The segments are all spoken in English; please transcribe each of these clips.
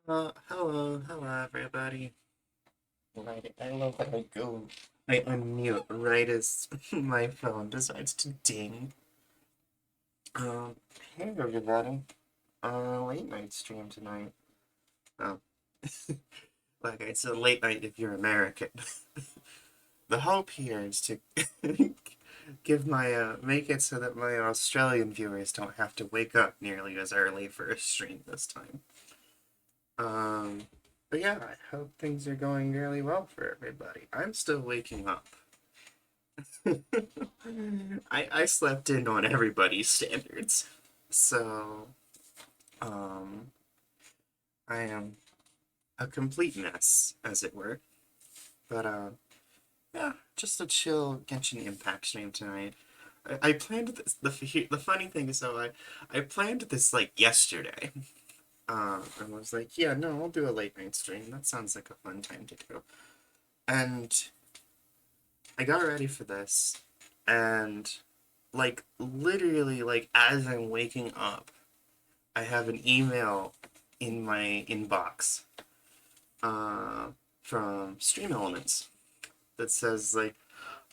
Hello everybody. Right, I love that I unmute right as my phone decides to ding. Um, hey everybody. Late night stream tonight. Oh, like it's a late night if you're American. The hope here is to give make it so that my Australian viewers don't have to wake up nearly as early for a stream this time. Um, but yeah, I hope things are going really well for everybody. I'm still waking up. I slept in on everybody's standards. So, um, I am a complete mess, as it were. But, yeah, just a chill Genshin Impact stream tonight. I planned this. The funny thing is, though, I planned this like yesterday. And was like, yeah, no, I'll do a late night stream. That sounds like a fun time to do. And I got ready for this, and like literally, like as I'm waking up, I have an email in my inbox uh, from Stream Elements that says like,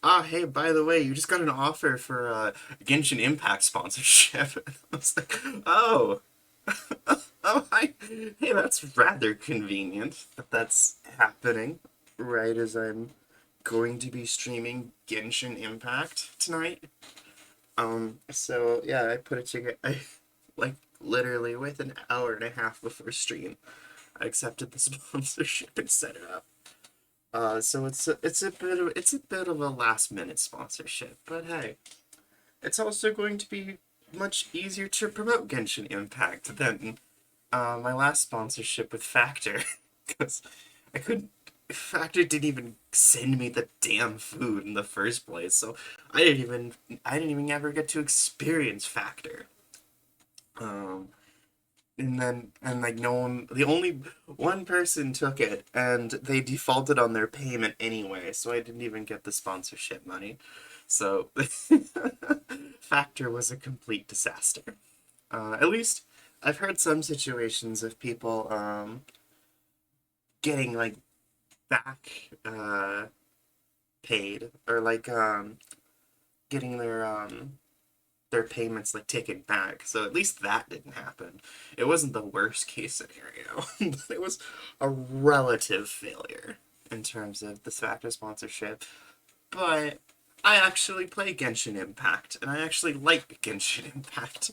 ah, hey, by the way, you just got an offer for Genshin Impact sponsorship. I was like, oh, oh, hi. Hey, that's rather convenient that that's happening right as I'm going to be streaming Genshin Impact tonight. So yeah, I put it together. I like literally with an hour and a half before stream, I accepted the sponsorship and set it up. So it's a bit of a last minute sponsorship, but hey, it's also going to be much easier to promote Genshin Impact than my last sponsorship with Factor, because I couldn't. Factor didn't even send me the damn food in the first place, so I didn't even ever get to experience Factor. Um, and like no one, the only one person took it, and they defaulted on their payment anyway, so I didn't even get the sponsorship money. So Factor was a complete disaster. At least I've heard some situations of people getting like back paid or like getting their payments like taken back. So at least that didn't happen. It wasn't the worst case scenario, but it was a relative failure in terms of the Factor sponsorship. But I actually play Genshin Impact, and I actually like Genshin Impact.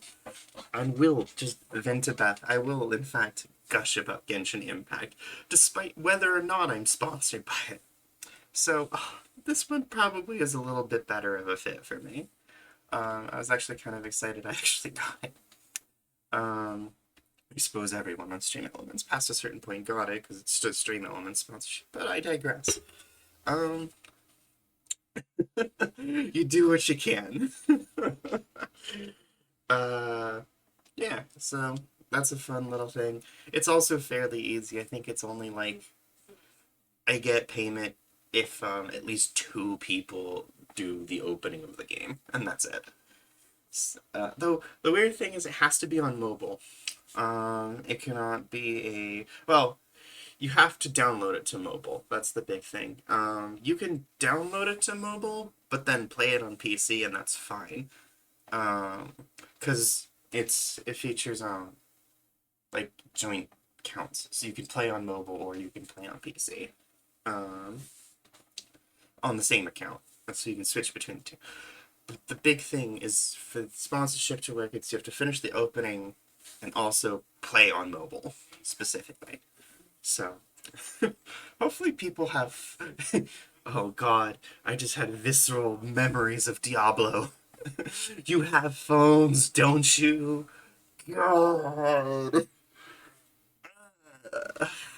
I will just vent about. I will, in fact, gush about Genshin Impact, despite whether or not I'm sponsored by it. So, this one probably is a little bit better of a fit for me. I was actually kind of excited I actually got it. Um, I suppose everyone on Stream Elements past a certain point got it because it's just Stream Elements sponsorship, but I digress. Um, you do what you can. uh, yeah, so that's a fun little thing. It's also fairly easy. I think it's only like I get payment if at least two people do the opening of the game, and that's it. Though the weird thing is, it has to be on mobile. It cannot be well. You have to download it to mobile. That's the big thing. You can download it to mobile, but then play it on PC, and that's fine. Because it features like joint counts, so you can play on mobile or you can play on PC. Um, on the same account, so you can switch between the two. But the big thing is for sponsorship to work, it's you have to finish the opening and also play on mobile specifically. So hopefully people have. Oh God, I just had visceral memories of Diablo. You have phones, don't you? God,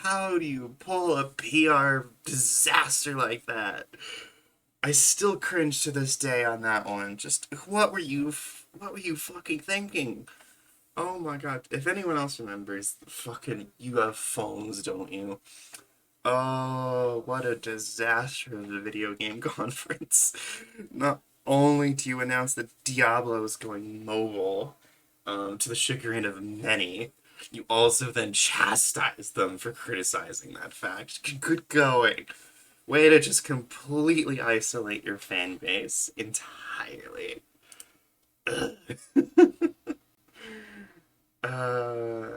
how do you pull a PR disaster like that? I still cringe to this day on that one. Just what were you fucking thinking? Oh my God. If anyone else remembers, fucking you have phones, don't you? Oh, what a disaster of a video game conference. Not only do you announce that Diablo is going mobile, to the chagrin of many, You also then chastise them for criticizing that fact. Good going. Way to just completely isolate your fan base entirely. uh,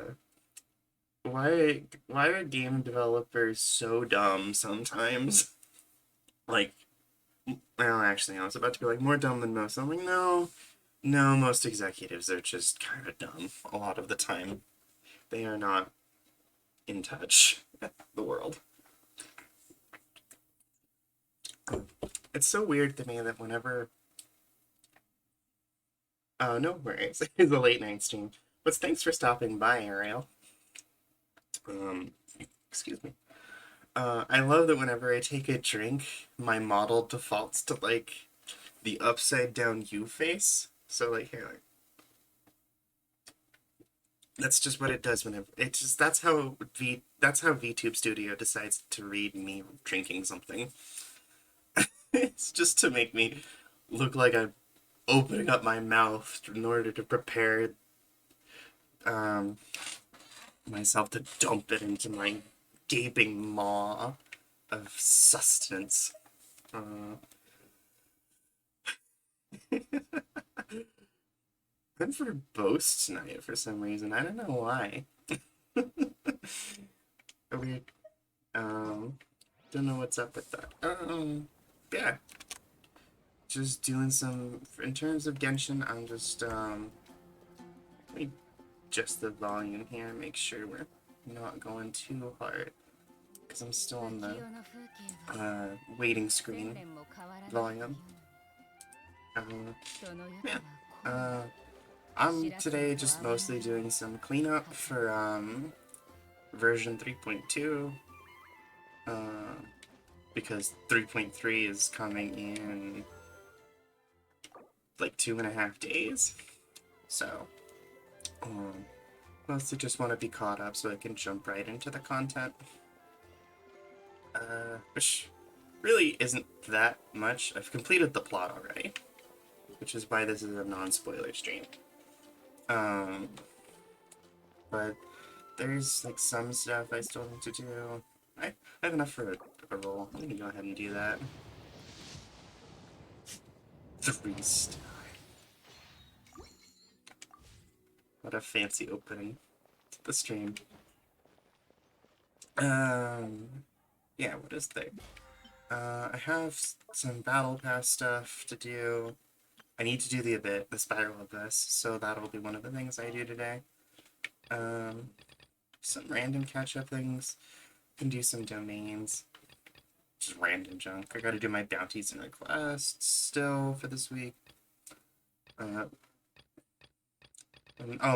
why are game developers so dumb sometimes? Like, well, actually, I was about to be like more dumb than most. I'm like, no, no, most executives are just kind of dumb a lot of the time. They are not in touch with the world. It's so weird to me that whenever, oh, no worries, it's a late night stream. But thanks for stopping by, Ariel. Um, excuse me. I love that whenever I take a drink, my model defaults to like the upside down U face. So like here, like, that's just what it does whenever it's just that's how VTube Studio decides to read me drinking something. It's just to make me look like I'm opening up my mouth in order to prepare um, myself to dump it into my gaping maw of sustenance. Uh, I'm for boast tonight for some reason. I don't know why. Weird. Um, don't know what's up with that. Yeah. Just doing some in terms of Genshin. I'm just let me adjust the volume here. Make sure we're not going too hard because I'm still on the waiting screen volume. Yeah. I'm today just mostly doing some cleanup for version 3.2 because 3.3 is coming in like 2.5 days. So mostly just want to be caught up so I can jump right into the content. Which really isn't that much. I've completed the plot already, which is why this is a non-spoiler stream. But there's like some stuff I still need to do. I have enough for a roll. I'm gonna go ahead and do that. 3-star. What a fancy opening to the stream. Yeah, what is there? I have some battle pass stuff to do. I need to do the Spiral Abyss, so that'll be one of the things I do today. Some random catch-up things. Can do some domains. Just random junk. I gotta do my bounties and requests still for this week. Oh,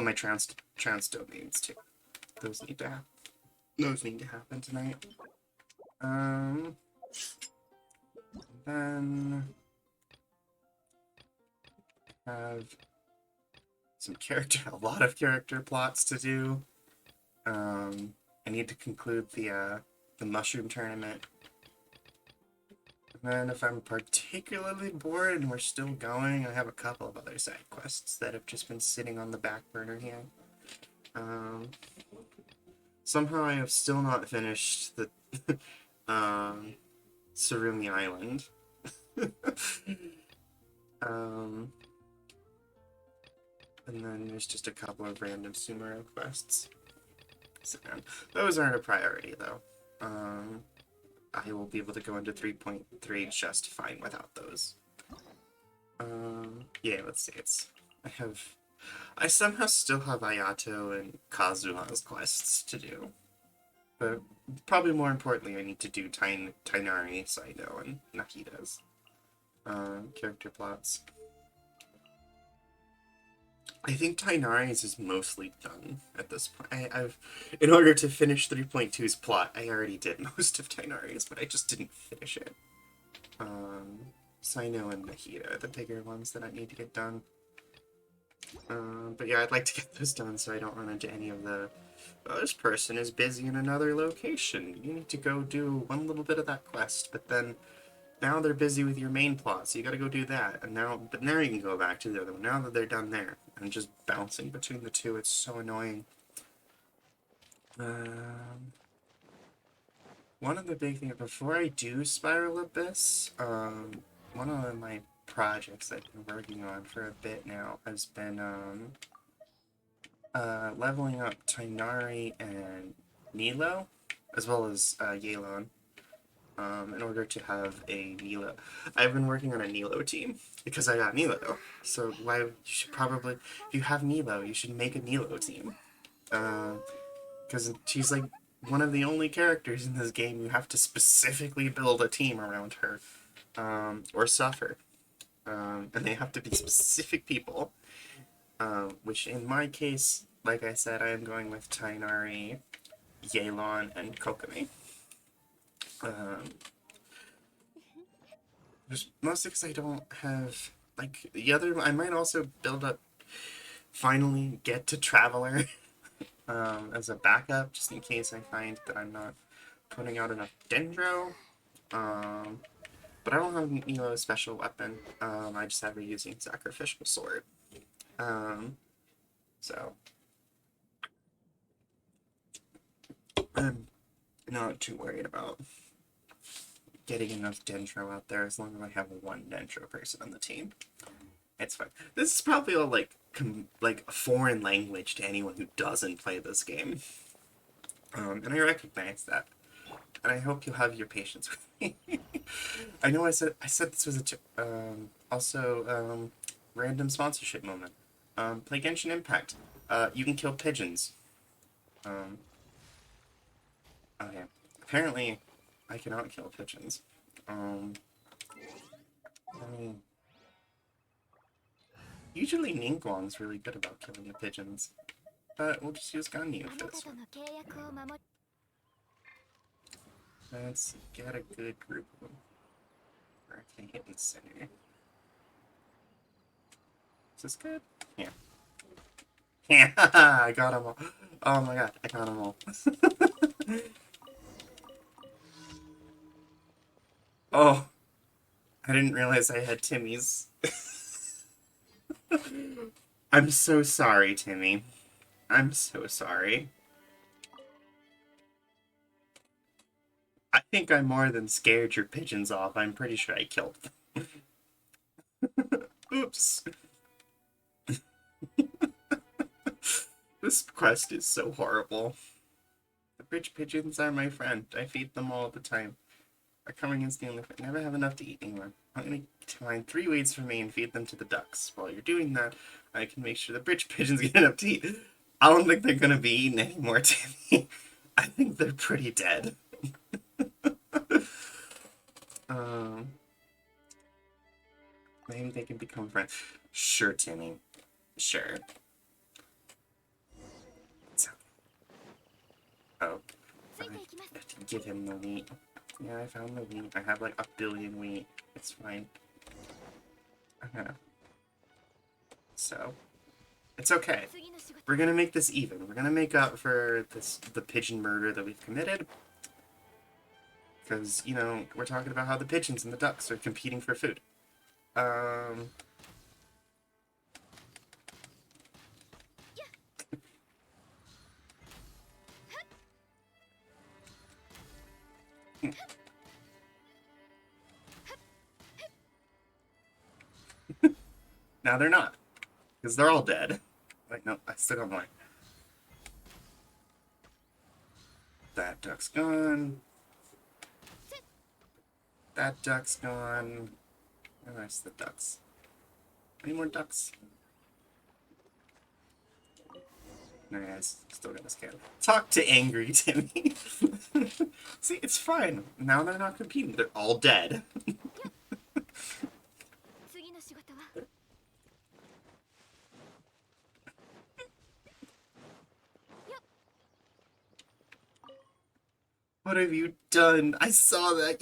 my trans domains too. Those need to happen tonight. Then have a lot of character plots to do. I need to conclude the mushroom tournament. And then if I'm particularly bored and we're still going, I have a couple of other side quests that have just been sitting on the back burner here. Somehow I have still not finished the Surumi Island. And then there's just a couple of random Sumeru quests. So, those aren't a priority though. I will be able to go into 3.3 just fine without those. Yeah, let's see. I somehow still have Ayato and Kazuha's quests to do. But probably more importantly, I need to do Tainari, Saito, and Nakida's character plots. I think Tainari's is mostly done at this point. In order to finish 3.2's plot, I already did most of Tainari's, but I just didn't finish it. Saino and Nahida are the bigger ones that I need to get done. But yeah, I'd like to get those done so I don't run into any of the, oh, this person is busy in another location. You need to go do one little bit of that quest, but then now they're busy with your main plot, so you gotta go do that. And now you can go back to the other one, now that they're done there. And just bouncing between the two, it's so annoying. Um, One of the big things before I do Spiral Abyss, one of my projects I've been working on for a bit now has been leveling up Tighnari and Nilo, as well as Yelan, in order to have a Nilo. I've been working on a Nilo team because I got Nilo. So why you should probably, if you have Nilo, you should make a Nilo team. Because she's like one of the only characters in this game you have to specifically build a team around her, or suffer. And they have to be specific people. Which in my case, like I said, I am going with Tighnari, Yelan, and Kokomi. Just mostly because I don't have like the other. I might also build up. Finally, get to Traveler as a backup, just in case I find that I'm not putting out enough Dendro. But I don't have a special weapon. I just have her using Sacrificial Sword. So I'm not too worried about getting enough Dendro out there as long as I have one Dendro person on the team. It's fine. This is probably all like a foreign language to anyone who doesn't play this game. And I recognize that. And I hope you'll have your patience with me. I know I said this was also random sponsorship moment. Play Genshin Impact. You can kill pigeons. Okay. Apparently, I cannot kill pigeons. I mean, usually Ningguang's really good about killing the pigeons. But we'll just use Ganyu for this one. Let's get a good group of them. Where I can hit in the center. Is this good? Yeah. Yeah, I got them all. Oh my god, I got them all. Oh, I didn't realize I had Timmy's. I'm so sorry, Timmy. I'm so sorry. I think I more than scared your pigeons off. I'm pretty sure I killed them. Oops. This quest is so horrible. The rich pigeons are my friend. I feed them all the time. Are coming and stealing. I never have enough to eat anymore. I'm gonna find 3 weeds for me and feed them to the ducks. While you're doing that, I can make sure the rich pigeons get enough to eat. I don't think they're gonna be eaten anymore, Timmy. I think they're pretty dead. Maybe they can become friends. Sure, Timmy. Sure. So, oh, I have to give him the wheat. Yeah, I found the wheat. I have like 1 billion wheat. It's fine. So, it's okay. We're gonna make this even. We're gonna make up for the pigeon murder that we've committed. Because, we're talking about how the pigeons and the ducks are competing for food. Now they're not. Because they're all dead. Wait, no, I still got mine. That duck's gone. That duck's gone. Where are the ducks? Any more ducks? No, guys, still got this cat. Talk to angry Timmy. See, it's fine. Now they're not competing. They're all dead. What have you done? I saw that.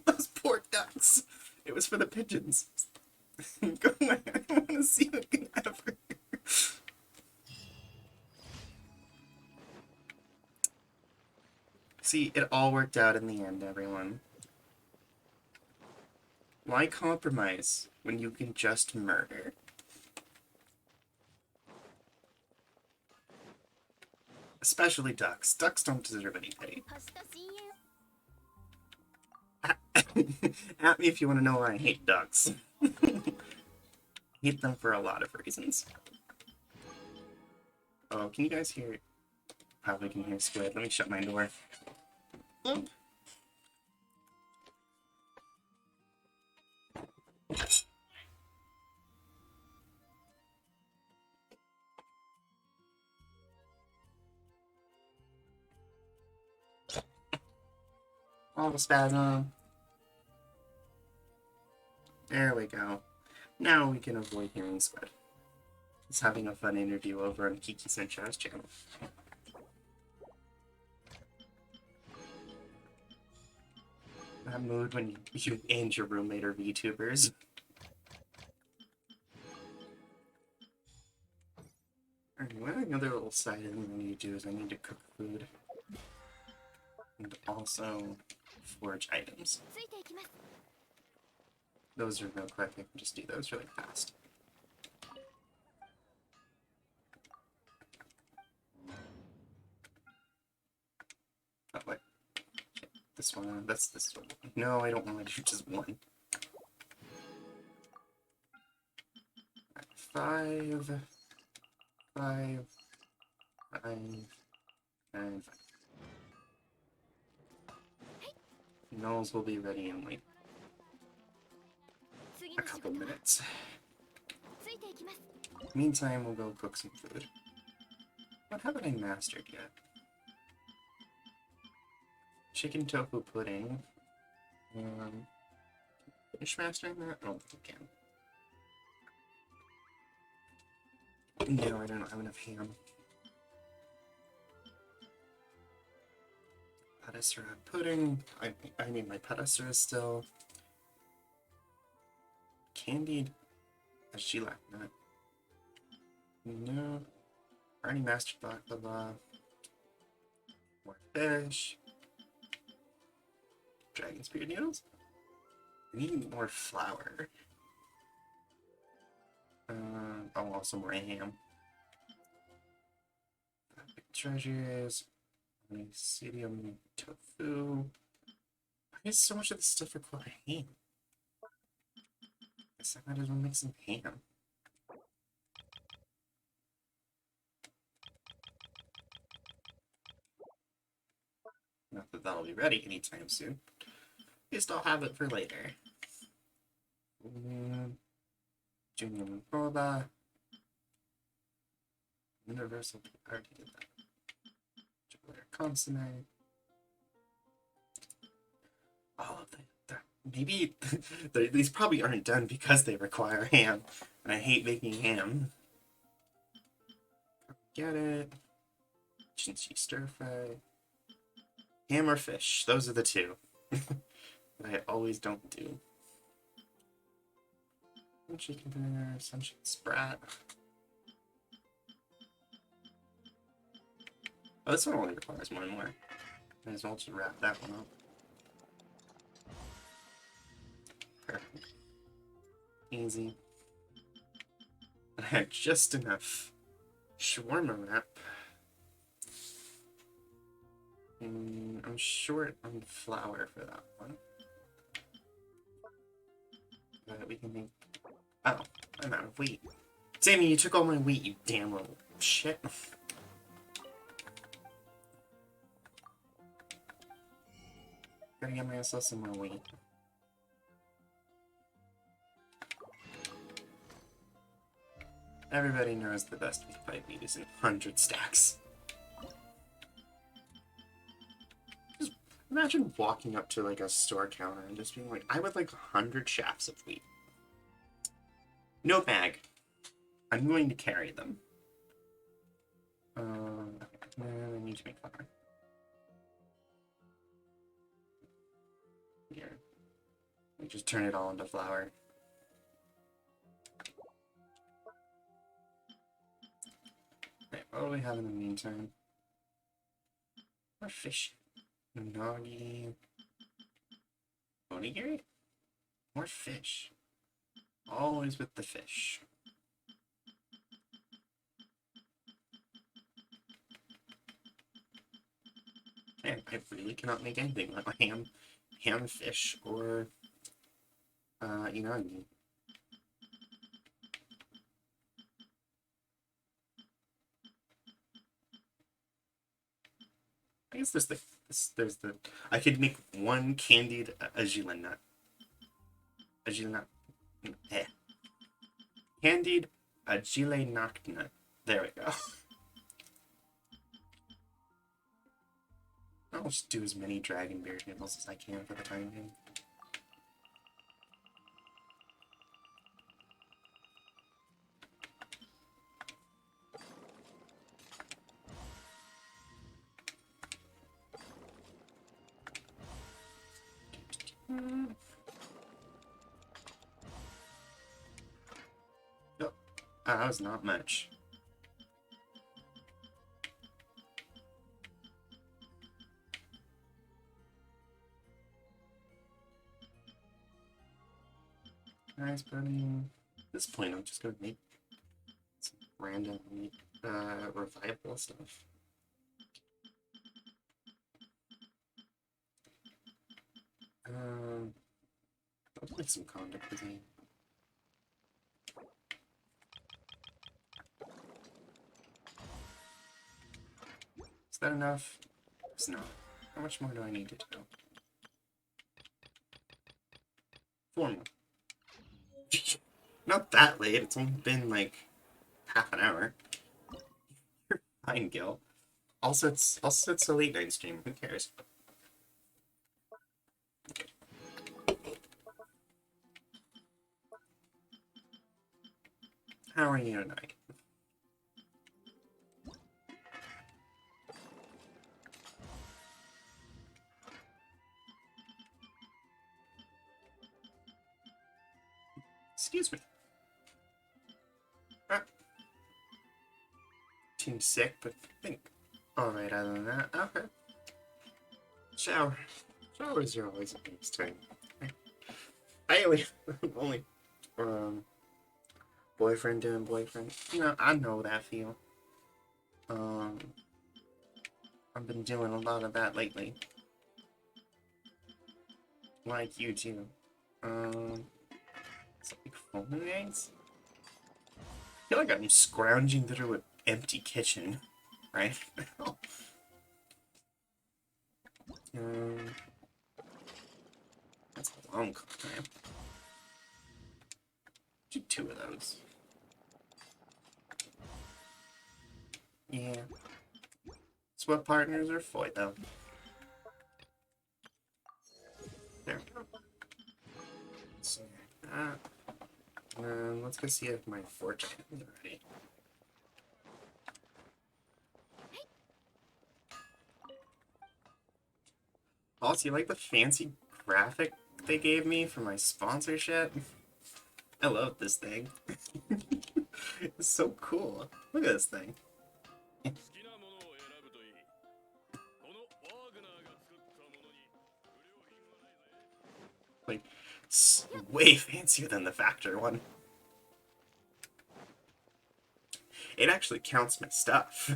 Those poor ducks. It was for the pigeons. Go away. I don't want to see you again ever. See, it all worked out in the end, everyone. Why compromise when you can just murder? Especially ducks. Ducks don't deserve any pity. At me if you want to know why I hate ducks. Hate them for a lot of reasons. Oh, can you guys hear? Probably can hear Squid. Let me shut my door. All the spasm. There we go. Now we can avoid hearing Squid. He's having a fun interview over on Kiki Sanchez's channel. That mood when you and your roommate are VTubers. Alright, one other little side thing I need to do is I need to cook food. And also forage items. Those are real quick, I can just do those really fast. Oh, wait. This one, that's this one. No, I don't want to do just one. Right, 5, 5, 5, and 5. Knolls will be ready in like a couple minutes. Meantime, we'll go cook some food. What haven't I mastered yet? Chicken tofu pudding. Finish mastering that? I don't think I can. No, I don't have enough ham. Patisserie pudding. I mean, my patisserie is still candied. Does she lack that? No. Already mastered baklava. More fish. Dragon spear noodles. I need more flour. Oh, also more ham. Big treasures. Sodium tofu. Why does so much of this stuff require ham? I guess I might as well make some ham. Not that that'll be ready anytime soon. At least I'll have it for later. Junior Boba. Universal. I already did that. Consomme. All of them. Maybe these probably aren't done because they require ham, and I hate making ham. Get it? Chinchi stir fry. Ham or fish? Those are the two that I always don't do. Chicken dinner, sunshine sprat. Oh, this one only requires one more. Might as well just wrap that one up. Perfect. Easy. I had just enough shawarma wrap. I'm short on flour for that one. But we can make... Oh, I'm out of wheat. Sammy, you took all my wheat, you damn little shit. Gotta get myself some more wheat. Everybody knows the best wheat pipe wheat is in 100 stacks. Just imagine walking up to like a store counter and just being like, I would like 100 shafts of wheat. No bag. I'm going to carry them. I need to make flour. Here. We just turn it all into flour. Right, what do we have in the meantime? More fish. Nagi. Onigiri? More fish. Always with the fish. I really cannot make anything like ham fish, or, unagi. I guess there's the, I could make one candied agila nut. Agila nut. Eh. Candied agile nut. There we go. I'll just do as many dragon beard nipples as I can for the time being. Oh, that was not much. Nice, burning. At this point, I'm just gonna make some random revival stuff. I'll make some conduct cuisine. Is that enough? It's not. How much more do I need to do? 4 more. Not that late. It's only been like half an hour. You're fine, Gil. Also, it's a late night stream. Who cares? How are you tonight? Excuse me. Ah. Seems sick, but I think alright other than that. Okay. Shower. Showers are always a nice time. I only boyfriend doing boyfriend. You know, I know that feel. I've been doing a lot of that lately. Like you too. It's like foaming eggs? I feel like I'm scrounging through an empty kitchen, right? That's a long time. Do 2 of those. Yeah. Sweat partners are for though. There we go. So, let's go see if my fortune is ready. Also, you like the fancy graphic they gave me for my sponsorship? I love this thing. It's so cool. Look at this thing. Like, it's way fancier than the Factor one. It actually counts my stuff.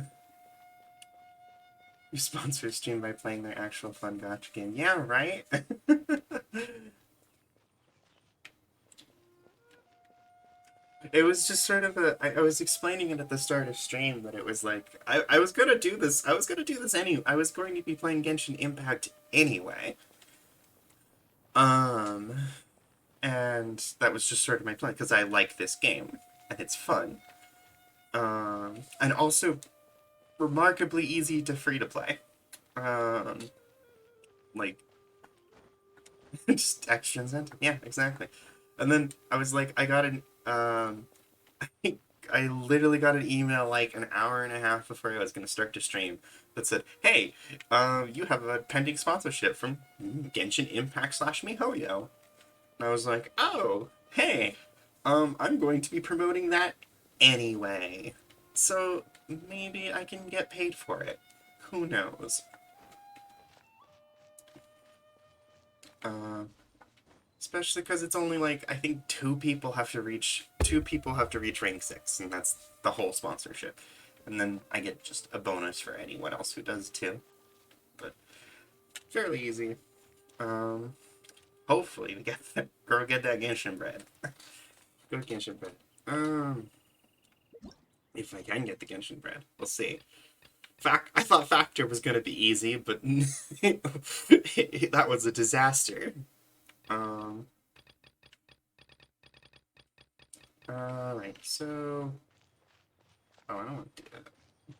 You sponsor a stream by playing their actual fun gacha game. Yeah, right? It was just sort of I was explaining it at the start of stream, but it was like, I was gonna do this, I was going to be playing Genshin Impact anyway. And that was just sort of my plan, because I like this game, and it's fun. And also remarkably easy to free to play. Like, just extra incentive. Yeah, exactly. And then I was like, I got an, I literally got an email like an hour and a half before I was going to start to stream that said, hey, you have a pending sponsorship from Genshin Impact / MiHoYo. And I was like, oh, hey, I'm going to be promoting that anyway. So maybe I can get paid for it. Who knows? Especially because it's only like, I think 2 people have to reach rank 6, and that's the whole sponsorship. And then I get just a bonus for anyone else who does too. But Fairly easy. Um, Hopefully we get that girl get that Genshin bread. Go Genshin bread. If I can get the Genshin bread, we'll see. I thought Factor was gonna be easy, but that was a disaster. Um. Alright, so. Oh, I don't want to do that.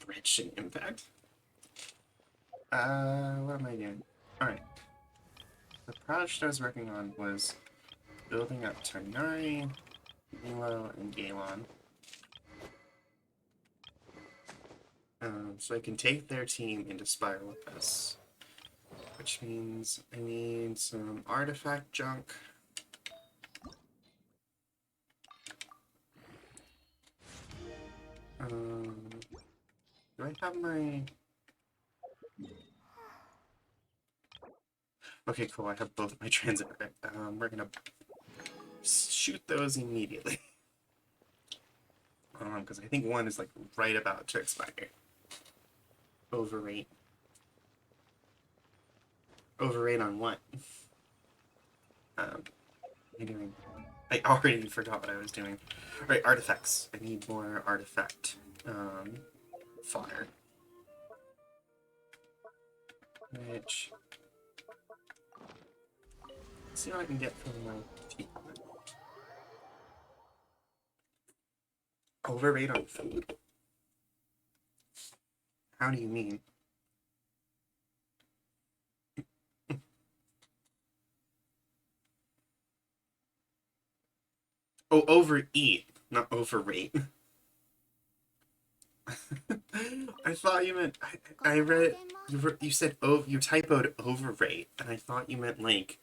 Bridge and impact. What am I doing? Alright. The project I was working on was building up Tonari, Milo, and Galon. So I can take their team into Spiral Abyss. Which means I need some artifact junk. Do I have my... Okay, cool, I have both my transit. We're gonna shoot those immediately. Because I think one is like right about to expire. Overrate. Overrate on what? What am I doing? I already forgot what I was doing. Alright, artifacts. I need more artifact. Fire. Which... Let's see what I can get from my teapot. Overrate on food? How do you mean? Oh, overeat, not overrate. I thought you meant... I read... You said... Oh, you typoed overrate, and I thought you meant, like,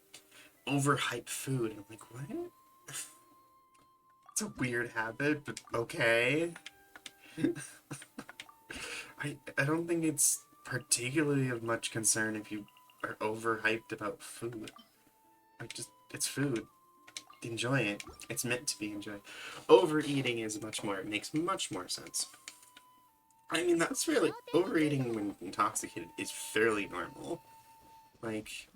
overhyped food. I'm like, what? It's a weird habit, but okay. I don't think it's particularly of much concern if you are overhyped about food. Like, just, it's food. Enjoy it. It's meant to be enjoyed. Overeating is much more, it makes much more sense. I mean, that's really, overeating when intoxicated is fairly normal. Like,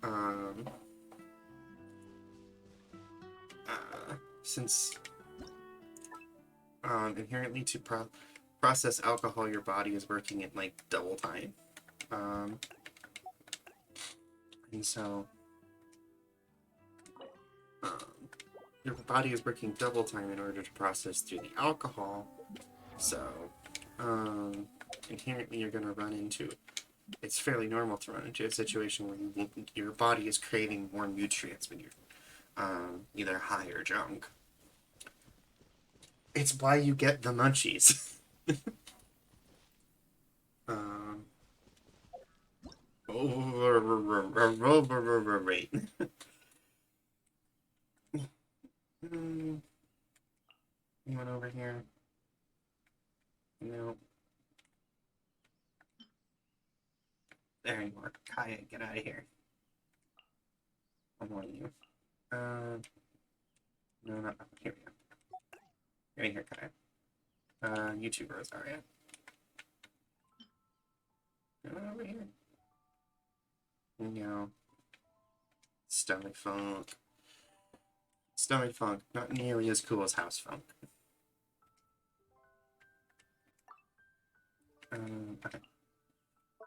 since, inherently to process alcohol, your body is working at, like, double time. And so, your body is working double time in order to process through the alcohol. So, inherently you're going to run into, it's fairly normal to run into a situation where your body is craving more nutrients when you're either high or drunk. It's why you get the munchies. Overrate. Anyone over here? No. There you are. Kaya, get out of here. I want you. No, not here we go. Get in here, Kaya. YouTuber is Aria. Anyone over here? No. Stomach funk. Stomach funk, not nearly as cool as house funk. Okay.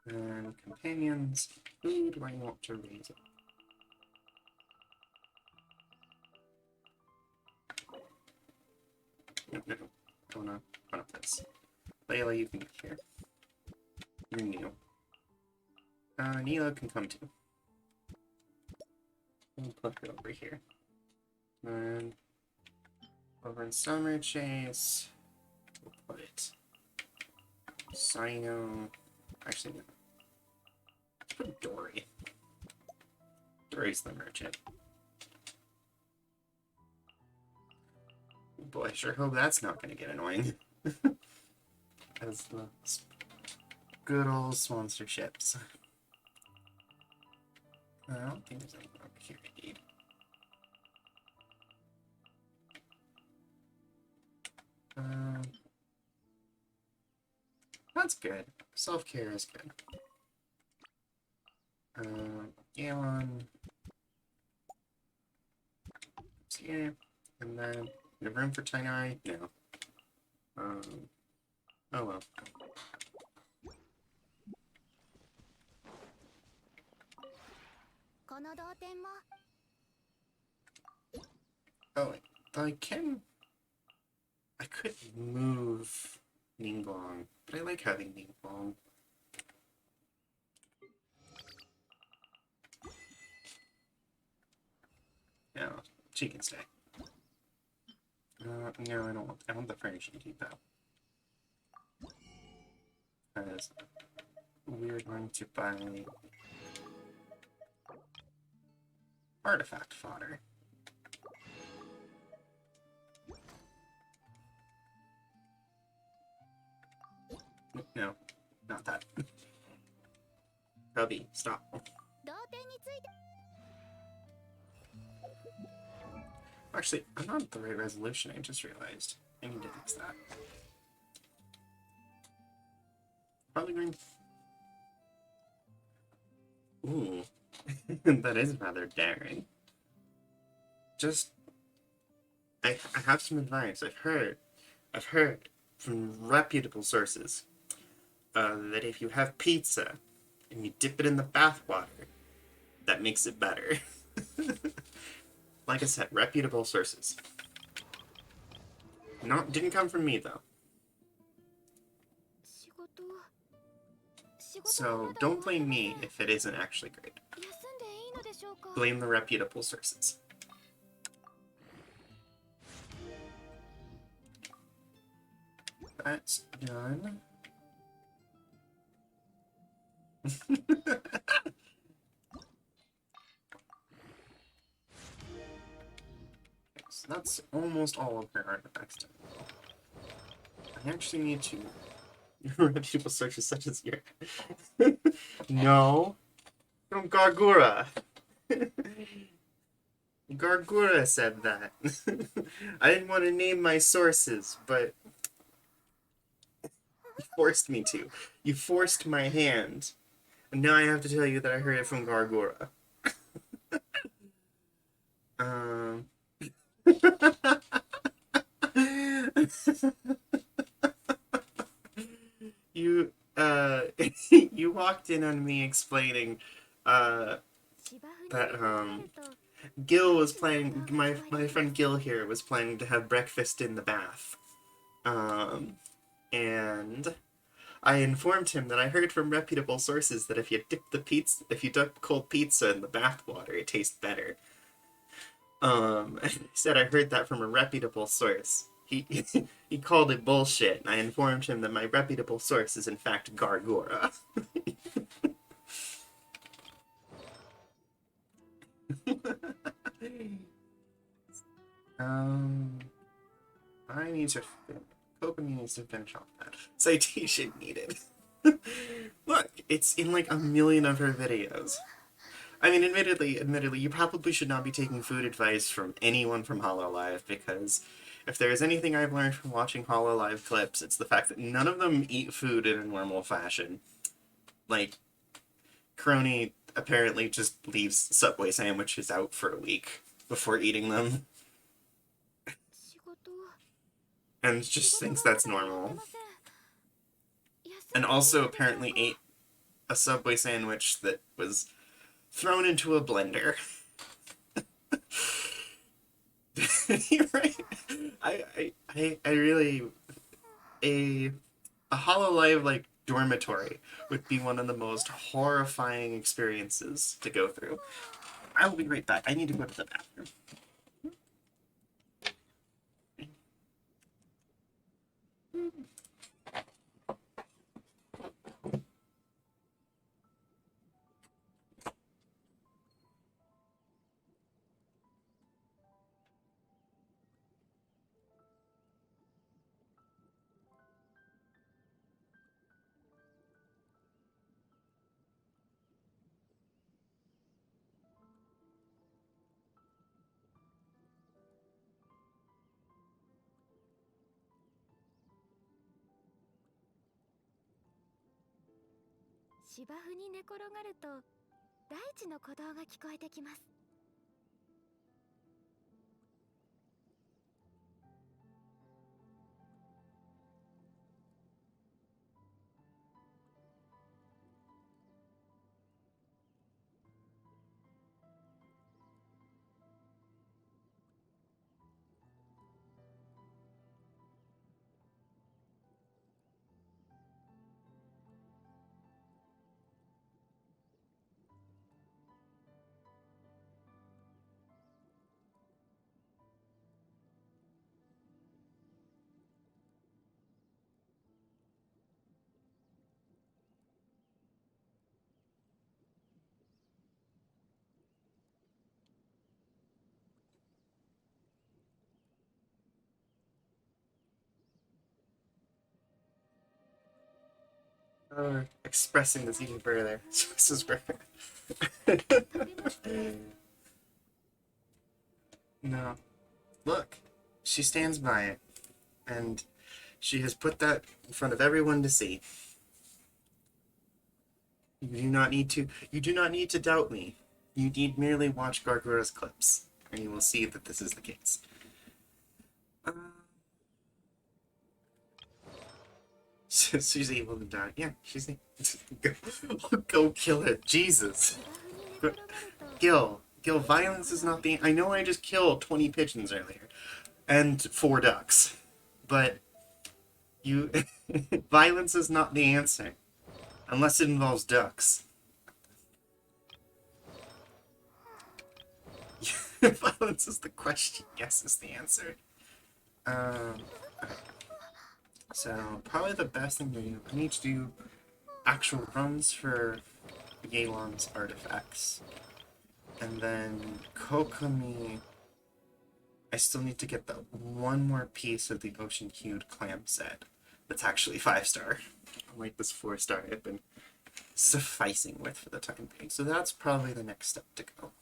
And companions. Who do I want to raise it? No. I wanna this. Layla, you can get here. You're new. Nilo can come too. We'll put her over here. And over in Summer Chase, we'll put it. Sino. Actually, no. Let's put Dory. Dory's the merchant. Boy, I sure hope that's not going to get annoying. As the good old sponsorships. I don't think there's anything over here to eat. That's good. Self-care is good. Gallon. It's here. And then, no room for Tiny? No. Um, oh well. Oh, wait. I could move Ningguang, but I like having Ningguang. No, she can stay. No, I don't want. I want the furnishing depot. Because we're going to buy artifact fodder. No, not that. Cubby, stop. Actually, I'm not at the right resolution, I just realized. I need to fix that. Probably going to... Ooh. That is rather daring. Just... I have some advice. I've heard from reputable sources that if you have pizza and you dip it in the bathwater, that makes it better. Like I said, reputable sources. Didn't come from me, though. So, don't blame me if it isn't actually great. Blame the reputable sources. That's done. So that's almost all of her artifacts done. I actually need to... reputable sources such as your... No. From Gargura. Gargura said that. I didn't want to name my sources, but you forced me to. You forced my hand. And now I have to tell you that I heard it from Gargura. You, you walked in on me explaining, that, Gil was planning, my friend Gil here was planning to have breakfast in the bath. And I informed him that I heard from reputable sources that if you dip cold pizza in the bath water, it tastes better. I said I heard that from a reputable source. He called it bullshit, and I informed him that my reputable source is in fact Gargura. I need to... Kokomi needs to finish off that. Citation needed. Look, it's in like a million of her videos. I mean, admittedly, you probably should not be taking food advice from anyone from Hololive, because if there is anything I've learned from watching Hololive clips, it's the fact that none of them eat food in a normal fashion. Like, Crony apparently just leaves Subway sandwiches out for a week before eating them. And just thinks that's normal. And also apparently ate a Subway sandwich that was thrown into a blender. You're right. I really... A Hololive, like, dormitory would be one of the most horrifying experiences to go through. I will be right back. I need to go to the bathroom. 大地の鼓動が聞こえてきます。Expressing this even further. This is perfect. No. Look, she stands by it, and she has put that in front of everyone to see. You do not need to doubt me. You need merely watch Gargora's clips, and you will see that this is the case. Uh, she's able to die. Yeah, she's go, go kill it. Jesus. Gil, violence is not the. I know I just killed 20 pigeons earlier, and 4 ducks, but you. Violence is not the answer, unless it involves ducks. Violence is the question. Yes is the answer. Um, so probably the best thing to do. I need to do actual runs for Yelan's artifacts, and then Kokomi. I still need to get the one more piece of the Ocean Hued clam set. That's actually 5-star. Like this 4-star I've been sufficing with for the time being. So that's probably the next step to go.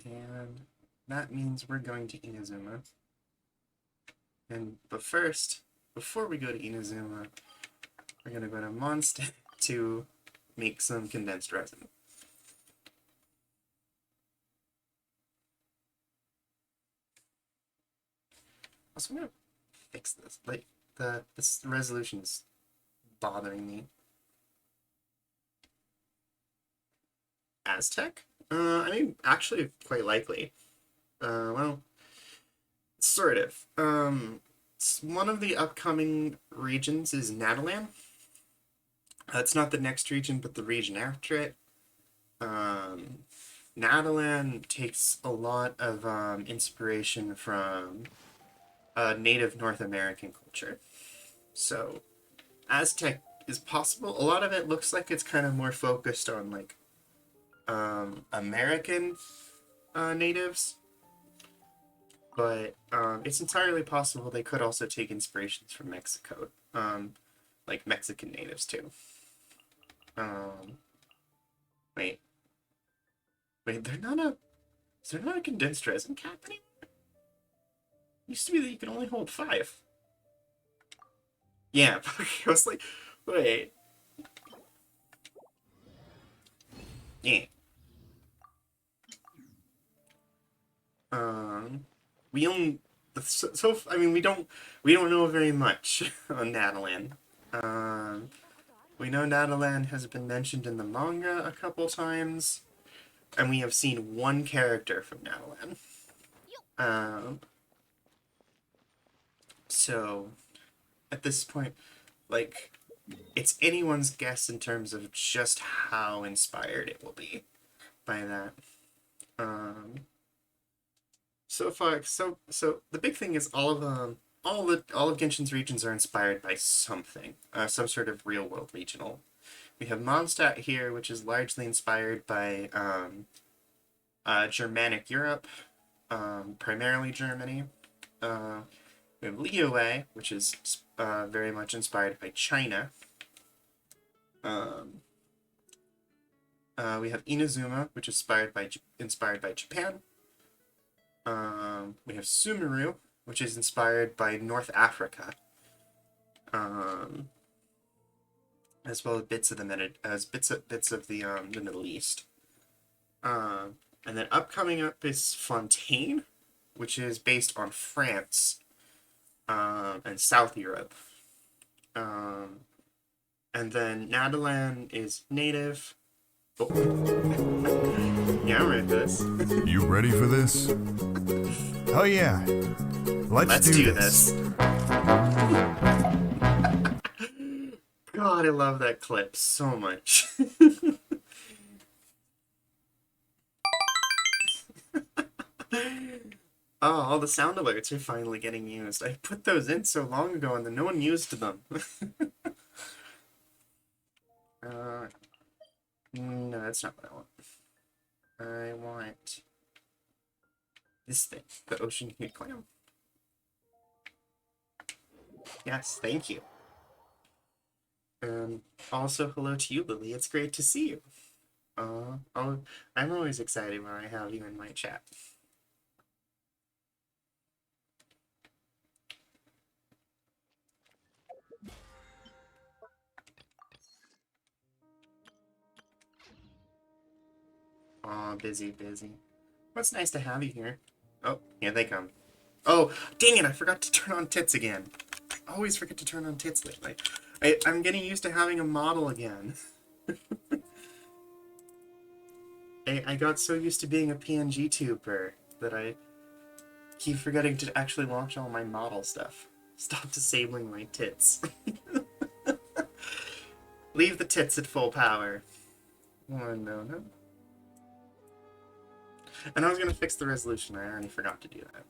And that means we're going to Inazuma. But first, before we go to Inazuma, we're going to go to Mondstadt to make some condensed resin. Also, I'm going to fix this. Like, this resolution is bothering me. Aztec? I mean, actually, quite likely. Well, sort of. One of the upcoming regions is Natalan. It's not the next region, but the region after it. Natalan takes a lot of inspiration from native North American culture. So, Aztec is possible. A lot of it looks like it's kind of more focused on, like, American natives. But it's entirely possible they could also take inspirations from Mexico. Like Mexican natives, too. Wait. Wait, they're not a... Is there not a condensed resin cap anymore? Used to be that you could only hold 5. Yeah, I was like, wait. Yeah. We own... So, I mean, we don't know very much on Natalan. We know Natalan has been mentioned in the manga a couple times, and we have seen one character from Natalan. So, at this point, like, it's anyone's guess in terms of just how inspired it will be by that. So far, so the big thing is all of Genshin's regions are inspired by something, some sort of real world regional. We have Mondstadt here, which is largely inspired by Germanic Europe, primarily Germany. We have Liyue, which is very much inspired by China. We have Inazuma, which is inspired by Japan. We have Sumeru, which is inspired by North Africa. as well as bits of the Middle East. And then upcoming up is Fontaine, which is based on France and South Europe. And then Nadaland is native. Oh. Yeah, I'm ready for this. You ready for this? Oh yeah. Let's do this. God, I love that clip so much. Oh, all the sound alerts are finally getting used. I put those in so long ago and then no one used them. No, that's not what I want. I want this thing, the ocean hued clam. Yes, thank you. Also, hello to you, Lily. It's great to see you. Oh, I'm always excited when I have you in my chat. Aw, busy. Well, it's nice to have you here. Oh, here they come. Oh, dang it, I forgot to turn on tits again. I always forget to turn on tits lately. I'm getting used to having a model again. I got so used to being a PNG tuber that I keep forgetting to actually launch all my model stuff. Stop disabling my tits. Leave the tits at full power. Oh, no. And I was gonna fix the resolution, I already forgot to do that.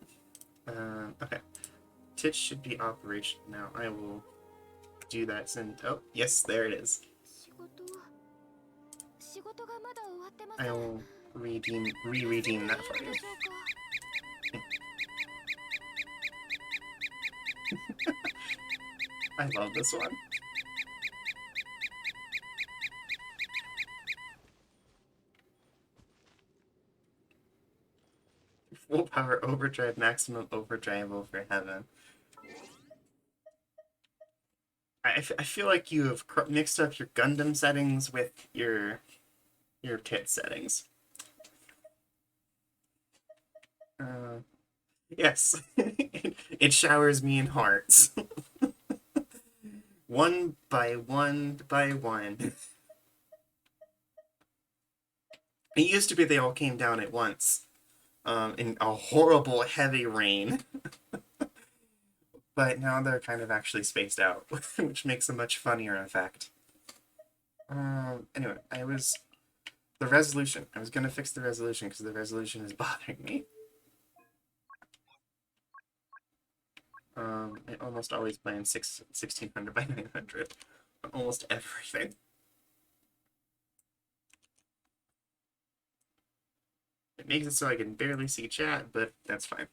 Okay. Tits should be operational now. I will do that since... Oh, yes, there it is. I will re-redeem that for you. I love this one. Full power overdrive, maximum overdrive over heaven. I feel like you have mixed up your Gundam settings with your tit settings. Yes, it showers me in hearts. One by one by one. It used to be they all came down at once, in a horrible heavy rain. But now they're kind of actually spaced out, which makes a much funnier effect. Anyway, the resolution. I was gonna fix the resolution because the resolution is bothering me. I almost always play in 1600 by 900 on almost everything. It makes it so I can barely see chat, but that's fine.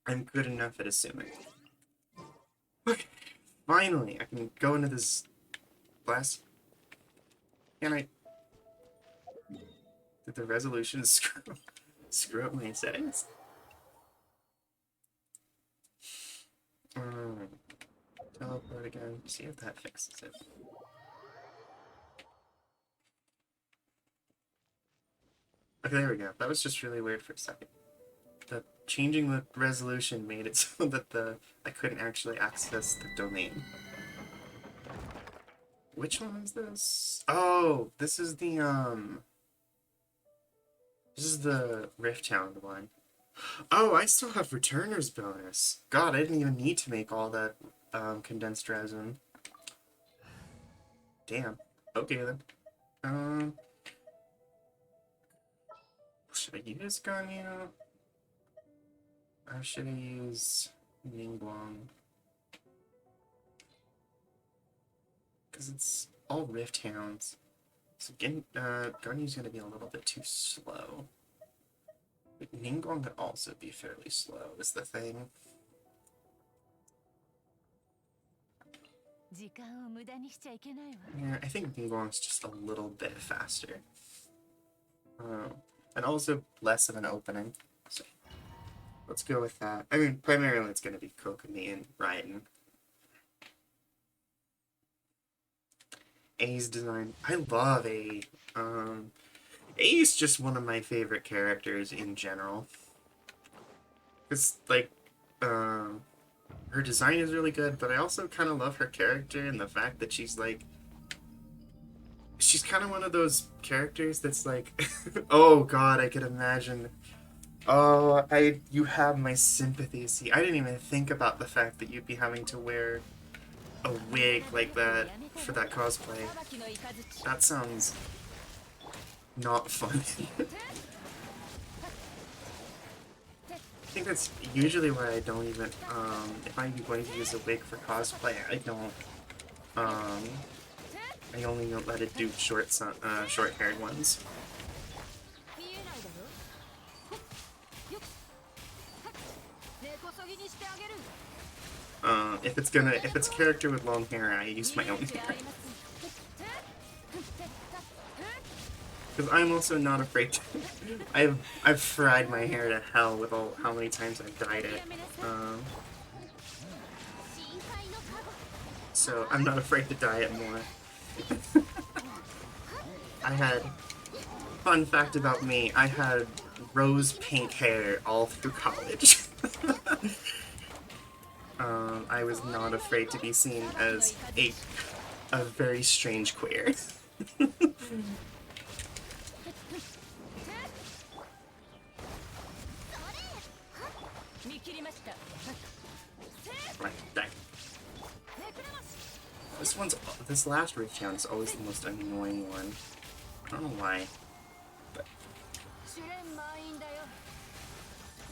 I'm good enough at assuming. Okay, finally, I can go into this last... Can I... Did the resolution screw up my settings? Teleport again, see if that fixes it. Okay, there we go. That was just really weird for a second. Changing the resolution made it so that I couldn't actually access the domain. Which one is this? Oh, this is the Rift Town one. Oh, I still have Returner's bonus. God, I didn't even need to make all that condensed resin. Damn. Okay then. Should I use Ganyu? Or should I use Ningguang? Because it's all Rift Hounds. So Ganyu's gonna be a little bit too slow. But Ningguang could also be fairly slow, is the thing. Yeah, I think Ningguang's just a little bit faster. And also less of an opening. So let's go with that. I mean, primarily it's going to be Kokomi and Raiden. A's design. I love A. A's just one of my favorite characters in general. It's like, her design is really good, but I also kind of love her character and the fact that she's like, she's kind of one of those characters that's like, oh god, I could imagine. Oh, you have my sympathy. See, I didn't even think about the fact that you'd be having to wear a wig like that for that cosplay. That sounds not fun. I think that's usually why I don't even, if I'm going to use a wig for cosplay, I don't, I only let it do short-haired ones. If it's a character with long hair, I use my own hair. Because I'm also not afraid to... I've fried my hair to hell with how many times I've dyed it. So I'm not afraid to dye it more. I had... Fun fact about me, I had rose pink hair all through college. I was not afraid to be seen as a very strange queer. Right, dang. This last rift challenge is always the most annoying one. I don't know why. But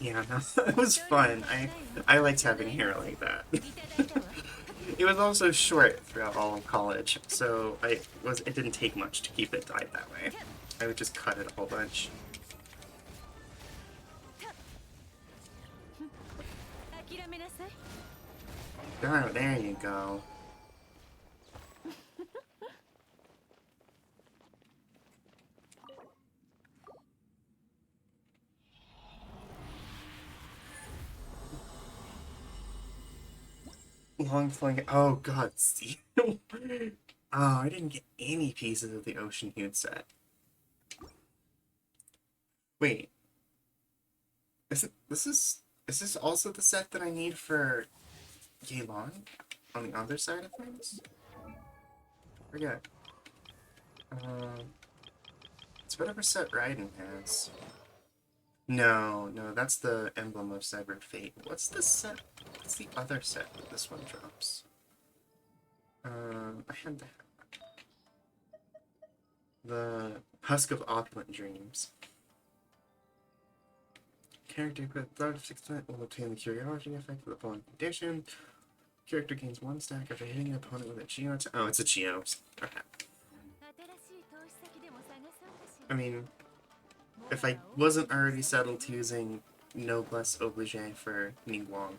yeah, no, it was fun. I liked having hair like that. It was also short throughout all of college, so it didn't take much to keep it dyed that way. I would just cut it a whole bunch. Oh, there you go. Long flowing. Oh god, see. Oh, I didn't get any pieces of the Ocean Hued set. Wait. Is this also the set that I need for Yelan on the other side of things? Forget. It's whatever set Raiden has. No, that's the Emblem of Severed Fate. What's the set? What's the other set that this one drops? I had the Husk of Opulent Dreams. Character equipped blood of 6% will obtain the curiosity effect of the following condition. Character gains 1 stack after hitting an opponent with a Geo. Oh, it's a Geo. Okay. I mean, if I wasn't already settled to using Noblesse Oblige for Ningguang,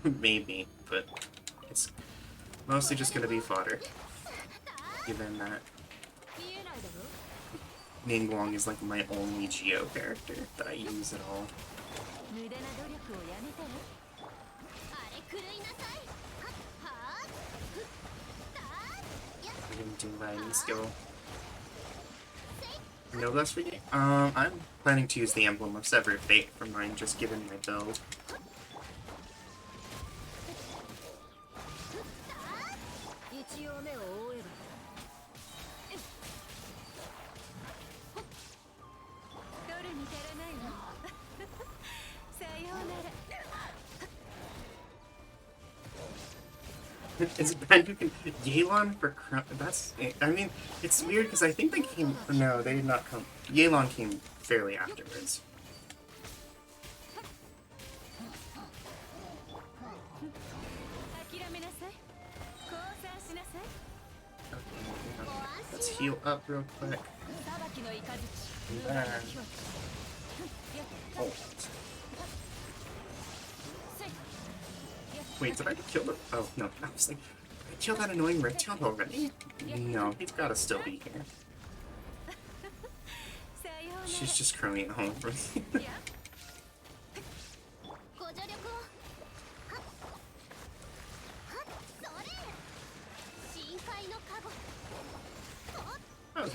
maybe, but it's mostly just gonna be fodder. Given that Ningguang is like my only Geo character that I use at all. I didn't do riding skill. Noblesse for you? I'm planning to use the Emblem of Severed Fate for mine, just given my build. It's bad you can Yelan for that's I mean it's weird because I think they came no they did not come Yelan came fairly afterwards. Okay, let's heal up real quick. And then ult. Wait, did I kill him? Oh, no. I was like, did I kill that annoying reptile already? No, he's gotta still be here. She's just crowing at home for me.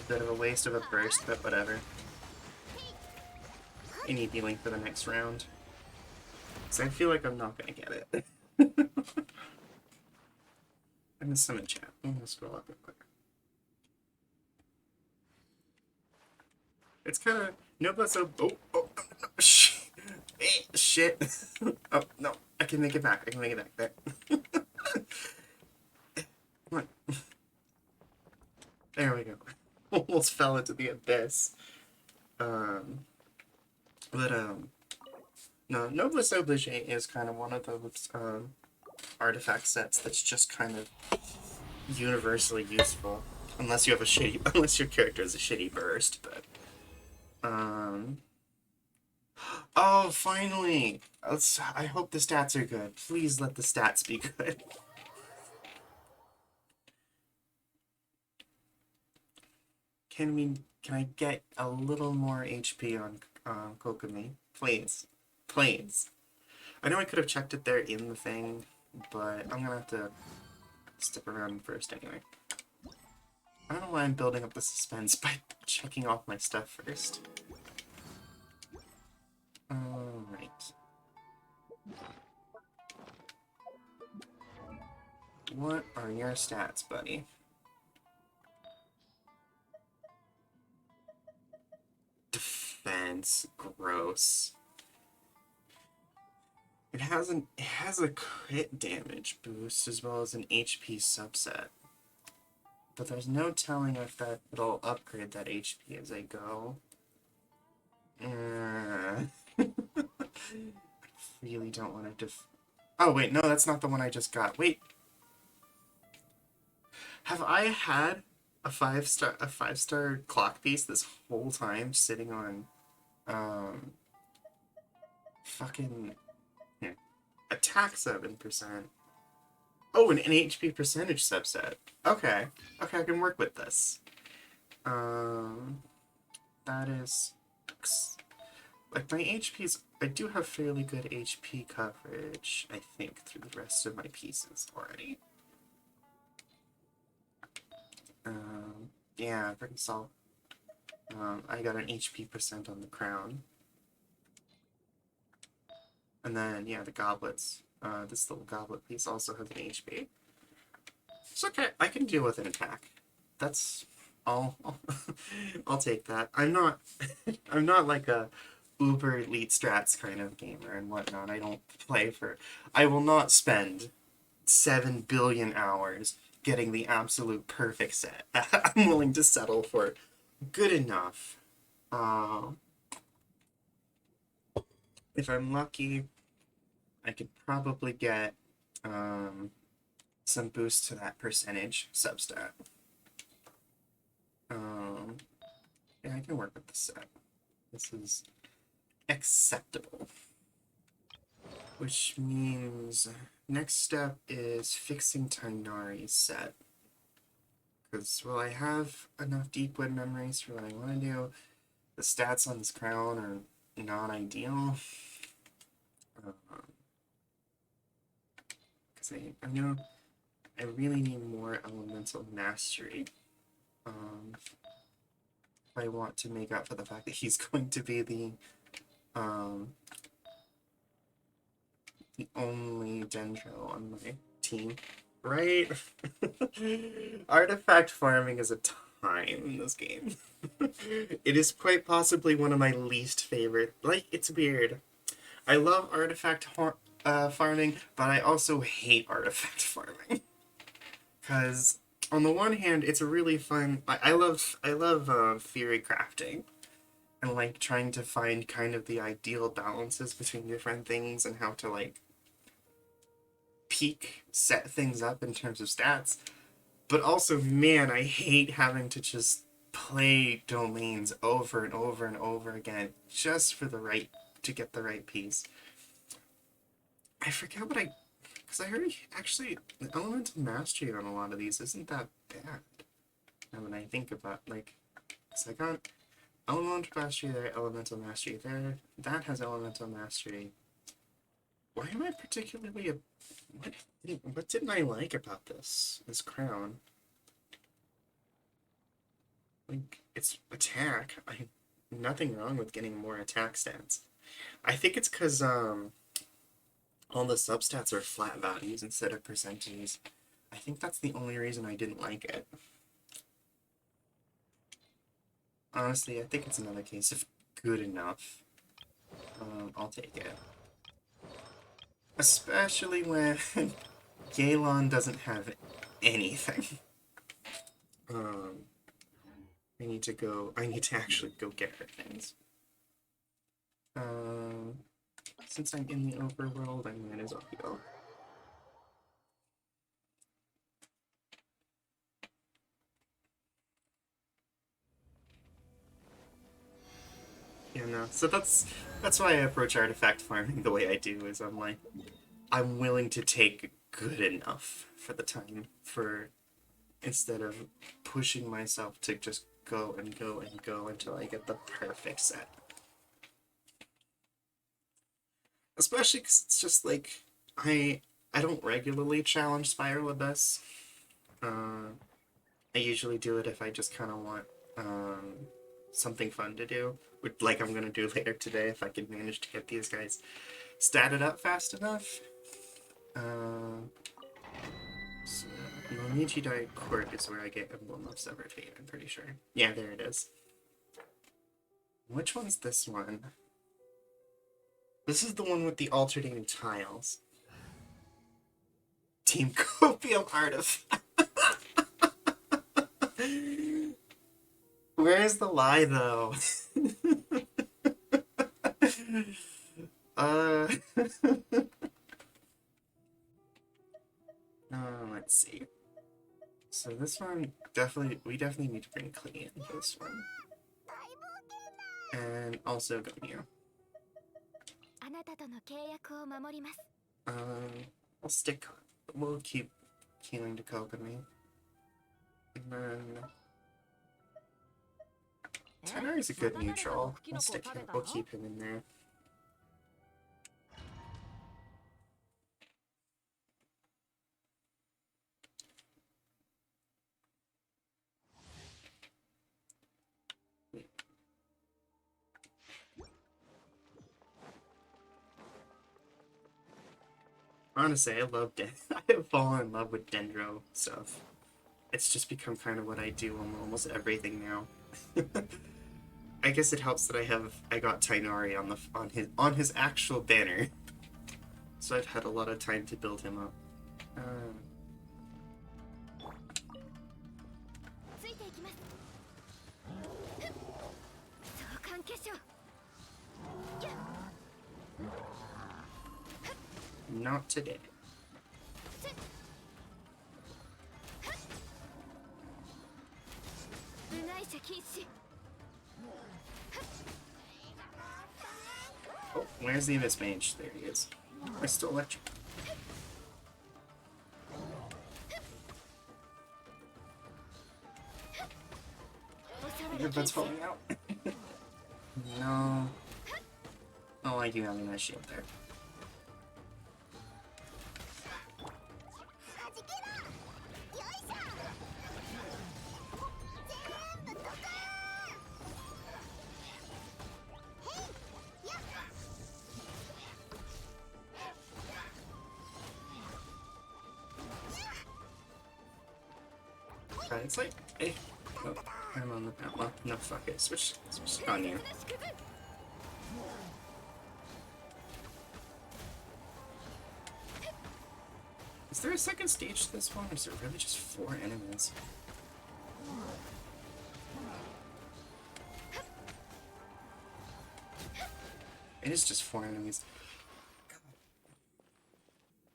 bit of a waste of a burst, but whatever. I need healing for the next round. So I feel like I'm not gonna get it. I missed some in chat. I'm gonna scroll up real quick. It's kind of no, but so no, shit. Oh no, I can make it back. I can make it back. There. Come on. There we go. Almost fell into the abyss. But no, Noblesse Oblige is kind of one of those artifact sets that's just kind of universally useful, unless you have a shitty, unless your character is a shitty burst. But oh, finally! I hope the stats are good. Please let the stats be good. Can I get a little more HP on Kokomi? Please. Please. I know I could have checked it there in the thing, but I'm gonna have to step around first anyway. I don't know why I'm building up the suspense by checking off my stuff first. Alright. What are your stats, buddy? Defense. Gross. It has a crit damage boost as well as an HP subset. But there's no telling if it'll upgrade that HP as I go. I really don't want to oh wait, no, that's not the one I just got. Wait. Have I had a 5-star clock piece this whole time sitting on fucking here. Attack 7%. Oh, an HP percentage subset. Okay. Okay, I can work with this. That is like my HP's I do have fairly good HP coverage, I think, through the rest of my pieces already. Yeah, pretty solid. I got an HP percent on the crown. And then, yeah, the goblets. This little goblet piece also has an HP. It's okay, I can deal with an attack. That's all. I'll take that. I'm not I'm not like a uber elite strats kind of gamer and whatnot. I don't play for I will not spend 7 billion hours getting the absolute perfect set. I'm willing to settle for good enough. If I'm lucky, I could probably get some boost to that percentage substat. Yeah, I can work with the set. This is acceptable. Which means next step is fixing Tainari's set. Because, well, I have enough deep wood memories for what I want to do. The stats on this crown are not ideal. Because I really need more elemental mastery. If I want to make up for the fact that he's going to be the only Dendro on my team. Right? Artifact farming is a time in this game. It is quite possibly one of my least favorite. Like, it's weird. I love artifact farming, but I also hate artifact farming. Because on the one hand, it's a really fun. I love theory crafting, and like trying to find kind of the ideal balances between different things and how to like set things up in terms of stats. But also, man, I hate having to just play domains over and over and over again just for to get the right piece. I forget what because I heard actually the elemental mastery on a lot of these isn't that bad. And when I think about like, because I got elemental mastery there, elemental mastery there. That has elemental mastery. Why am I particularly what didn't I like about this crown? Like, it's attack. Nothing wrong with getting more attack stats. I think it's because, all the substats are flat values instead of percentages. I think that's the only reason I didn't like it. Honestly, I think it's another case of good enough. I'll take it. Especially when Galon doesn't have anything. I need to actually go get her things. Since I'm in the overworld, I might as well go. Yeah, no. So that's why I approach artifact farming the way I do, is I'm like, I'm willing to take good enough for the time, instead of pushing myself to just go and go and go until I get the perfect set. Especially because it's just like, I don't regularly challenge Spiral Abyss. I usually do it if I just kind of want something fun to do, like I'm gonna do later today if I can manage to get these guys statted up fast enough. So, Momiji Dai Court is where I get Emblem of Severed Fate, I'm pretty sure. Yeah, there it is. Which one's this one? This is the one with the alternating tiles. Team Copium Artifact. Where's the lie, though? uh... let's see. So this one, we definitely need to bring Clee in for this one. And also Gonyu. We'll keep healing to Kokomi. And then... Tenor is a good neutral. We'll keep him in there. Honestly, I have fallen in love with Dendro stuff. It's just become kind of what I do on almost everything now. I guess it helps that I got Tainari on his actual banner, so I've had a lot of time to build him up. Not today. Oh, where's the Abyss Mage? There he is. I still electric. Your bud's falling out. No. Oh, I do have a nice shield there. It's like, hey, oh, I'm on the well, no, fuck it, switch on you. Is there a second stage to this one, or is there really just 4 enemies? It is just 4 enemies.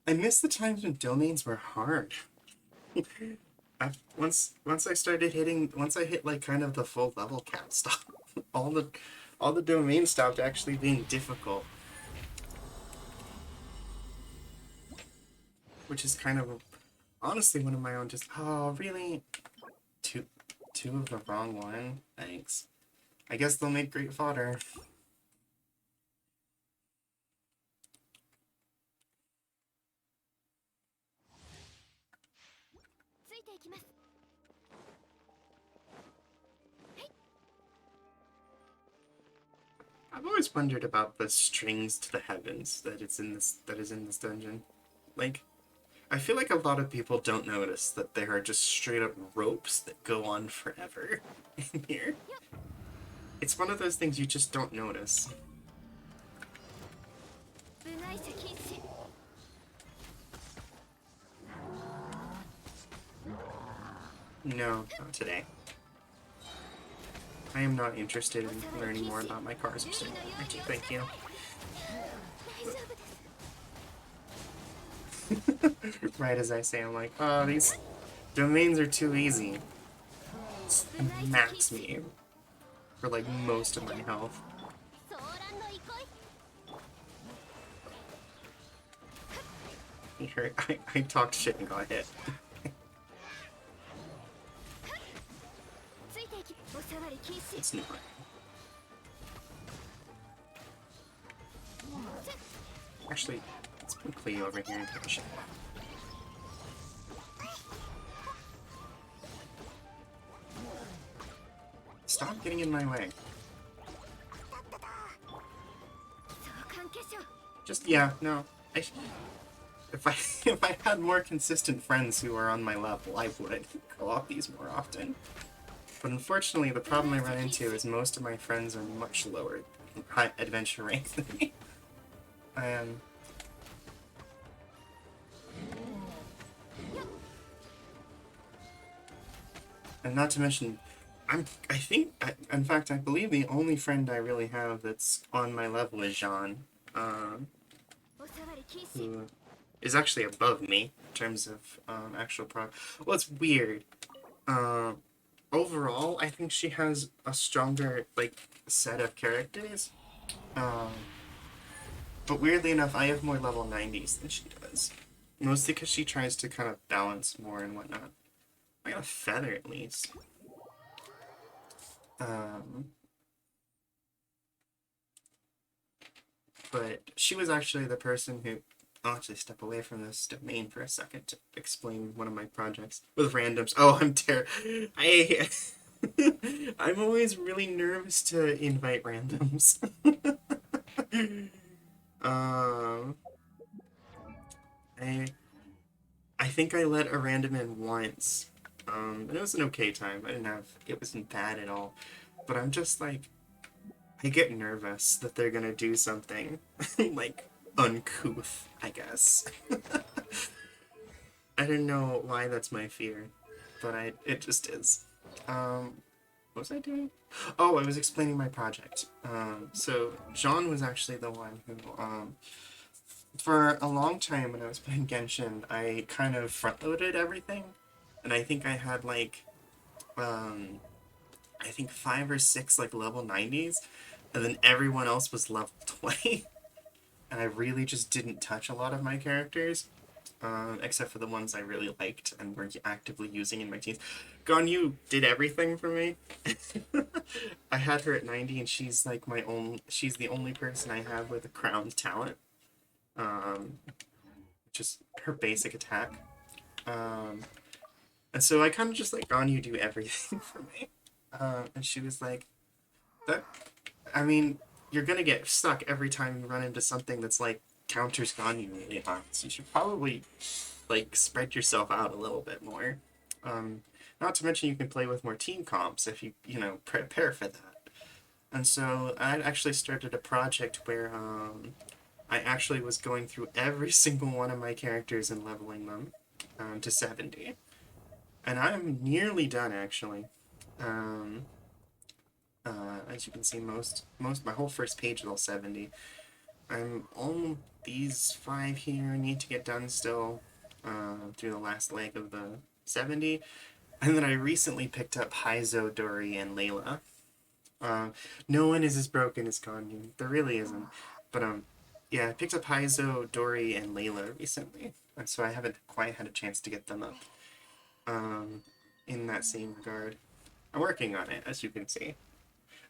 I miss the times when domains were hard. Once I hit like kind of the full level cap stop, all the domains stopped actually being difficult, which is kind of honestly one of my own. Just oh really, two of the wrong one. Thanks. I guess they'll make great fodder. always wondered about the strings to the heavens that is in this dungeon. Like, I feel like a lot of people don't notice that there are just straight up ropes that go on forever in here. It's one of those things you just don't notice. No, not today. I am not interested in learning more about my cars or something. Thank you. Right as I say, I'm like, oh, these domains are too easy. It's max me for like most of my health. Here, I talked shit and got hit. It's not. Actually, let's put Cleo over here and take a shit. Stop getting in my way. Just, yeah, no. If I had more consistent friends who are on my level, I would go off these more often. But unfortunately, the problem I run into is most of my friends are much lower high adventure rank than me. And not to mention, in fact, I believe the only friend I really have that's on my level is Jean, who is actually above me in terms of actual Well, it's weird. Overall, I think she has a stronger set of characters. But weirdly enough, I have more level 90s than she does. Mostly because she tries to kind of balance more and whatnot. I got a feather at least. But she was actually the person who... I'll actually step away from this domain for a second to explain one of my projects with randoms. Oh, I'm I'm always really nervous to invite randoms. I think I let a random in once. And it was an okay time. It wasn't bad at all. But I'm just like, I get nervous that they're gonna do something like uncouth, I guess. I don't know why that's my fear, but it just is. What was I doing? Oh, I was explaining my project. So Jean was actually the one who, for a long time when I was playing Genshin, I kind of front-loaded everything, and I think I had I think 5 or 6 level 90s, and then everyone else was level 20. And I really just didn't touch a lot of my characters, except for the ones I really liked and were actively using in my teams. Ganyu did everything for me. I had her at 90, and she's she's the only person I have with a crowned talent. Just her basic attack. And so I kind of just Ganyu do everything for me. And she was like, I mean, you're gonna get stuck every time you run into something that's counters Ganyu really hard. So you should probably spread yourself out a little bit more. Not to mention you can play with more team comps if you prepare for that. And so I actually started a project where I actually was going through every single one of my characters and leveling them to 70. And I'm nearly done actually. As you can see, my whole first page is all 70. I'm on these 5 here, need to get done still through the last leg of the 70. And then I recently picked up Heizo, Dori, and Layla. No one is as broken as Ganyu. There really isn't. But yeah, I picked up Heizo, Dori, and Layla recently. And so I haven't quite had a chance to get them up in that same regard. I'm working on it, as you can see.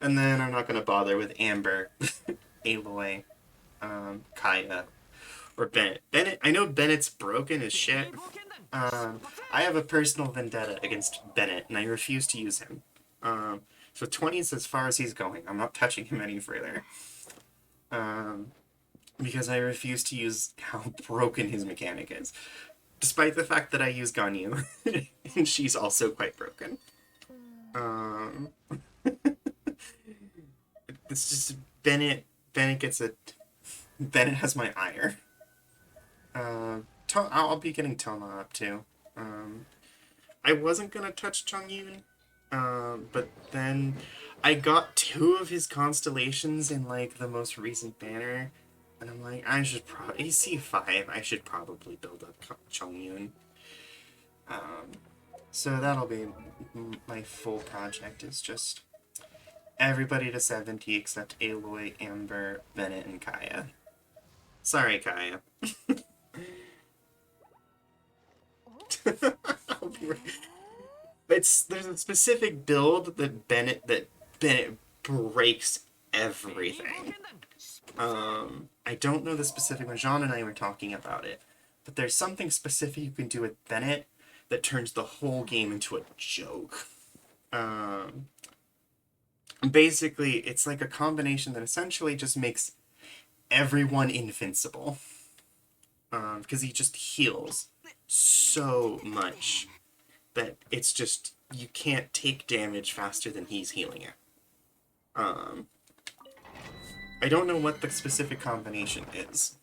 And then I'm not going to bother with Amber, Aloy, Kaya, or Bennett. I know Bennett's broken as shit. I have a personal vendetta against Bennett, and I refuse to use him. So 20 is as far as he's going. I'm not touching him any further. because I refuse to use how broken his mechanic is. Despite the fact that I use Ganyu, and she's also quite broken. It's just Bennett gets a... Bennett has my ire. I'll be getting Toma up too. I wasn't gonna touch Chongyun, but then I got 2 of his constellations in like the most recent banner, and I'm like, I should probably... He's C5, I should probably build up Chongyun. So that'll be my full project, is just everybody to 70 except Aloy, Amber, Bennett, and Kaya. Sorry, Kaya. There's a specific build that Bennett breaks everything. I don't know the specific one. Jean and I were talking about it, but there's something specific you can do with Bennett that turns the whole game into a joke. Basically, it's like a combination that essentially just makes everyone invincible. Because he just heals so much that it's just, you can't take damage faster than he's healing it. I don't know what the specific combination is,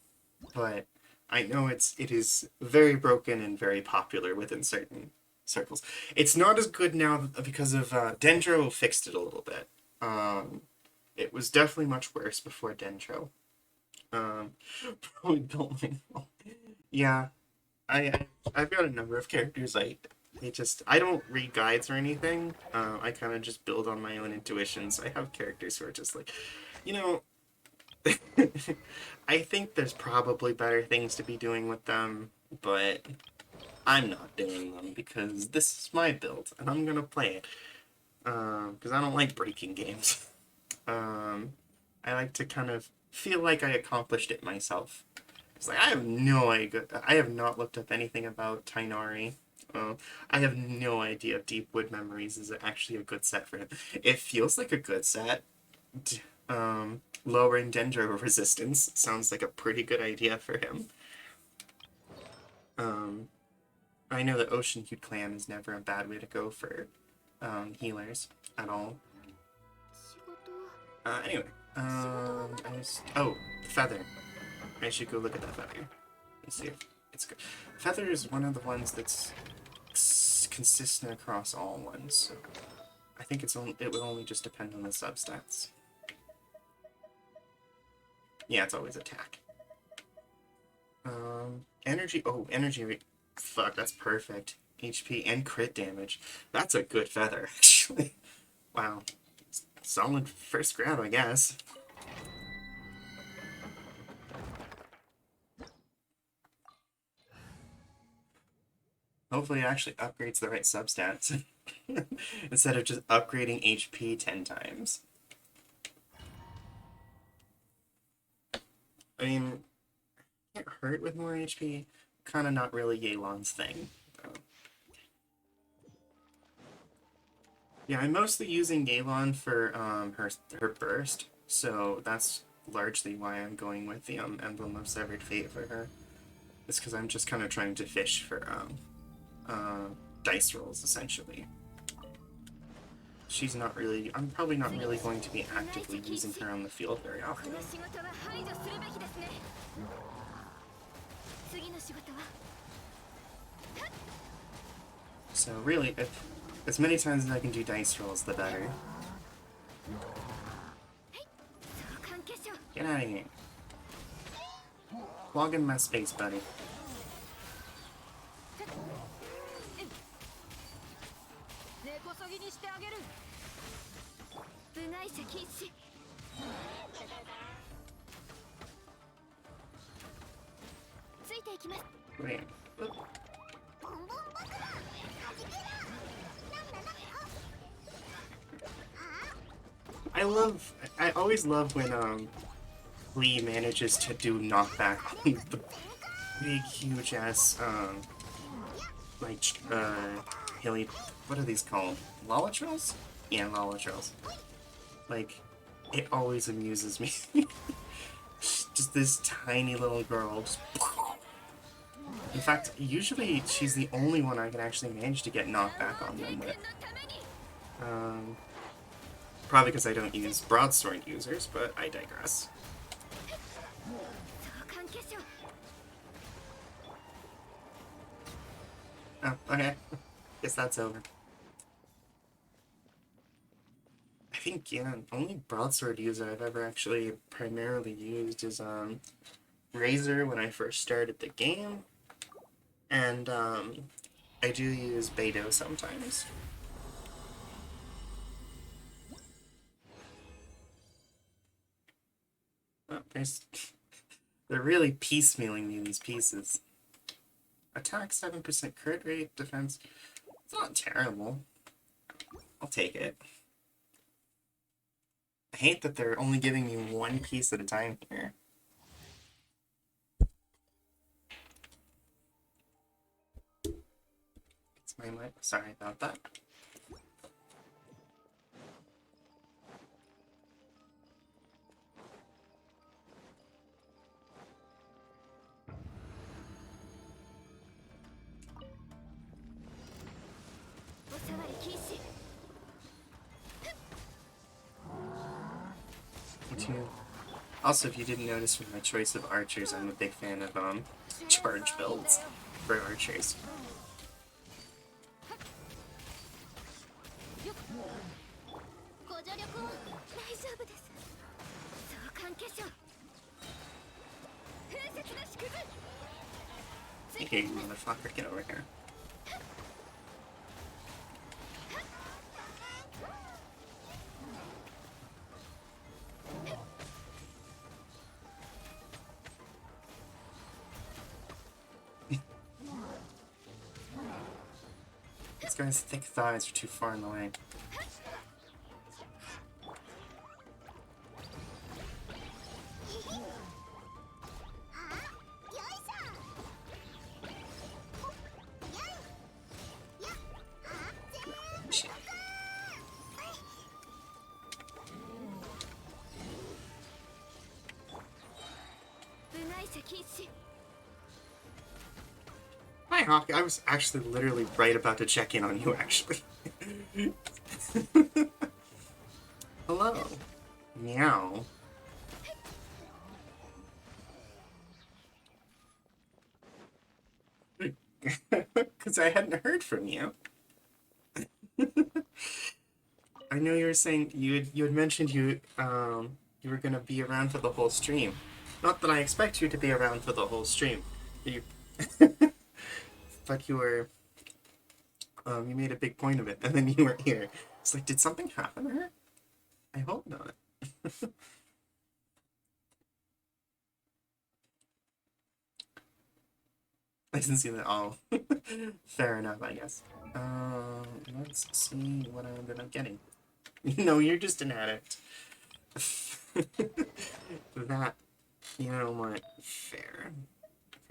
but I know it is very broken and very popular within certain circles. It's not as good now because of Dendro fixed it a little bit. It was definitely much worse before Dendro. Probably built my... Yeah, I've got a number of characters. I don't read guides or anything. I kind of just build on my own intuitions. I have characters who are just like, you know, I think there's probably better things to be doing with them, but I'm not doing them because this is my build and I'm gonna play it. Because I don't like breaking games. I like to kind of feel like I accomplished it myself. It's like, I have no idea. I have not looked up anything about Tainari. I have no idea if Deep Wood Memories is actually a good set for him. It feels like a good set. Lowering Dendro resistance sounds like a pretty good idea for him. I know that Ocean Hued Clan is never a bad way to go for healers at all. Anyway, oh, the feather. I should go look at that feather and see if it's good. Feather is one of the ones that's consistent across all ones, so I think it would only just depend on the substats. Yeah, it's always attack. Energy. Oh, energy rate. Fuck, that's perfect. HP and crit damage. That's a good feather, actually. Wow. Solid first grab, I guess. Hopefully it actually upgrades the right substats. Instead of just upgrading HP 10 times. I mean, can't hurt with more HP. Kind of not really Yelan's thing, though. Yeah, I'm mostly using Yelan for her burst, so that's largely why I'm going with the Emblem of Severed Fate for her. It's because I'm just kind of trying to fish for dice rolls, essentially. She's not really... I'm probably not really going to be actively using her on the field very often. So really, as many times as I can do dice rolls, the better. Get out of here. Log in my space, buddy. Wait. I always love when Lee manages to do knockback on the big huge ass like hilly, what are these called? Lollatrills? Yeah, Lollatrills. Like, it always amuses me. just this tiny little girl. Just... In fact, usually she's the only one I can actually manage to get knockback on them with. Probably because I don't use broadsword users, but I digress. Oh, okay. Guess that's over. I think, yeah, only broadsword user I've ever actually primarily used is, Razor when I first started the game. And, I do use Beidou sometimes. Oh, they're really piecemealing me, these pieces. Attack 7% crit rate, defense. It's not terrible. I'll take it. I hate that they're only giving me one piece at a time here. It's my mic. Sorry about that. Also, if you didn't notice from my choice of archers, I'm a big fan of charge builds for archers. Hey, motherfucker, get over here. This guy's thick thighs are too far in the way. Hi, Hawk. I was actually literally right about to check in on you, actually. Hello. Meow. Because I hadn't heard from you. I know you were saying you had mentioned you were gonna be around for the whole stream. Not that I expect you to be around for the whole stream. You but you were you made a big point of it, and then you were here. It's like, did something happen to her? I hope not. I didn't see that. Oh, fair enough, I guess. Let's see what I ended up getting. No, you're just an addict. That, you know what? Fair.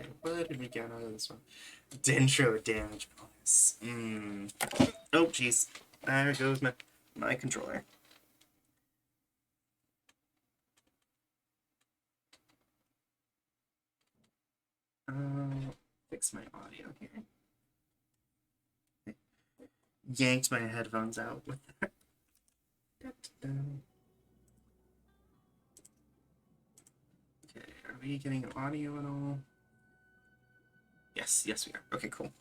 Okay, what did we get out of this one? Dendro damage bonus. Oh, jeez. There goes my controller. Fix my audio here. Yanked my headphones out with that. Okay, are we getting audio at all? Yes, yes we are. Okay, cool.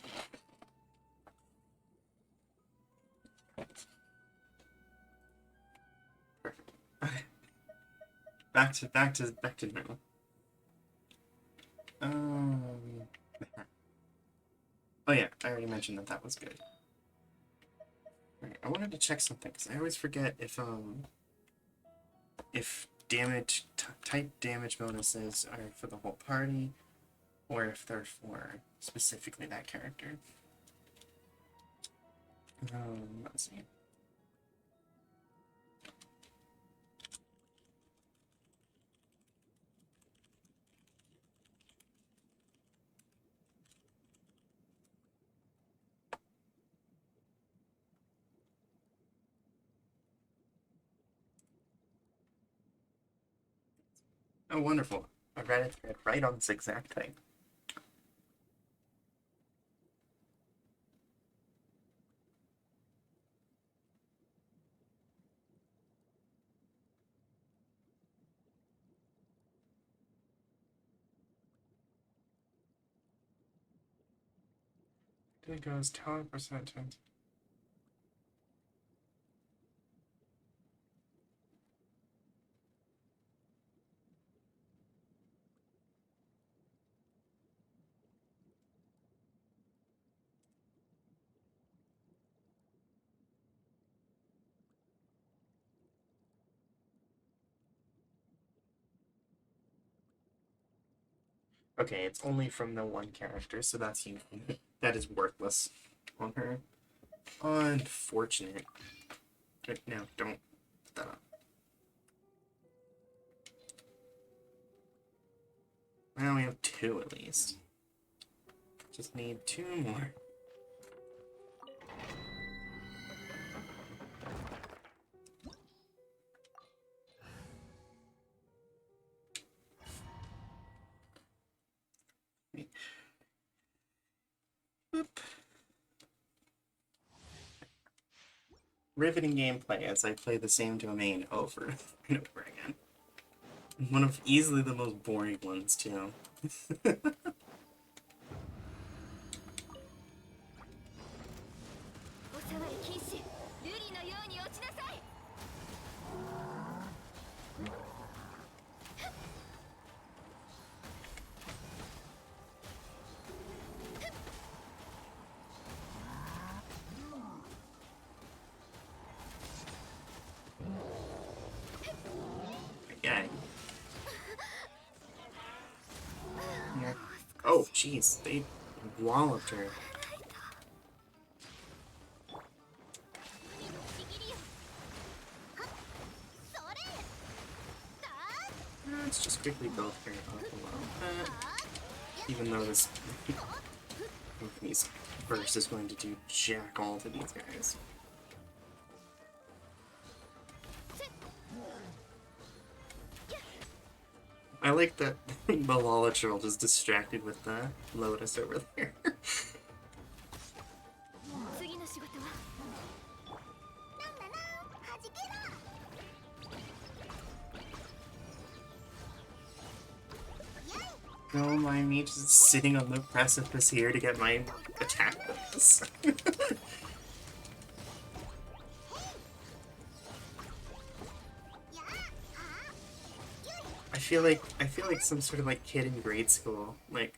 Perfect. Okay. Back to normal. Oh yeah, I already mentioned that was good. Alright, I wanted to check something because I always forget if damage type damage bonuses are for the whole party or if they're for specifically that character. Let's see. Oh, wonderful. a Reddit thread right on this exact thing. It goes 10%. Okay, it's only from the one character, so that's unique. That is worthless on her. Unfortunate. No, don't put that up. Now we have 2 at least. Just need 2 more. Boop. Riveting gameplay as I play the same domain over and over again. One of easily the most boring ones, too. おさわり禁止。瑠璃のように落ちなさい。Again. Yeah. Oh, jeez, they walloped her. Let's just quickly build her up a little bit. Even though this company's burst is going to do jack all to these guys. I like that the Lolachurl just distracted with the Lotus over there. 次の仕事は。Don't mind me just sitting on the precipice here to get my attack bonus. I feel like some sort of like kid in grade school, like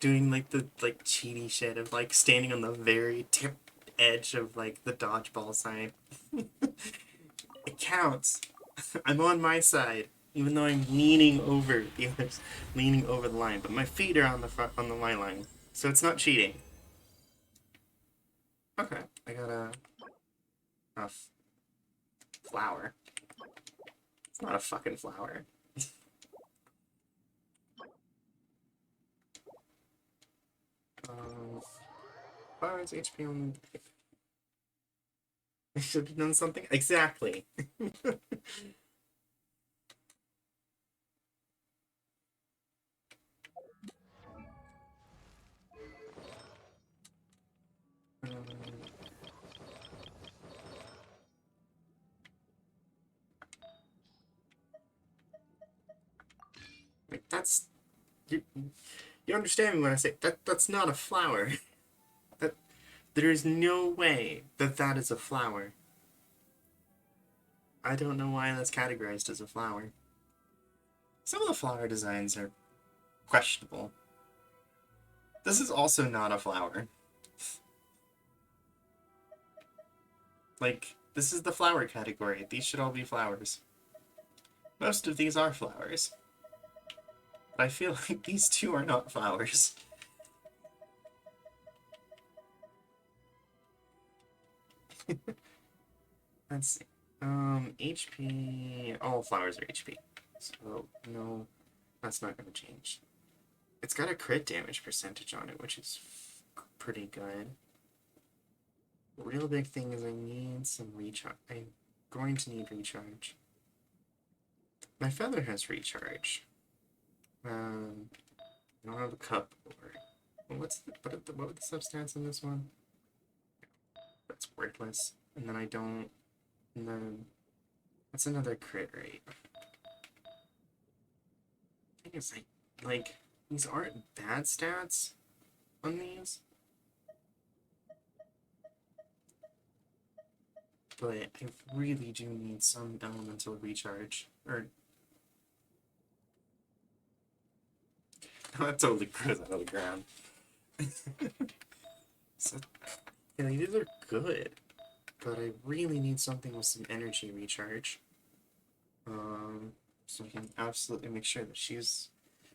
doing like the cheaty shit of like standing on the very tip edge of like the dodgeball side. It counts. I'm on my side, even though I'm leaning over the others, leaning over the line, but my feet are on the front on the line line, so it's not cheating. Okay, I got a flower. It's not a fucking flower. Flowers HP on. I should have done something exactly. Like that's you understand me when I say that's not a flower. That there is no way that that is a flower. I don't know why that's categorized as a flower. Some of the flower designs are questionable. This is also not a flower. Like, this is the flower category. These should all be flowers. Most of these are flowers. But I feel like these 2 are not flowers. Let's see. HP... All flowers are HP. So, no, that's not going to change. It's got a crit damage percentage on it, which is pretty good. The real big thing is I need some recharge. I'm going to need recharge. My feather has recharge. I don't have a cup or what would the substance in this one? That's worthless. And then I don't. And then that's another crit rate. I guess like these aren't bad stats on these, but I really do need some elemental recharge. Or that totally grows out of the ground. So yeah, these are good, but I really need something with some energy recharge. So I can absolutely make sure that she's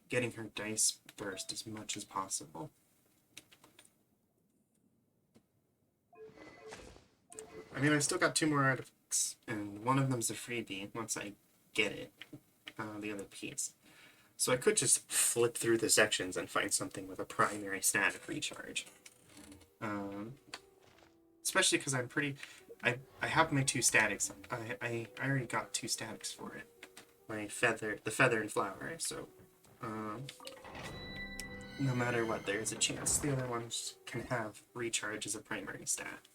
getting her dice burst as much as possible. I mean, I still got 2 more artifacts, and one of them's a freebie once I get it, the other piece. So I could just flip through the sections and find something with a primary stat of recharge. Especially because I'm pretty... I have my 2 statics. I already got 2 statics for it. The feather and flower, so... no matter what, there's a chance the other ones can have recharge as a primary stat.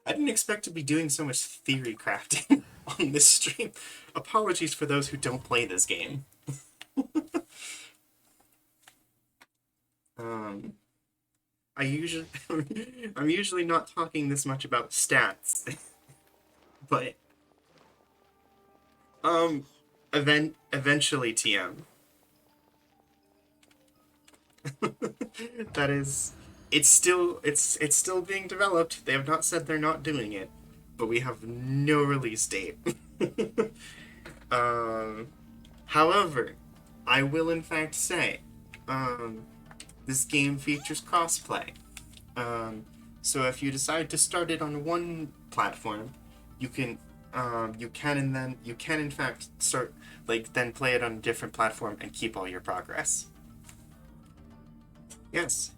I didn't expect to be doing so much theory crafting on this stream. Apologies for those who don't play this game. I'm usually not talking this much about stats, but eventually TM. That is, it's still being developed. They have not said they're not doing it, but we have no release date. However, I will in fact say, this game features crossplay. So if you decide to start it on one platform, you can in fact start, then play it on a different platform and keep all your progress. Yes.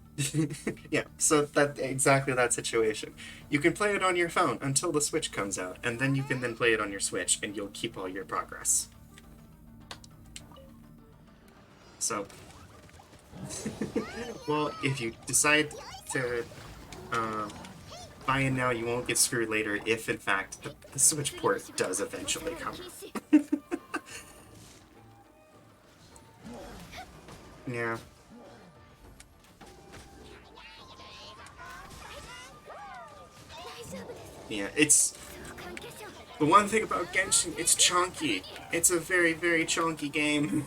Yeah, so exactly that situation. You can play it on your phone until the Switch comes out, and then you can then play it on your Switch, and you'll keep all your progress. So, well, if you decide to buy in now, you won't get screwed later if, in fact, the Switch port does eventually come out. Yeah. Yeah, it's... The one thing about Genshin, it's chunky. It's a very, very chunky game.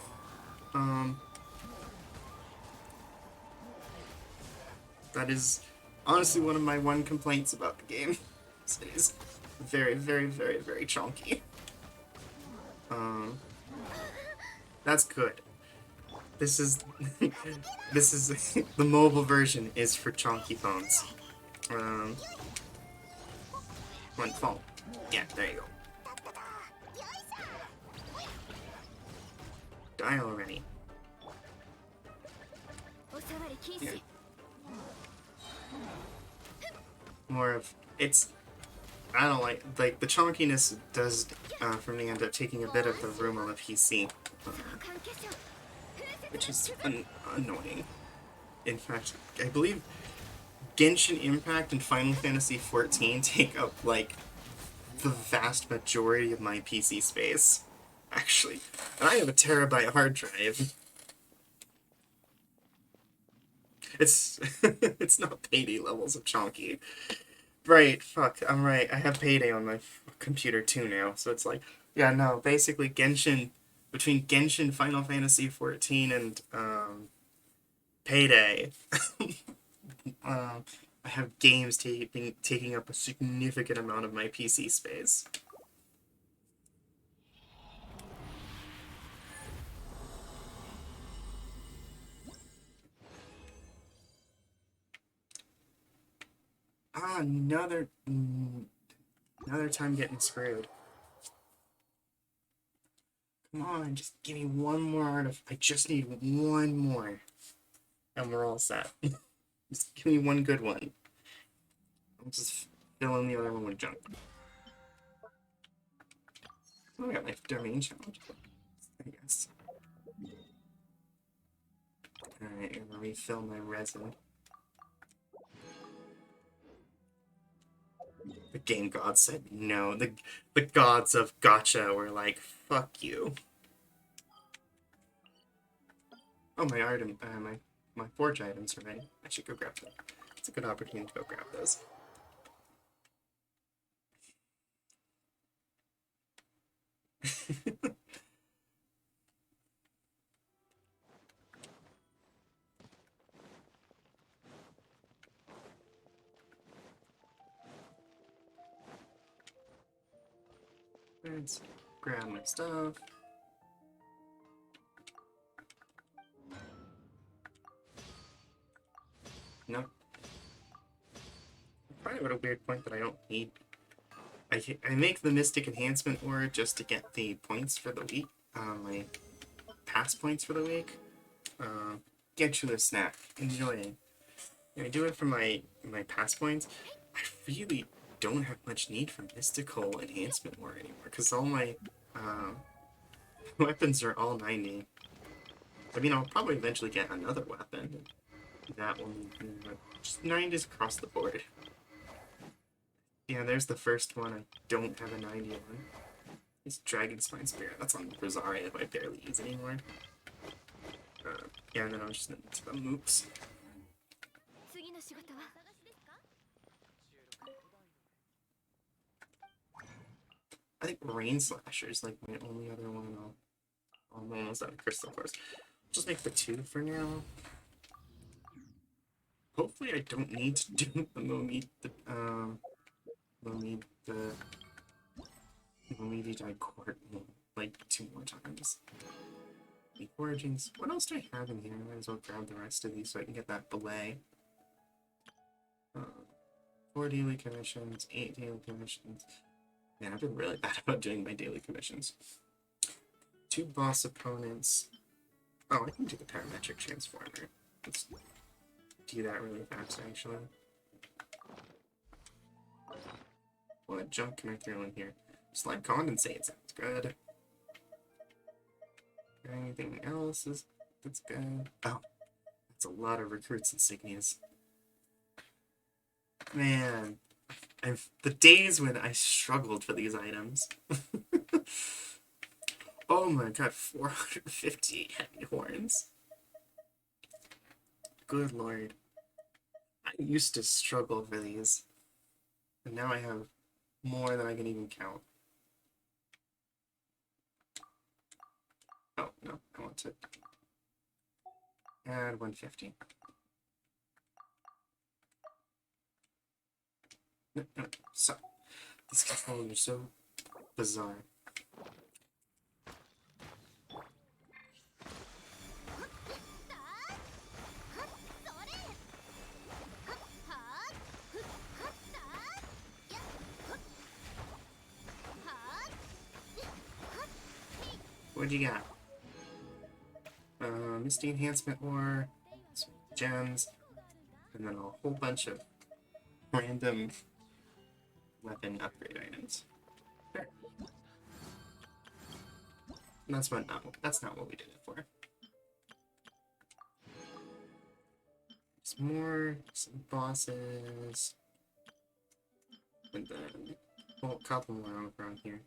That is honestly one of my complaints about the game. It is very, very, very, very chunky. That's good. This is the mobile version is for chunky phones. One phone. Yeah, there you go. Die already. Yeah. More of it's. I don't like the chunkiness does for me end up taking a bit of the room on the PC, which is annoying. In fact, I believe Genshin Impact and Final Fantasy XIV take up the vast majority of my PC space, actually, and I have a terabyte hard drive. It's it's not Payday levels of chunky. Right, fuck, I'm right. I have Payday on my computer too now, so it's yeah, no, basically between Genshin, Final Fantasy XIV, and Payday, I have games taking up a significant amount of my PC space. Another time getting screwed. Come on, just give me one more artifact. I just need one more. And we're all set. Just give me one good one. I'm just filling the other one with junk. Oh, I got my domain challenge. I guess. Alright, I'm gonna refill my resin. The game gods said no. The gods of gacha were like, fuck you. Oh, my item, my forge items are ready. I should go grab them. It's a good opportunity to go grab those. Let's grab my stuff. No. Probably at a weird point that I don't need. I make the Mystic Enhancement Ore just to get the points for the week. My pass points for the week. Get you a snack. Enjoy it. I do it for my pass points. I really don't have much need for Mystical Enhancement Ore anymore, because all my weapons are all 90. I mean, I'll probably eventually get another weapon. That one, but just 90s across the board. Yeah, there's the first one. I don't have a 90 on. It's Dragon Spine Spirit. That's on Rosaria, if I barely use anymore. Yeah, and then I'll just into the mooks. 次の仕事は I think Rain Slasher's like my only other one. I'm almost out of crystal cores. Just make the 2 for now. Hopefully I don't need to do the Momidi Court like 2 more times. The Origins. What else do I have in here? I might as well grab the rest of these so I can get that belay. 4 daily commissions, 8 daily commissions. Man, I've been really bad about doing my daily commissions. 2 boss opponents. Oh, I can do the parametric transformer. Let's do that really fast, actually. What junk can I throw in here? Slime condensate sounds good. Anything else that's good? Oh, that's a lot of recruits insignias. Man, the days when I struggled for these items. Oh my god, 450 heavy horns. Good lord. I used to struggle for these. And now I have more than I can even count. Oh, no, I want to add 150. No, no, so. These controls are so bizarre. What you got? Misty Enhancement Ore, some gems, and then a whole bunch of random weapon upgrade items. Sure. And that's not what we did it for. Some bosses, and then a couple more over on here.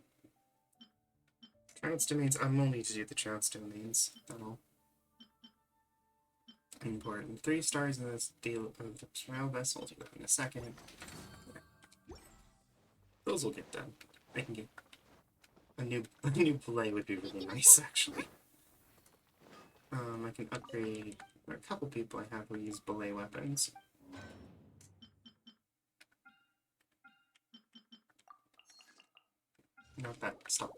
Trout's domains. I'm only to do the Trout's domains. That'll important. 3 stars in this deal of the trial vessel. I'll do that in a second. Those will get done. I can get a new play would be really nice actually. I can upgrade. There are a couple people I have who use belay weapons. Not that. Stop.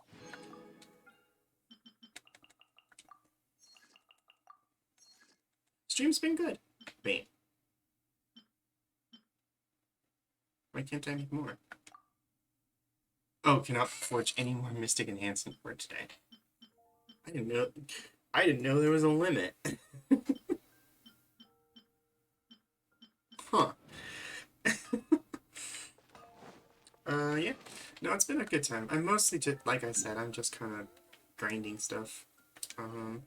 Stream's been good. Wait. Why can't I make more? Oh, cannot forge any more Mystic Enhancement for today. I didn't know there was a limit. Huh. Yeah. No, it's been a good time. I'm mostly just, like I said, I'm just kind of grinding stuff. Um,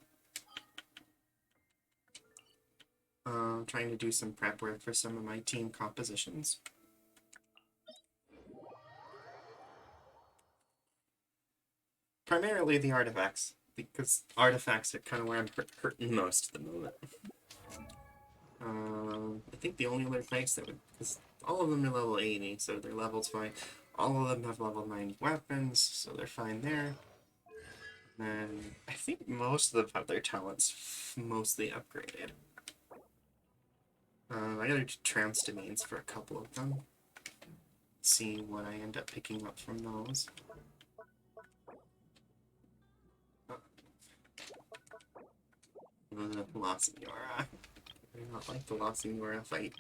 Trying to do some prep work for some of my team compositions. Primarily the artifacts, because artifacts are kind of where I'm hurting most at the moment. I think the only other place that would, because all of them are level 80, so their level's fine. All of them have level 90 weapons, so they're fine there. And I think most of them have their talents mostly upgraded. I gotta do trance domains for a couple of them. See what I end up picking up from those. Lost Yora. I do not like the Lost Yora fight.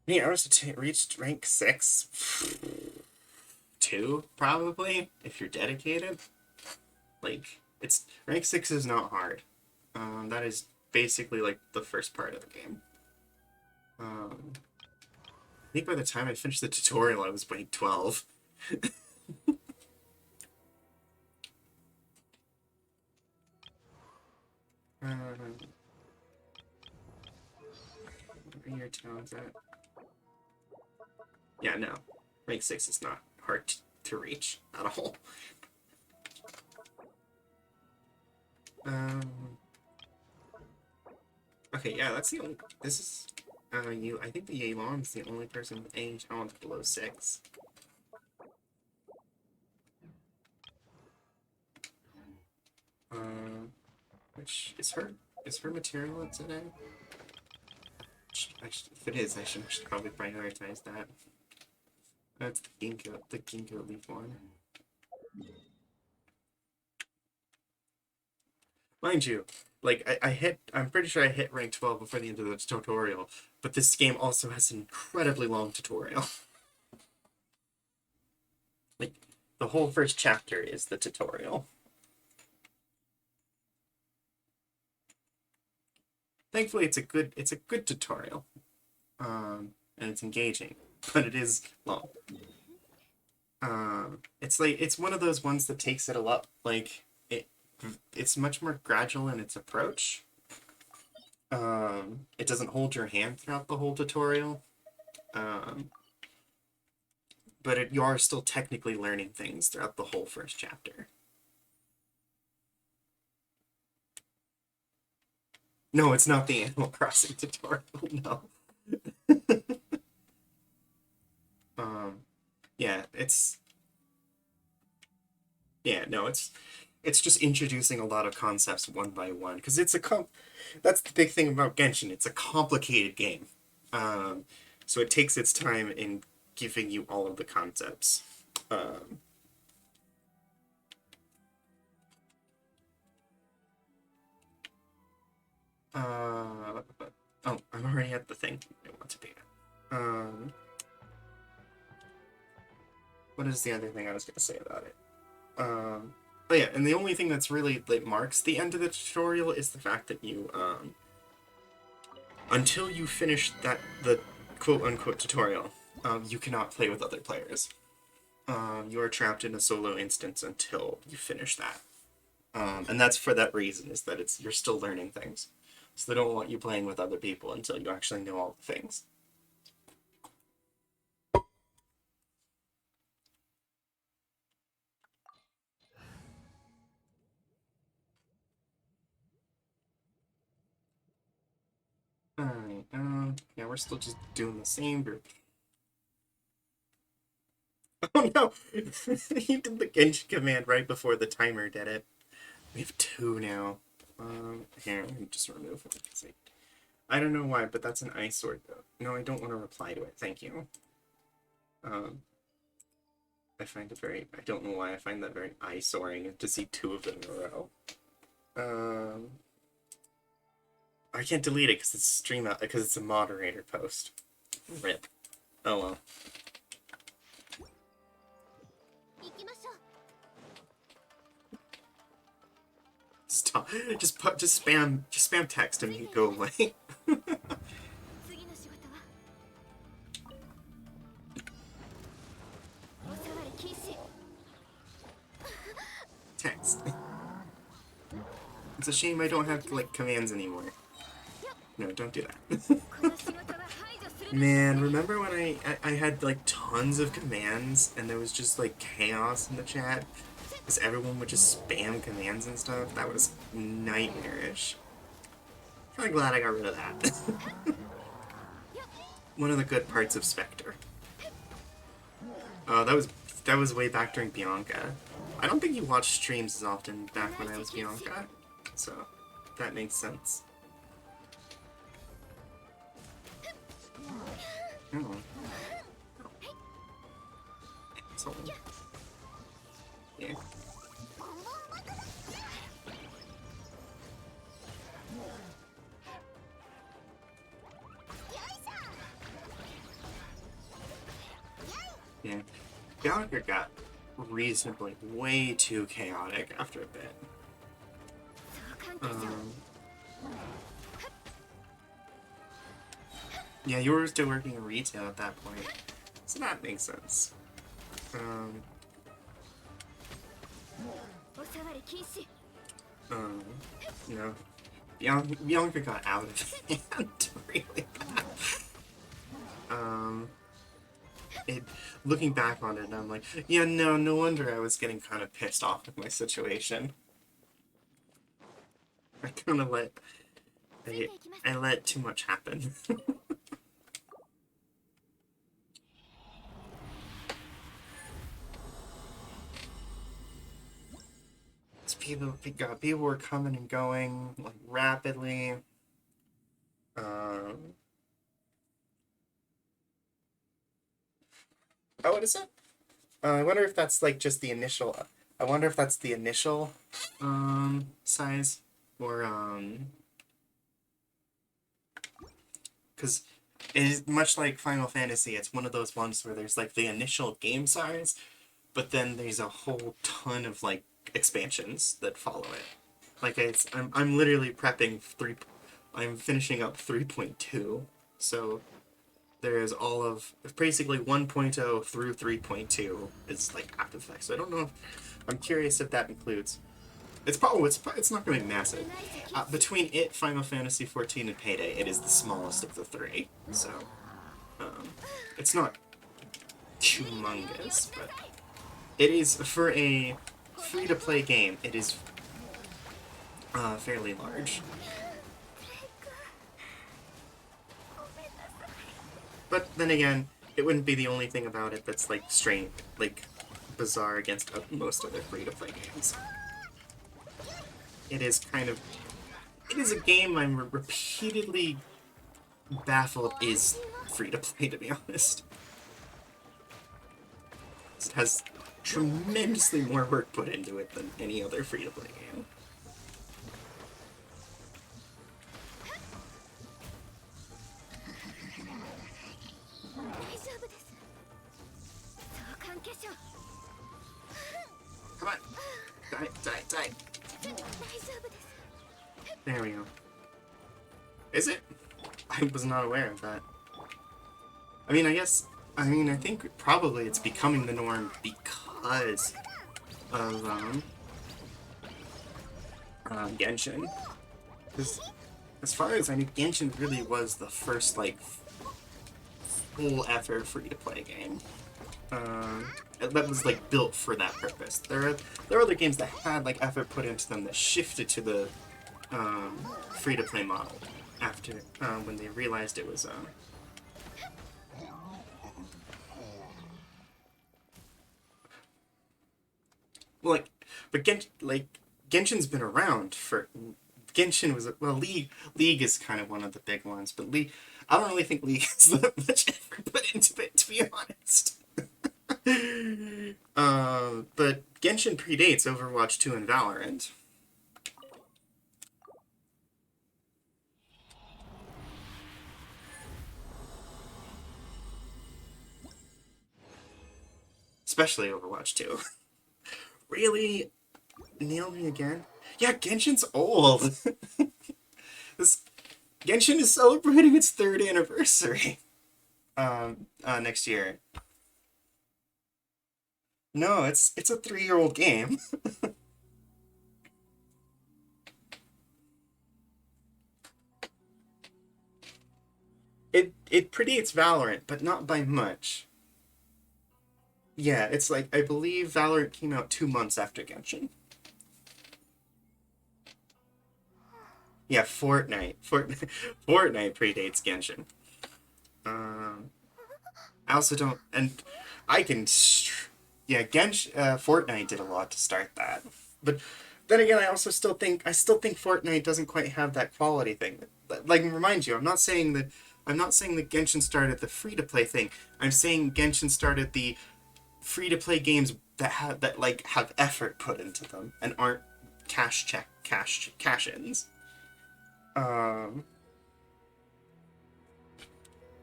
Yeah, I was reached rank 6. 2, probably, if you're dedicated. Like, it's rank 6 is not hard. That is basically like the first part of the game. I think by the time I finished the tutorial, I was rank 12. Where are your towns at? Yeah, no. Rank 6 is not hard to reach at all. Okay, yeah, that's the only... This is... I think the Yelan's the only person with any talent below 6. Which is her material at today? If it is, I should probably prioritize that. That's the Ginkgo leaf one. Mind you, like, I'm pretty sure I hit rank 12 before the end of the tutorial, but this game also has an incredibly long tutorial. Like, the whole first chapter is the tutorial. Thankfully, it's a good tutorial, and it's engaging, but it is long. It's one of those ones that takes it a lot, like, it's much more gradual in its approach. It doesn't hold your hand throughout the whole tutorial, but you are still technically learning things throughout the whole first chapter. No, it's not the Animal Crossing tutorial, no. Yeah, it's just introducing a lot of concepts one by one, because that's the big thing about Genshin, it's a complicated game. So it takes its time in giving you all of the concepts. Oh, I'm already at the thing I want to be at. What is the other thing I was going to say about it? Oh yeah, and the only thing that's really, like, marks the end of the tutorial is the fact that you, until you finish the quote-unquote tutorial, you cannot play with other players. You are trapped in a solo instance until you finish that. And that's for that reason, is that you're still learning things. So they don't want you playing with other people until you actually know all the things. Alright, yeah, we're still just doing the same group. Oh no! He did the Genshin command right before the timer did it. We have 2 now. Here, let me just remove it. I don't know why, but that's an eyesore though. No, I don't want to reply to it, thank you. I find it I don't know why I find that very eyesoring to see 2 of them in a row. I can't delete it because it's because it's a moderator post. RIP. Oh well. Stop. Just spam text and go away. It's a shame I don't have, like, commands anymore. No, don't do that. この仕事は排除するべき Man, remember when I had, like, tons of commands, and there was just, like, chaos in the chat? Because everyone would just spam commands and stuff? That was nightmarish. I'm kinda glad I got rid of that. One of the good parts of Spectre. Oh, that was way back during Bianca. I don't think you watched streams as often back when I was Bianca, so that makes sense. Oh. So, yeah. Yeah. Bianca got reasonably way too chaotic after a bit. そう関係者 Yeah, you were still working in retail at that point, so that makes sense. お触り禁止 You know, Bianca got out of hand really bad. Looking back on it, I'm like, yeah, no wonder I was getting kind of pissed off with my situation. I kind of I let too much happen. People were coming and going like rapidly. Oh, what is it? I wonder if that's like just the initial. I wonder if that's the initial size, or because it is much like Final Fantasy. It's one of those ones where there's like the initial game size, but then there's a whole ton of like expansions that follow it. Like I'm literally prepping I'm finishing up 3.2, so there's all of basically 1.0 through 3.2 is like after effects. So I don't know. I'm curious if that includes. It's not going to be massive. Between it, Final Fantasy 14, and Payday, it is the smallest of the three. So it's not humongous, but it is for a free-to-play game. It is fairly large. But then again, it wouldn't be the only thing about it that's like strange, like bizarre against most other free-to-play games. It is a game I'm repeatedly baffled is free-to-play, to be honest. It has tremendously more work put into it than any other free-to-play game. 大丈夫ですそう関係者 Come on! Die! 大丈夫です There we go. Is it? I was not aware of that. I mean, I think probably it's becoming the norm because of, Genshin. Because, as far as I knew, Genshin really was the first, like, full-effort free-to-play game. That was, like, built for that purpose. There are other games that had, like, effort put into them that shifted to the, free-to-play model after, when they realized it was, well, like, but Genshin's been around for. Genshin was League is kind of one of the big ones, but I don't really think League has that much effort put into it, to be honest. But Genshin predates Overwatch 2 and Valorant. Especially Overwatch 2. Really? Nailed me again? Yeah, Genshin's old. Genshin is celebrating its 3rd anniversary. Next year. No, it's a 3-year-old game. It predates Valorant, but not by much. Yeah, it's like I believe Valorant came out 2 months after Genshin. Yeah, Fortnite predates Genshin. Um, I also don't, and I can, yeah, Fortnite did a lot to start that. But then again, I still think Fortnite doesn't quite have that quality thing. Like, remind you, I'm not saying that Genshin started the free to play thing. I'm saying Genshin started the free to play games that have effort put into them and aren't cash ins. Um,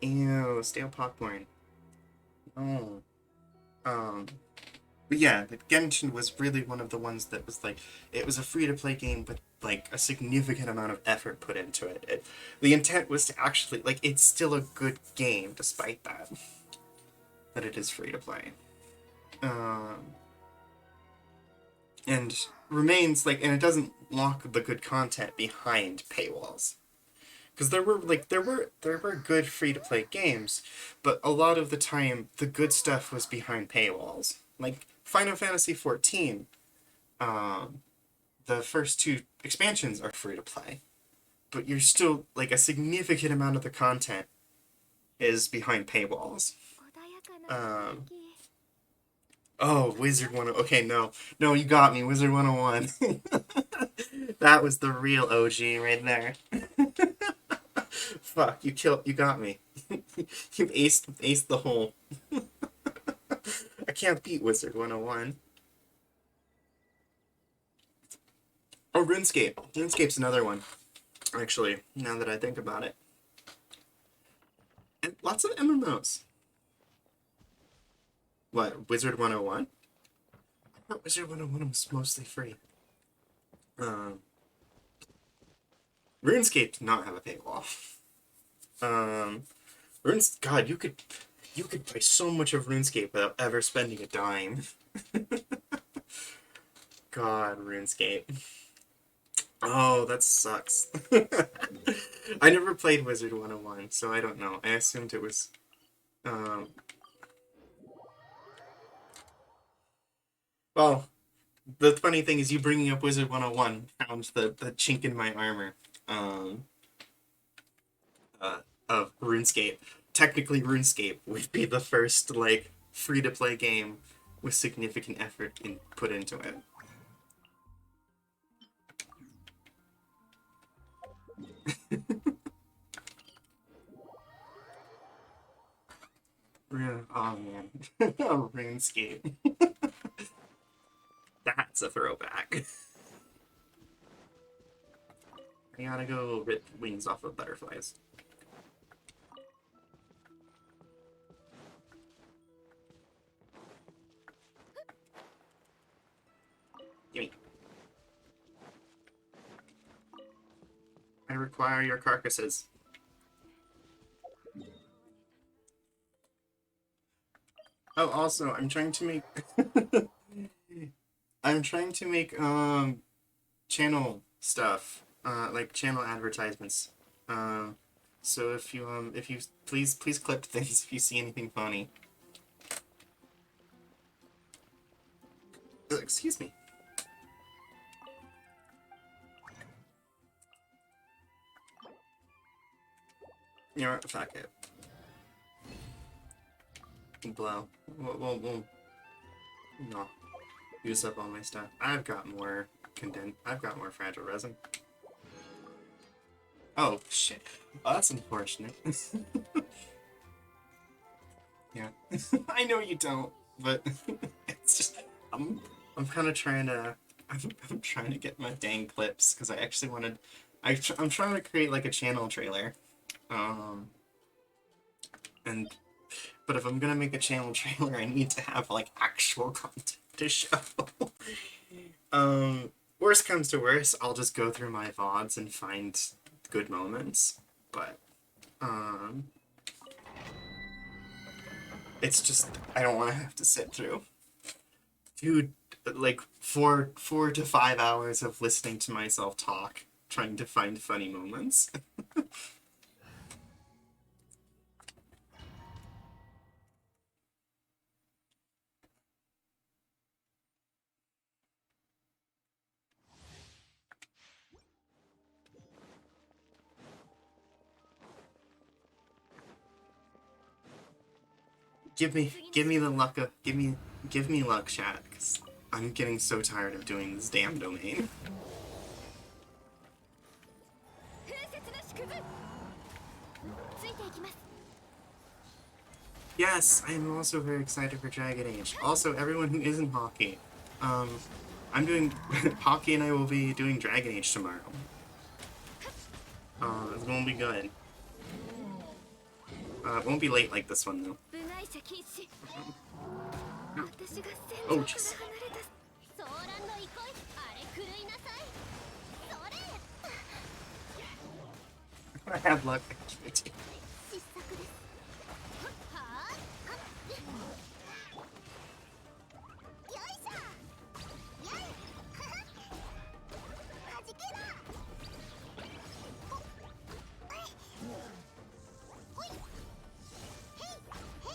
Ew, stale popcorn. Oh. Um, but yeah, the Genshin was really one of the ones that was like, it was a free-to-play game with like a significant amount of effort put into it. The intent was to actually, like, it's still a good game despite that it is free-to-play. Um, and remains like, and it doesn't lock the good content behind paywalls. Because there were good free to play games, but a lot of the time the good stuff was behind paywalls. Like Final Fantasy XIV, um, the first two expansions are free to play, but you're still like a significant amount of the content is behind paywalls. 穏やかな雰囲 Um, 気 oh, Wizard 101. Okay, no, you got me, Wizard 101. That was the real OG right there. Fuck, you got me. You aced the whole. I can't beat Wizard 101. Oh, RuneScape. RuneScape's another one, actually, now that I think about it. And lots of MMOs. What, Wizard 101? I thought Wizard 101 was mostly free. Um, RuneScape did not have a paywall. Um, God, you could play so much of RuneScape without ever spending a dime. God, RuneScape. Oh, that sucks. I never played Wizard 101, so I don't know. I assumed it was. Um, well, the funny thing is, you bringing up Wizard 101 found the chink in my armor um, of RuneScape. Technically, RuneScape would be the first like free to play game with significant effort put into it. Oh man, RuneScape. That's a throwback. I gotta go rip wings off of butterflies. Gimme. I require your carcasses. Oh, also, I'm trying to make channel stuff, like channel advertisements. So if you please clip things if you see anything funny. Excuse me. You know what? Fuck it. Blow. We'll no. Use up all my stuff. I've got more fragile resin. Oh shit. Oh, that's unfortunate. Yeah. I know you don't, but it's just I'm I'm kind of trying to I'm trying to get my dang clips because I actually wanted I'm trying to create like a channel trailer. Um and but if I'm gonna make a channel trailer, I need to have like actual content to show. Worst comes to worst, I'll just go through my VODs and find good moments. But um, it's just I don't want to have to sit through, dude, like 4 to 5 hours of listening to myself talk, trying to find funny moments. Give me the luck of, give me luck, chat, because I'm getting so tired of doing this damn domain. 風雪の縮図ついていきます Yes, I am also very excited for Dragon Age. Also, everyone who isn't hockey, I'm doing hockey, and I will be doing Dragon Age tomorrow. It's gonna be good. It won't be late like this one though. 部外者禁止私が戦 Oh, 場から jeez. 離れたソーランの憩いあれ狂いなさいそれ I have luck. I can't. 失策ですはあよいしょやいはじけろ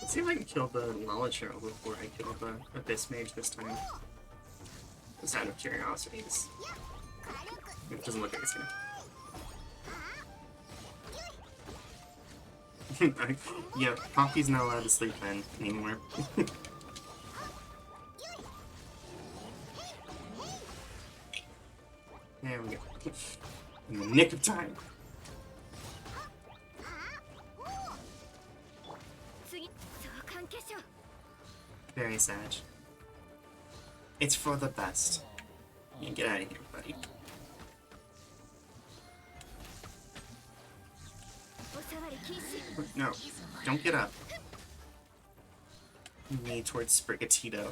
Let's see if I can kill the knowledge hero before I kill the Abyss Mage this time. Just out of curiosity. It doesn't look like it's gonna. Yeah, Poppy's not allowed to sleep then anymore. There we go. In the nick of time. 次相関化粧 Very sad. It's for the best. You can get out of here, buddy. お触り禁止 No, don't get up. Me towards Sprigatito.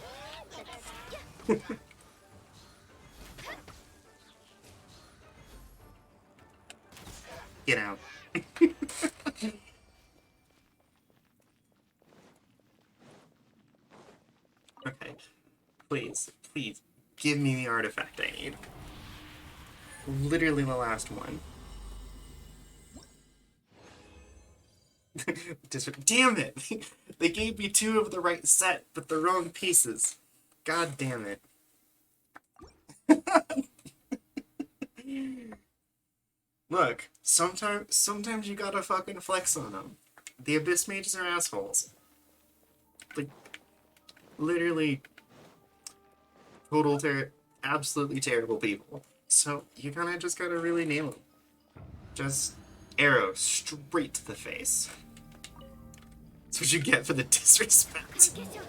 Get out. Okay. Please, please, give me the artifact I need. Literally the last one. Damn it! They gave me 2 of the right set, but the wrong pieces. God damn it. Look, sometimes you gotta fucking flex on them. The Abyss Mages are assholes. Like, literally, absolutely terrible people. So, you kinda just gotta really nail them. Just arrow straight to the face. That's what you get for the disrespect. 化粧願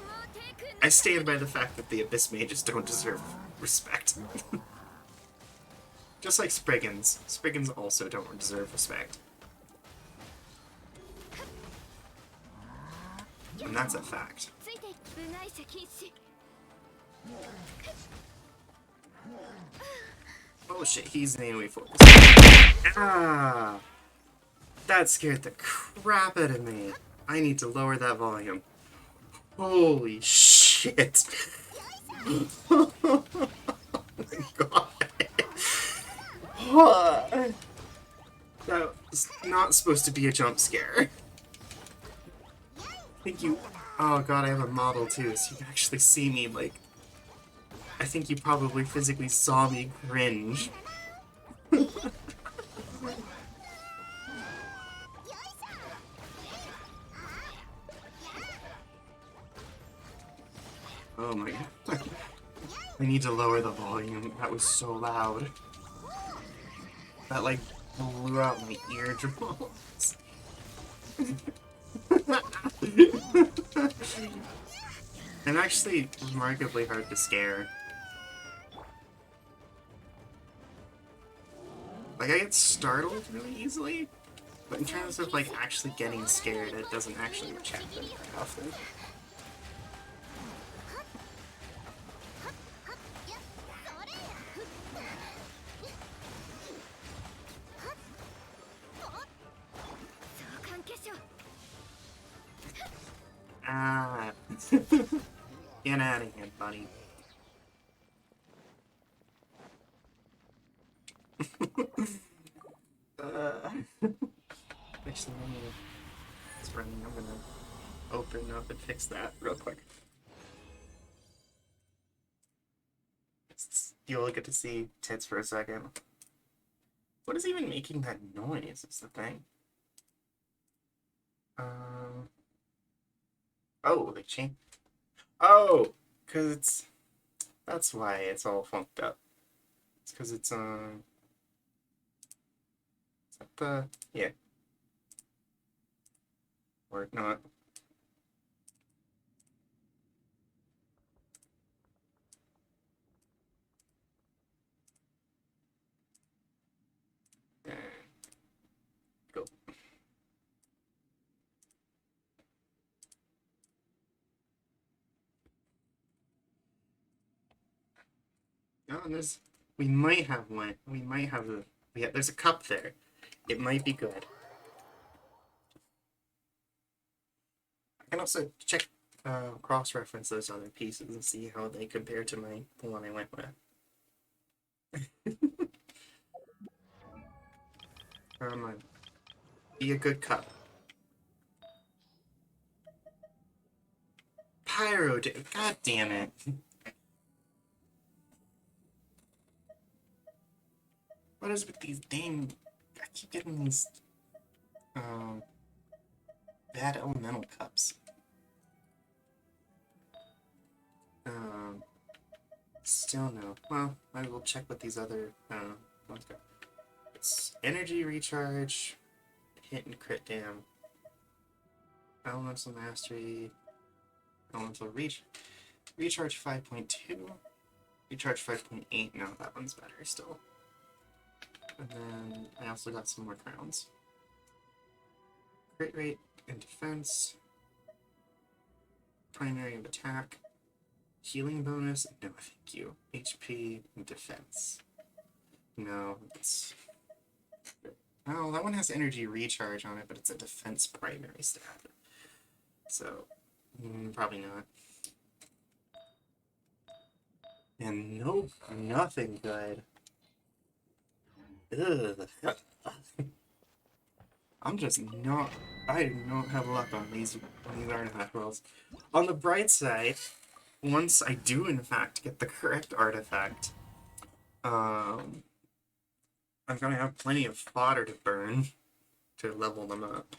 望低空 I stand by the fact that the Abyss Mages don't deserve respect. Just like Spriggans. Spriggans also don't deserve respect. And that's a fact. ついて部外者禁止 Oh shit, he's an AoE focus. Ah! That scared the crap out of me. I need to lower that volume. Holy shit! Oh my god. That was not supposed to be a jump scare. I think you... Oh god, I have a model too, so you can actually see me, like... I think you probably physically saw me cringe. Oh my god. I need to lower the volume. That was so loud. That, like, blew out my eardrums. I'm actually remarkably hard to scare. Like, I get startled really easily, but in terms of, like, actually getting scared, it doesn't actually much happen very often. Ah. Get out of here, buddy. Actually, it's running. I'm gonna open up and fix that real quick. You'll get to see tits for a second. What is even making that noise is the thing. Oh, they changed. Oh, because it's... That's why it's all funked up. It's because it's, is that the... Yeah. Or not. And go. Oh, and there's... We might have one. We might have a... Yeah, there's a cup there. It might be good. I can also check, cross-reference those other pieces and see how they compare to the one I went with. Be a good cup. God damn it. What is with these dang... I keep getting these, bad elemental cups. Still no. Well, I will check with these other, ones go. It's energy recharge, hit and crit dam, elemental mastery, elemental recharge 5.2, recharge 5.8. No, that one's better still. And then I also got some more crowns. Crit rate and defense, primary of attack, healing bonus. No, thank you. HP and defense. No, it's... Oh, that one has energy recharge on it, but it's a defense primary stat. So, probably not. And nope, nothing good. Ugh. I'm just not... I do not have luck on these artifact rolls. On the bright side, once I do in fact get the correct artifact, I'm gonna have plenty of fodder to burn to level them up.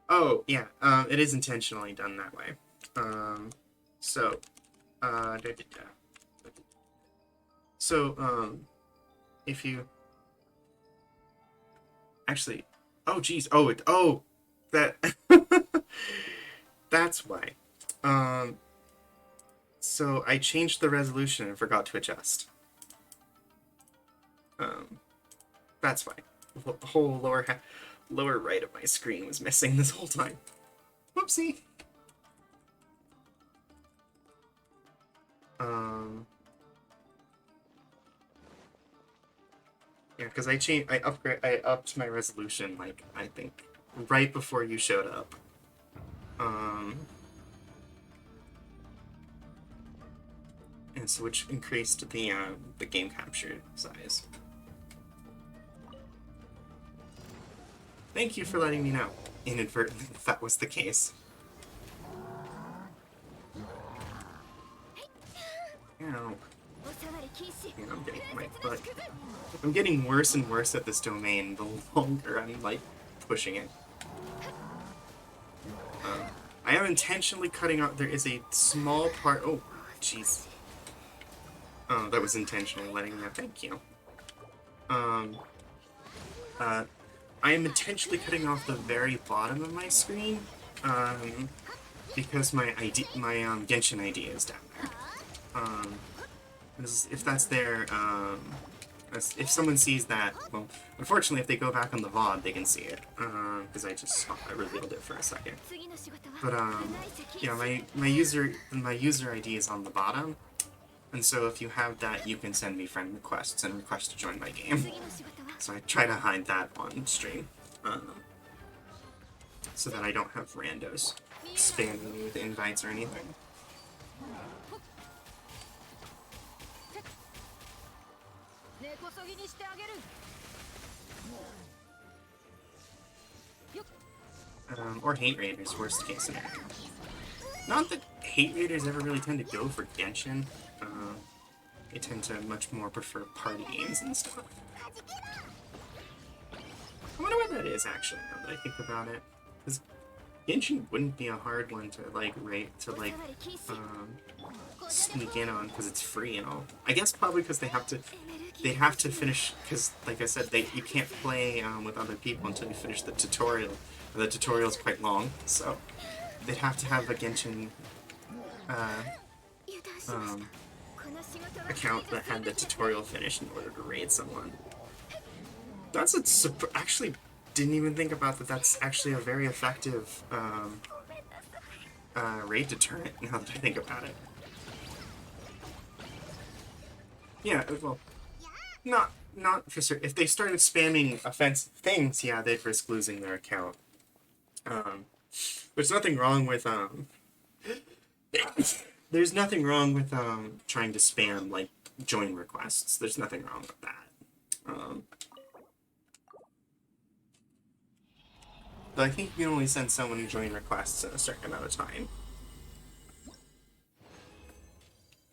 Oh, yeah, it is intentionally done that way. So, So, if you... Actually, oh, geez, that... That's why. So I changed the resolution and forgot to adjust. That's why. The whole lower right of my screen was missing this whole time. Whoopsie. Yeah, because I upped my resolution, like, I think, right before you showed up. And so which increased the game capture size. Thank you for letting me know, inadvertently, if that was the case. Ow. I'm getting worse and worse at this domain the longer I'm, like, pushing it. I am intentionally cutting out... There is a small part... Oh, jeez. Oh, that was intentional, letting me know. Thank you. I am intentionally cutting off the very bottom of my screen, because my Genshin ID is down there. If that's there, if someone sees that, well, unfortunately, if they go back on the VOD, they can see it, because I revealed it for a second. But, yeah, my user ID is on the bottom, and so if you have that, you can send me friend requests and request to join my game. So I try to hide that on stream, so that I don't have randos spamming me with invites or anything. Or hate raiders, worst case scenario. Not that hate raiders ever really tend to go for Genshin. They tend to much more prefer party games and stuff. I wonder what that is, actually, now that I think about it. Because Genshin wouldn't be a hard one to, like, rate, to, like, sneak in on, because it's free and all. I guess probably because they have to finish, because, like I said, you can't play with other people until you finish the tutorial. The tutorial's quite long, so they'd have to have a Genshin account that had the tutorial finished in order to raid someone. That's actually didn't even think about that. That's actually a very effective raid deterrent. Now that I think about it, yeah. Well, not for certain. If they started spamming offensive things, yeah, they'd risk losing their account. There's nothing wrong with there's nothing wrong with trying to spam like join requests. There's nothing wrong with that. But I think you can only send so many join requests in a certain amount of time.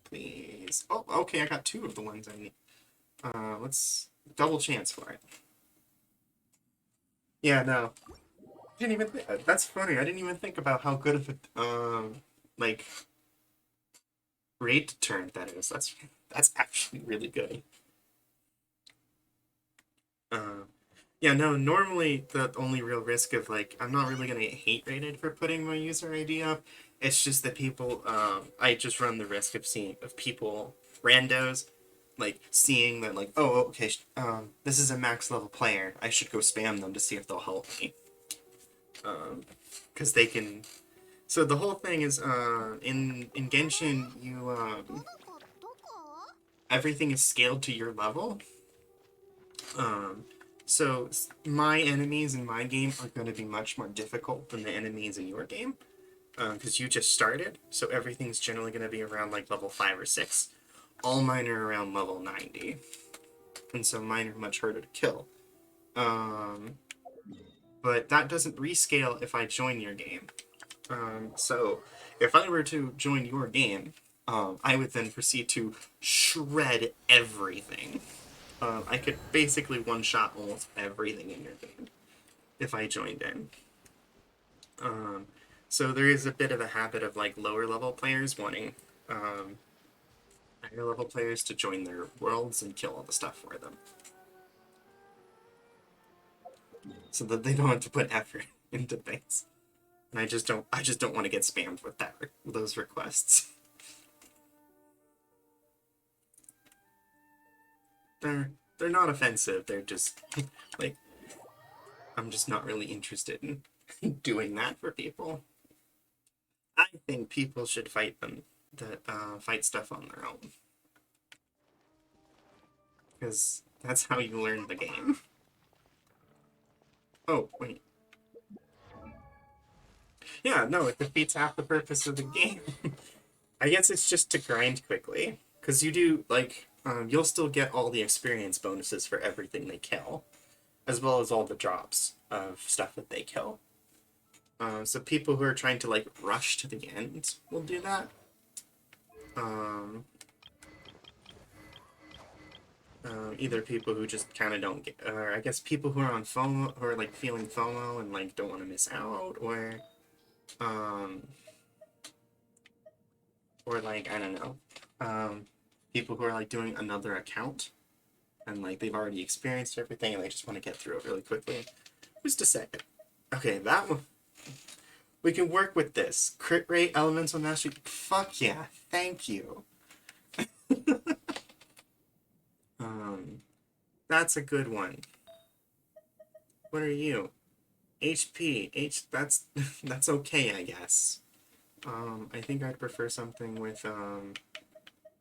Please. Oh, okay, I got 2 of the ones I need. Let's double chance for it. Yeah, no. Didn't even that's funny. I didn't even think about how good of a like raid deterrent that is. That's actually really good. Yeah, no, normally the only real risk of, like, I'm not really gonna get hate rated for putting my user ID up. It's just that people, I just run the risk of people, randos, like, seeing that, like, oh, okay, this is a max level player. I should go spam them to see if they'll help me. Because they can... So the whole thing is, in Genshin, you, everything is scaled to your level. So my enemies in my game are going to be much more difficult than the enemies in your game, because you just started, so everything's generally going to be around like level 5 or 6. All mine are around level 90, and so mine are much harder to kill. But that doesn't rescale if I join your game. So if I were to join your game, I would then proceed to shred everything. I could basically one-shot almost everything in your game if I joined in. So there is a bit of a habit of, like, lower-level players wanting higher-level players to join their worlds and kill all the stuff for them, so that they don't have to put effort into things. And I just don't want to get spammed with those requests. They're not offensive. They're just like, I'm just not really interested in doing that for people. I think people should fight stuff on their own, because that's how you learn the game. Oh, wait. Yeah, no, it defeats half the purpose of the game. I guess it's just to grind quickly, because you do, like, you'll still get all the experience bonuses for everything they kill, as well as all the drops of stuff that they kill. So people who are trying to, like, rush to the end will do that. Either people who just kind of don't get, or I guess people who are on FOMO, who are, like, feeling FOMO and, like, don't want to miss out, or like, I don't know, people who are, like, doing another account, and, like, they've already experienced everything, and they just want to get through it really quickly. Who's to say? Okay, that one. We can work with this. Crit rate, elemental mastery. Fuck yeah. Thank you. That's a good one. What are you? HP. That's okay, I guess. I think I'd prefer something with,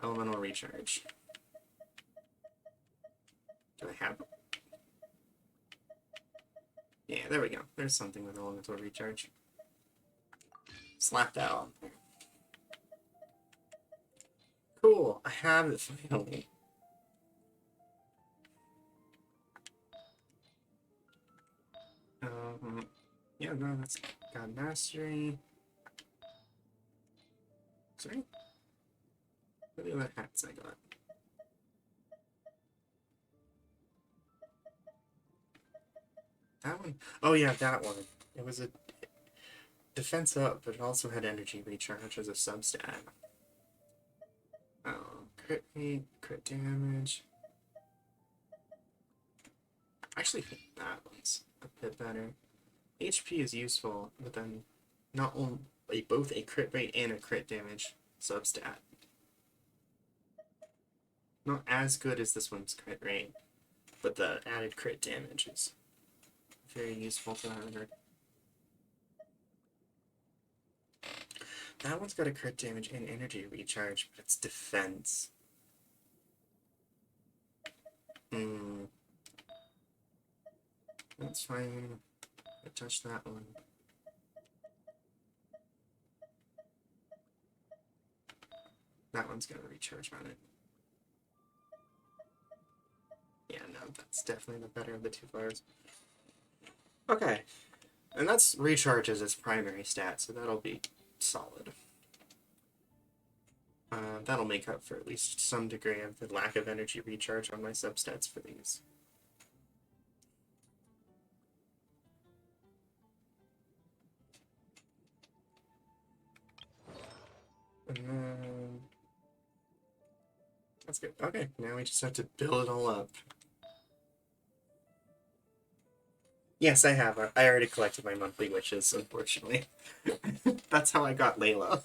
elemental recharge. Do I have... Yeah, there we go. There's something with elemental recharge. Slap that on there. Cool, I have it finally. Yeah, no, that's got mastery. Sorry? What are the other hats I got? That one? Oh yeah, that one. It was a defense up, but it also had energy recharge as a substat. Oh, crit rate, crit damage. I actually think that one's a bit better. HP is useful, but then not only both a crit rate and a crit damage substat. Not as good as this one's crit rate, but the added crit damage is very useful to have. That one's got a crit damage and energy recharge, but it's defense. That's fine. I touched that one. That one's gonna recharge on it. Yeah, no, that's definitely the better of the two flowers. Okay. And that's recharge as its primary stat, so that'll be solid. That'll make up for at least some degree of the lack of energy recharge on my substats for these. And then... That's good. Okay, now we just have to build it all up. Yes, I have. I already collected my monthly wishes, unfortunately. That's how I got Layla.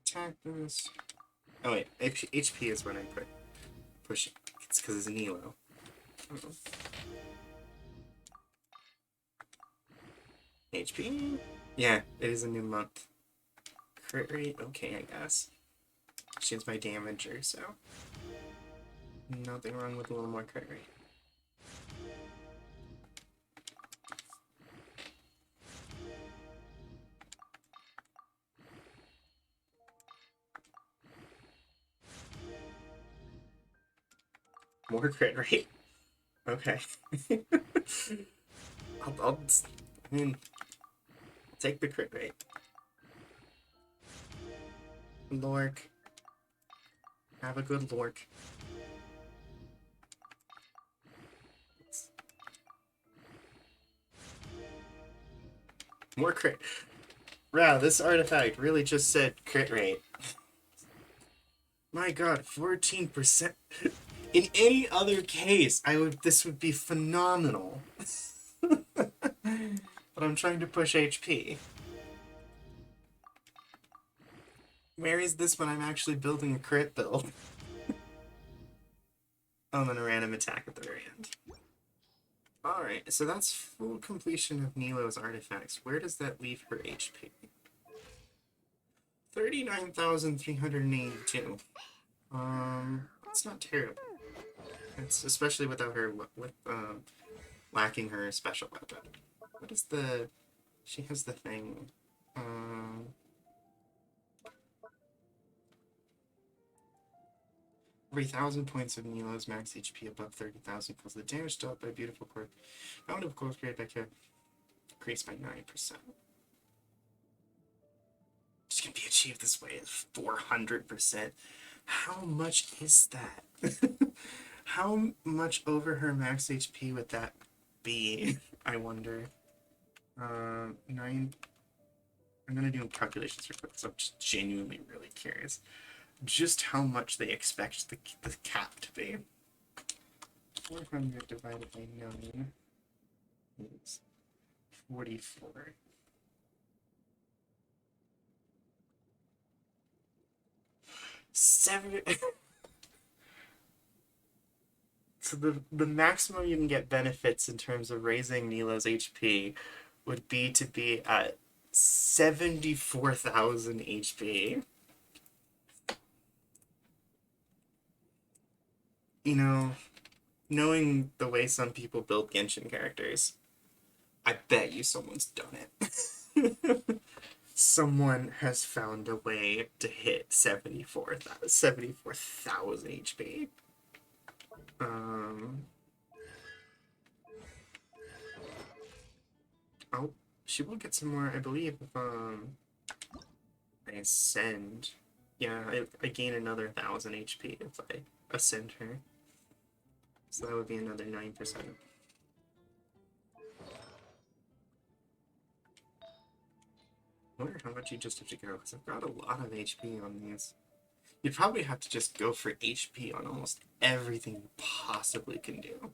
Attack this. Oh wait, HP is when I push it. It's because it's Nilo. HP? Yeah, it is a new month. Crit rate? Okay, I guess. She's my damager, so... Nothing wrong with a little more crit rate. More crit rate? Okay. I'll take the crit rate. Lork. Have a good Lork. More crit. Wow, this artifact really just said crit rate. My god, 14%. In any other case, this would be phenomenal. But I'm trying to push HP. Where is this when I'm actually building a crit build? Oh, and then a random attack at the very end. Alright, so that's full completion of Nilo's artifacts. Where does that leave her HP? 39,382. That's not terrible. It's especially without her, lacking her special weapon. What is the... She has the thing. 3,000 points of Nilo's max HP above 30,000 equals the damage dealt by beautiful core. Bound of course created by care. Increased by 9%. Which can be achieved this way is 400%. How much is that? How much over her max HP would that be? I wonder. 9. I'm gonna do calculations real quick because I'm just genuinely really curious. Just how much they expect the cap to be. 400 divided by 9 is 44. So the maximum you can get benefits in terms of raising Nilo's HP would be to be at 74,000 HP. You know, knowing the way some people build Genshin characters, I bet you someone's done it. Someone has found a way to hit 74,000 HP. Oh, she will get some more, I believe, if I ascend. Yeah, I gain another 1,000 HP if I ascend her. So that would be another 9%. I wonder how much you just have to go, because I've got a lot of HP on these. You'd probably have to just go for HP on almost everything you possibly can do.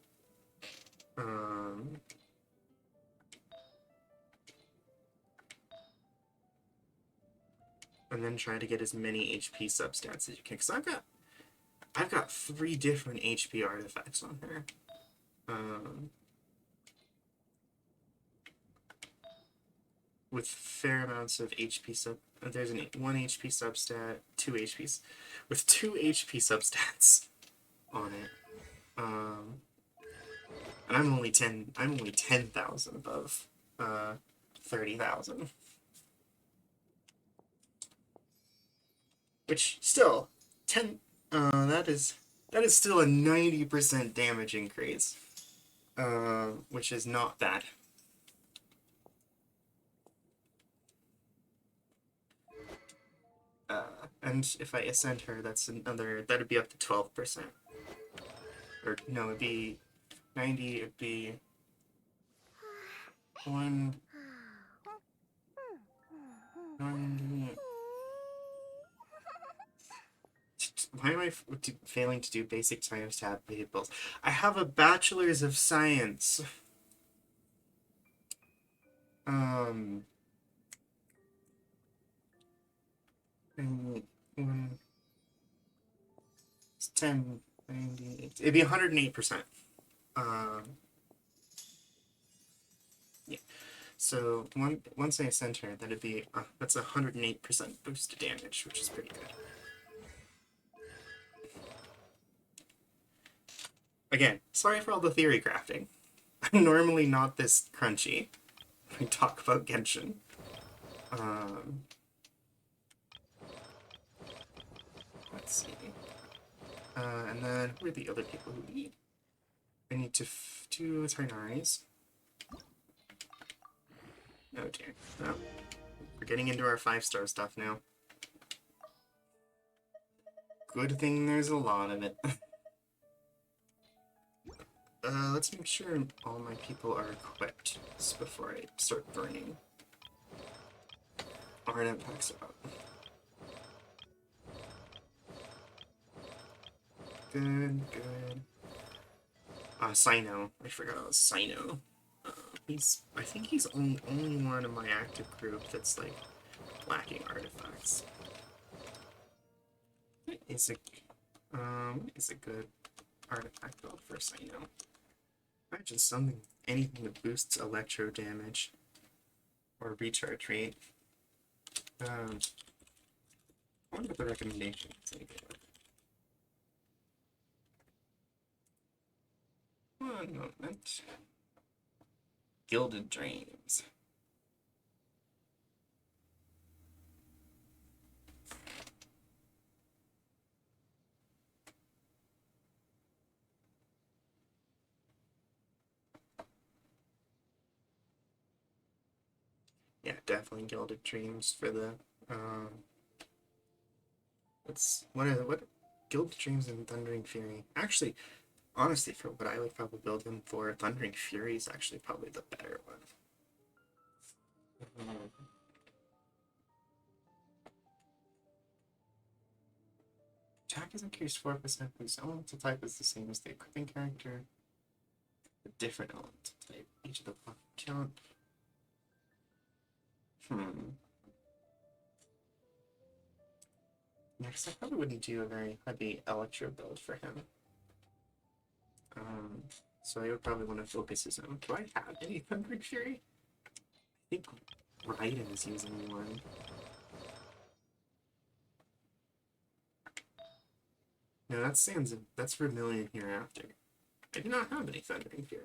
And then try to get as many HP substats as you can. Because I've got 3 different HP artifacts on her. With fair amounts of HP sub. There's an 1 HP substat, 2 HPs, with 2 HP substats on it. And I'm only 10,000 above 30,000. Which still that is still a 90% damage increase. Which is not bad. And if I ascend her, that'd be up to 12%. Or, no, it'd be 90, it'd be 1, 90. Why am I failing to do basic science tables? I have a bachelor's of science. It's 10, 90, it'd be 108%. Yeah. So once I ascend her, that'd be that's 108% boost to damage, which is pretty good. Again, sorry for all the theory crafting. I'm normally not this crunchy when we talk about Genshin. Let's see. And then who are the other people who need? I need to do Tighnari's. Oh dear. No. We're getting into our 5-star stuff now. Good thing there's a lot of it. Let's make sure all my people are equipped before I start burning. Ardent packs up. Good, good. Sino. I forgot it was Sino. I think he's only one of my active group that's, like, lacking artifacts. What is a good artifact build for Sino? Imagine anything that boosts electro damage or recharge rate. I wonder what the recommendation is. One moment. Gilded Dreams. Yeah, definitely Gilded Dreams for the what Gilded Dreams and Thundering Fury. Actually, honestly, for what I would probably build him for, Thundering Fury is actually probably the better one. Attack is increased 4%, whose elemental type is the same as the equipping character. A different elemental type. Each of the block count. Yeah, because I probably wouldn't do a very heavy Electro build for him. So I would probably want to focus his own. Do I have any Thundering Fury? I think Raiden is using one. No, that's Vermilion Hereafter. I do not have any Thundering Fury.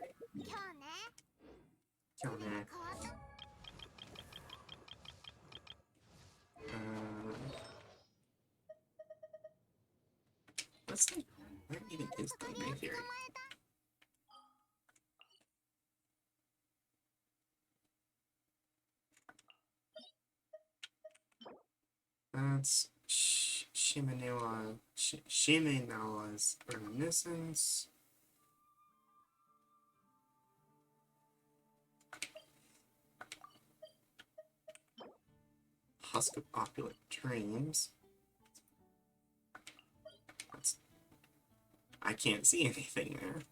Let's see. Where even is Thundering Fury? That's Shimenawa's Reminiscence. Husk of Opulent Dreams. That's, I can't see anything there.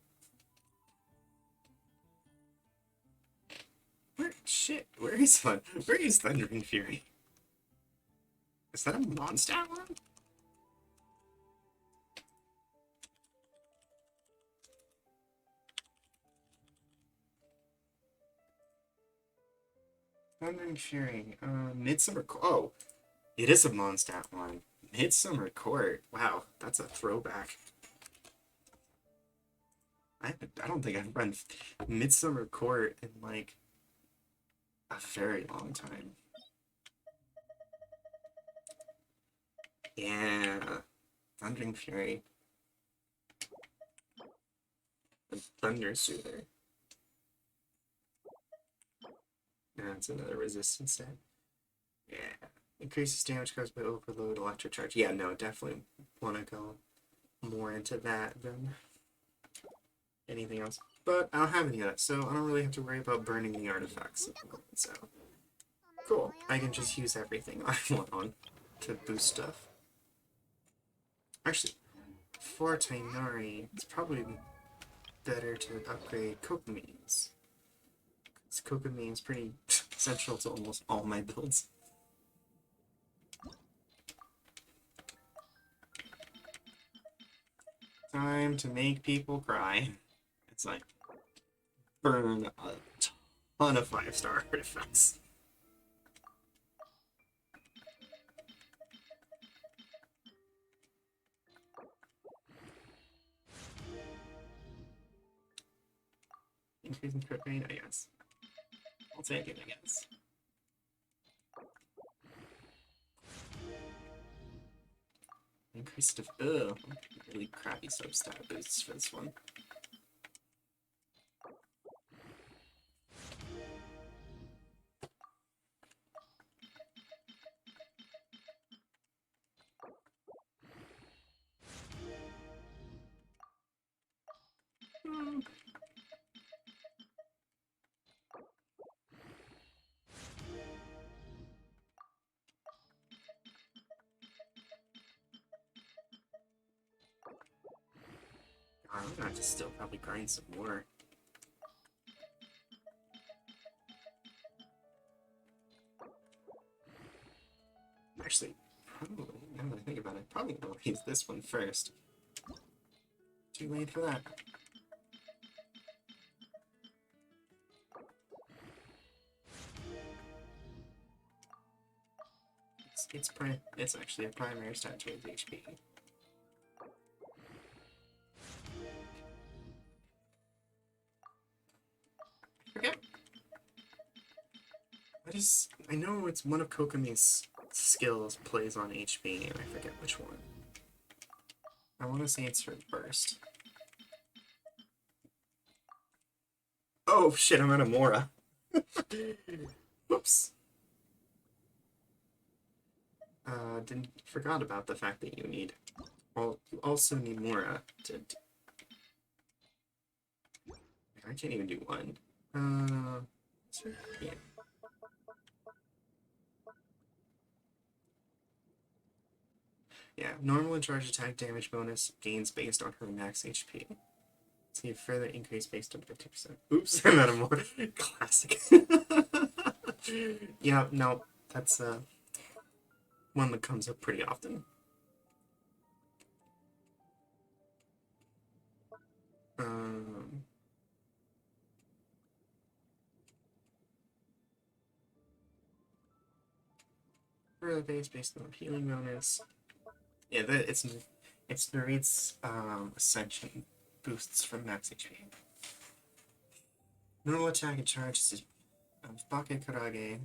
Where is Thundering Fury? Is that a Mondstadt one? Thundering Fury. Midsummer. Oh, it is a Mondstadt one. Midsummer Court. Wow, that's a throwback. I don't think I've run Midsummer Court in like a very long time. Yeah, Thundering Fury. The Thunder Soother. That's another resistance set. Yeah. Increases damage caused by overload, electric charge. Yeah, no, definitely want to go more into that than anything else. But I don't have any of that, so I don't really have to worry about burning the artifacts at the moment, so cool. I can just use everything I want on to boost stuff. Actually, for Tainari, it's probably better to upgrade Kokomines. Because Kokomine is pretty central to almost all my builds. Time to make people cry. It's like, burn a ton of 5-star artifacts. Increasing crit rate, I guess. I'll take it, I guess. Increased of really crappy substat boosts for this one. I'm gonna have to still probably grind some more. Actually, probably, now that I think about it, probably will use this one first. Too late for that. It's actually a primary stat towards HP. Forget. I know it's one of Kokomi's skills plays on HP, and I forget which one. I want to say it's her burst. Oh shit, I'm out of Mora. Whoops. Forgot about the fact that you also need Mora to. I can't even do one. Yeah. Yeah, normal and charge attack damage bonus gains based on her max HP. See, further increase based on 50%. Oops, I'm out of more. Classic. Yeah, no, that's one that comes up pretty often. Further base based on healing bonus. Yeah, it's Narit's ascension boosts from max HP. Normal attack and charge is Bake Karage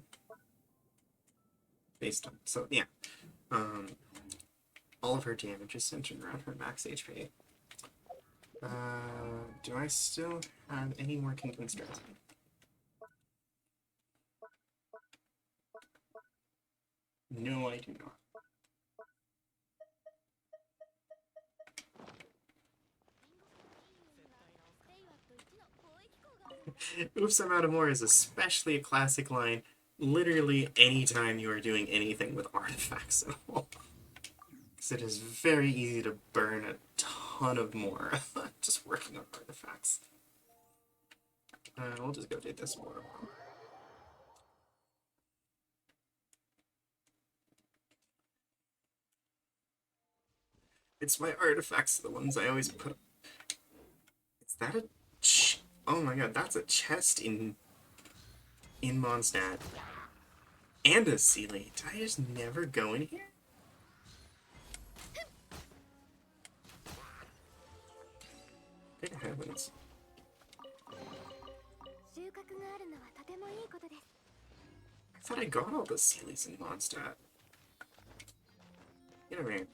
based on, so yeah. All of her damage is centered around her max HP. Do I still have any more Kingdom Strats? No, I do not. Oops, I'm out of more is especially a classic line literally anytime you are doing anything with artifacts at all. Because it is very easy to burn a ton of more just working on artifacts. We'll just go do this more. It's my artifacts, the ones I always put. Is that a oh my god, that's a chest in Mondstadt. And a Sealy. Did I just never go in here? Good heavens. I thought I got all the Sealies in Mondstadt. Get over here.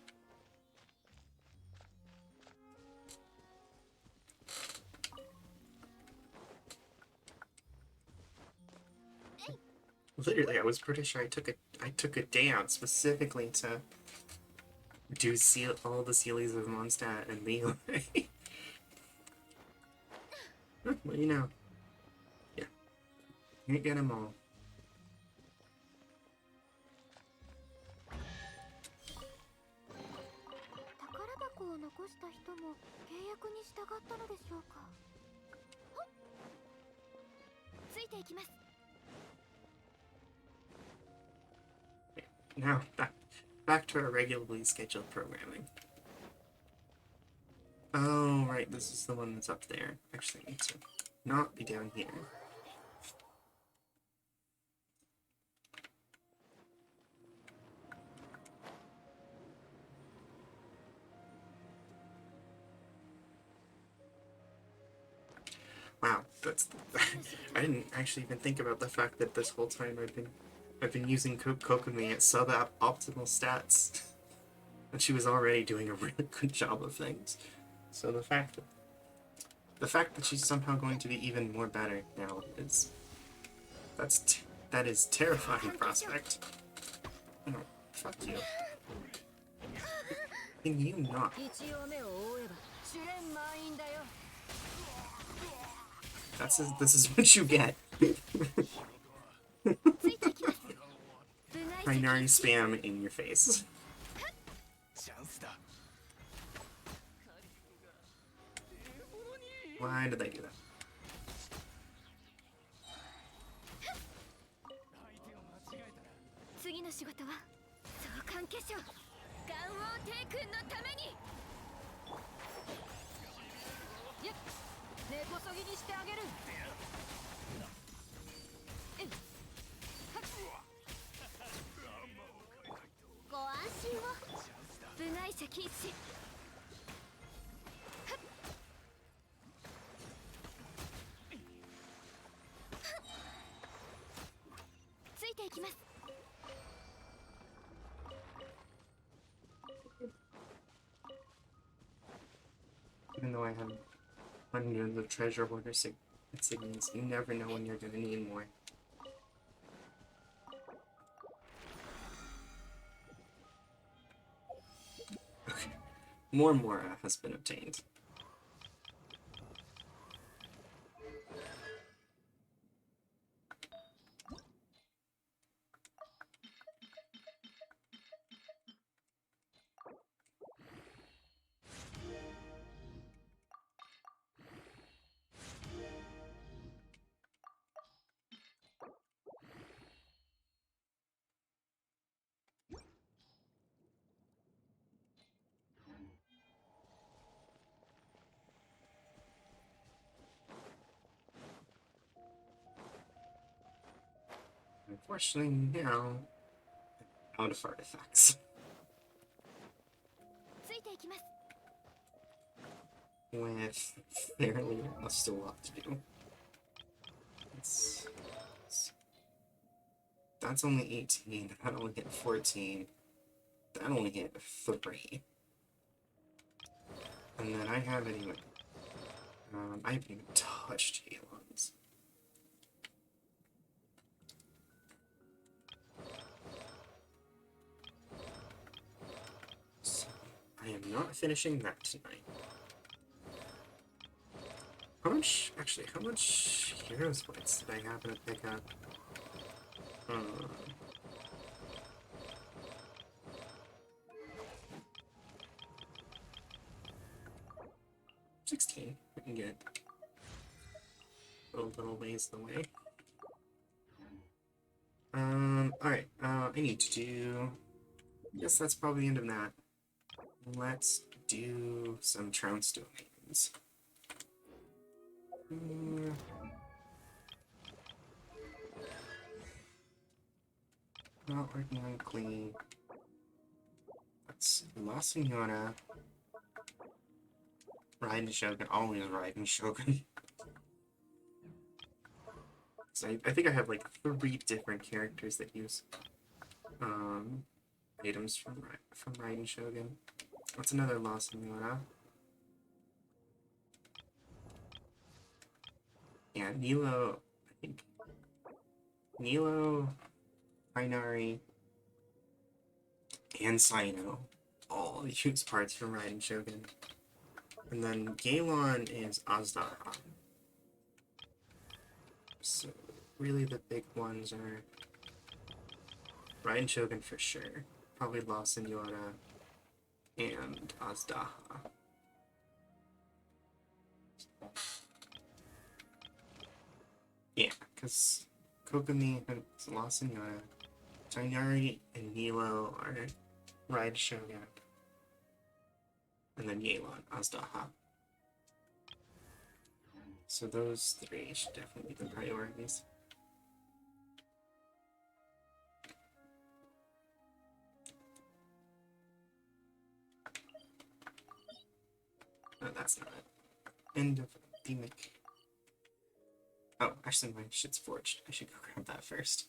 Literally, I was pretty sure I took a day out specifically to do all the Sealies of Mondstadt and Leeway. Well, you know. Yeah. You get them all. Now, back to our regularly scheduled programming. Oh, right, this is the one that's up there. Actually, I need to not be down here. Wow, that's I didn't actually even think about the fact that this whole time I've been using Kokomi at sub-optimal stats. And she was already doing a really good job of things. So the fact that she's somehow going to be even more better now is that is terrifying prospect. Oh, fuck you. Can you not? This is what you get. Binary spam in your face. Why did they do that? Even though I have hundreds of treasure hoarder insignias, you never know when you're gonna need more. Okay, more Mora has been obtained. Unfortunately, now out of artifacts. With fairly still a lot to do. That's only 18. That only hit 14. That only hit 3. And then I haven't even touched Halons. So I am not finishing that tonight. How much heroes points did I happen to pick up? Uh, 16. We can get a little ways away. Alright, I need to do... I guess that's probably the end of that. Let's do some trounce domains. Not working on clean. That's La Senora. Raiden Shogun, always Raiden Shogun. So I think I have like 3 different characters that use items from Raiden Shogun. What's another La Senora? Yeah, Nilo, I think. Nilo, Ainari, and Sino all use parts from Raiden Shogun. And then Galon is Azdaha. So really the big ones are Raiden Shogun for sure. Probably La Senora and Azdaha. Yeah, because Kokumi and La Senora, Tainari and Nilo are Raiden Shogun. And then Yelan, Azdaha. So those 3 should definitely be the priorities. No, that's not it. End of Demic. Oh, actually my shit's forged. I should go grab that first.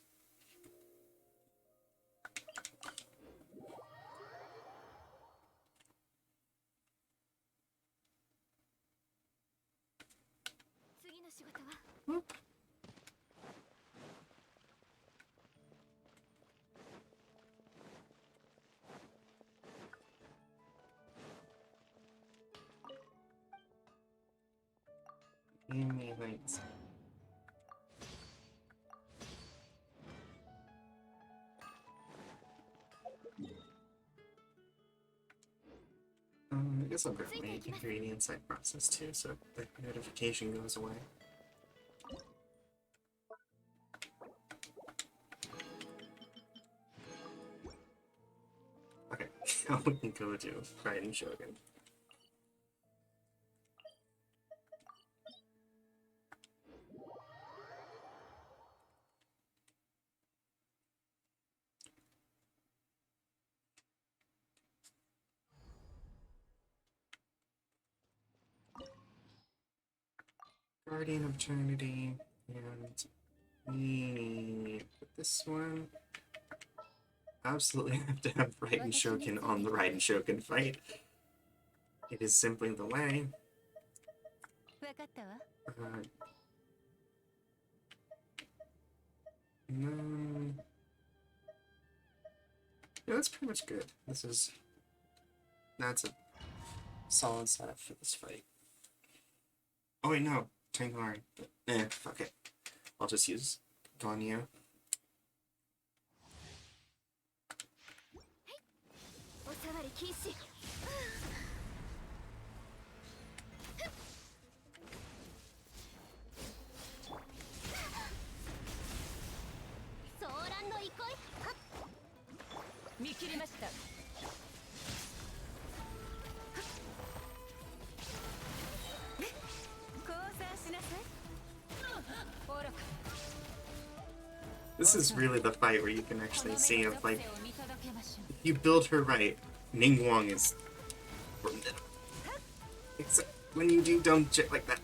Enemy lights. I guess I'll grab my ingredient side process too, so the notification goes away. Okay, now we can go to Raiden Shogun. Guardian of Eternity, and with this one, absolutely have to have Raiden Shogun on the Raiden Shogun fight. It is simply the way. No. Yeah, that's pretty much good. That's a solid setup for this fight. Oh wait, no. Tangari. But, fuck it. I'll just use Ganyu. This is really the fight where you can actually see if, like, if you build her right, Ningguang is formidable. Except when you do dumb shit like that.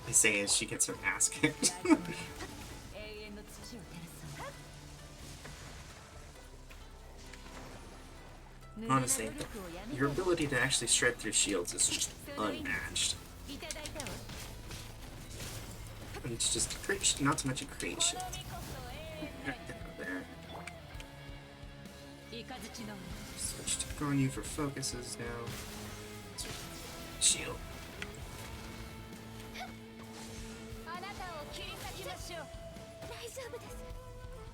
I say as she gets her ass kicked. Honestly, your ability to actually shred through shields is just unmatched. And it's just not so much a great shield. There. Switch to Gonyu for focuses now. Shield. あなたを切り裂きましょう。大丈夫です。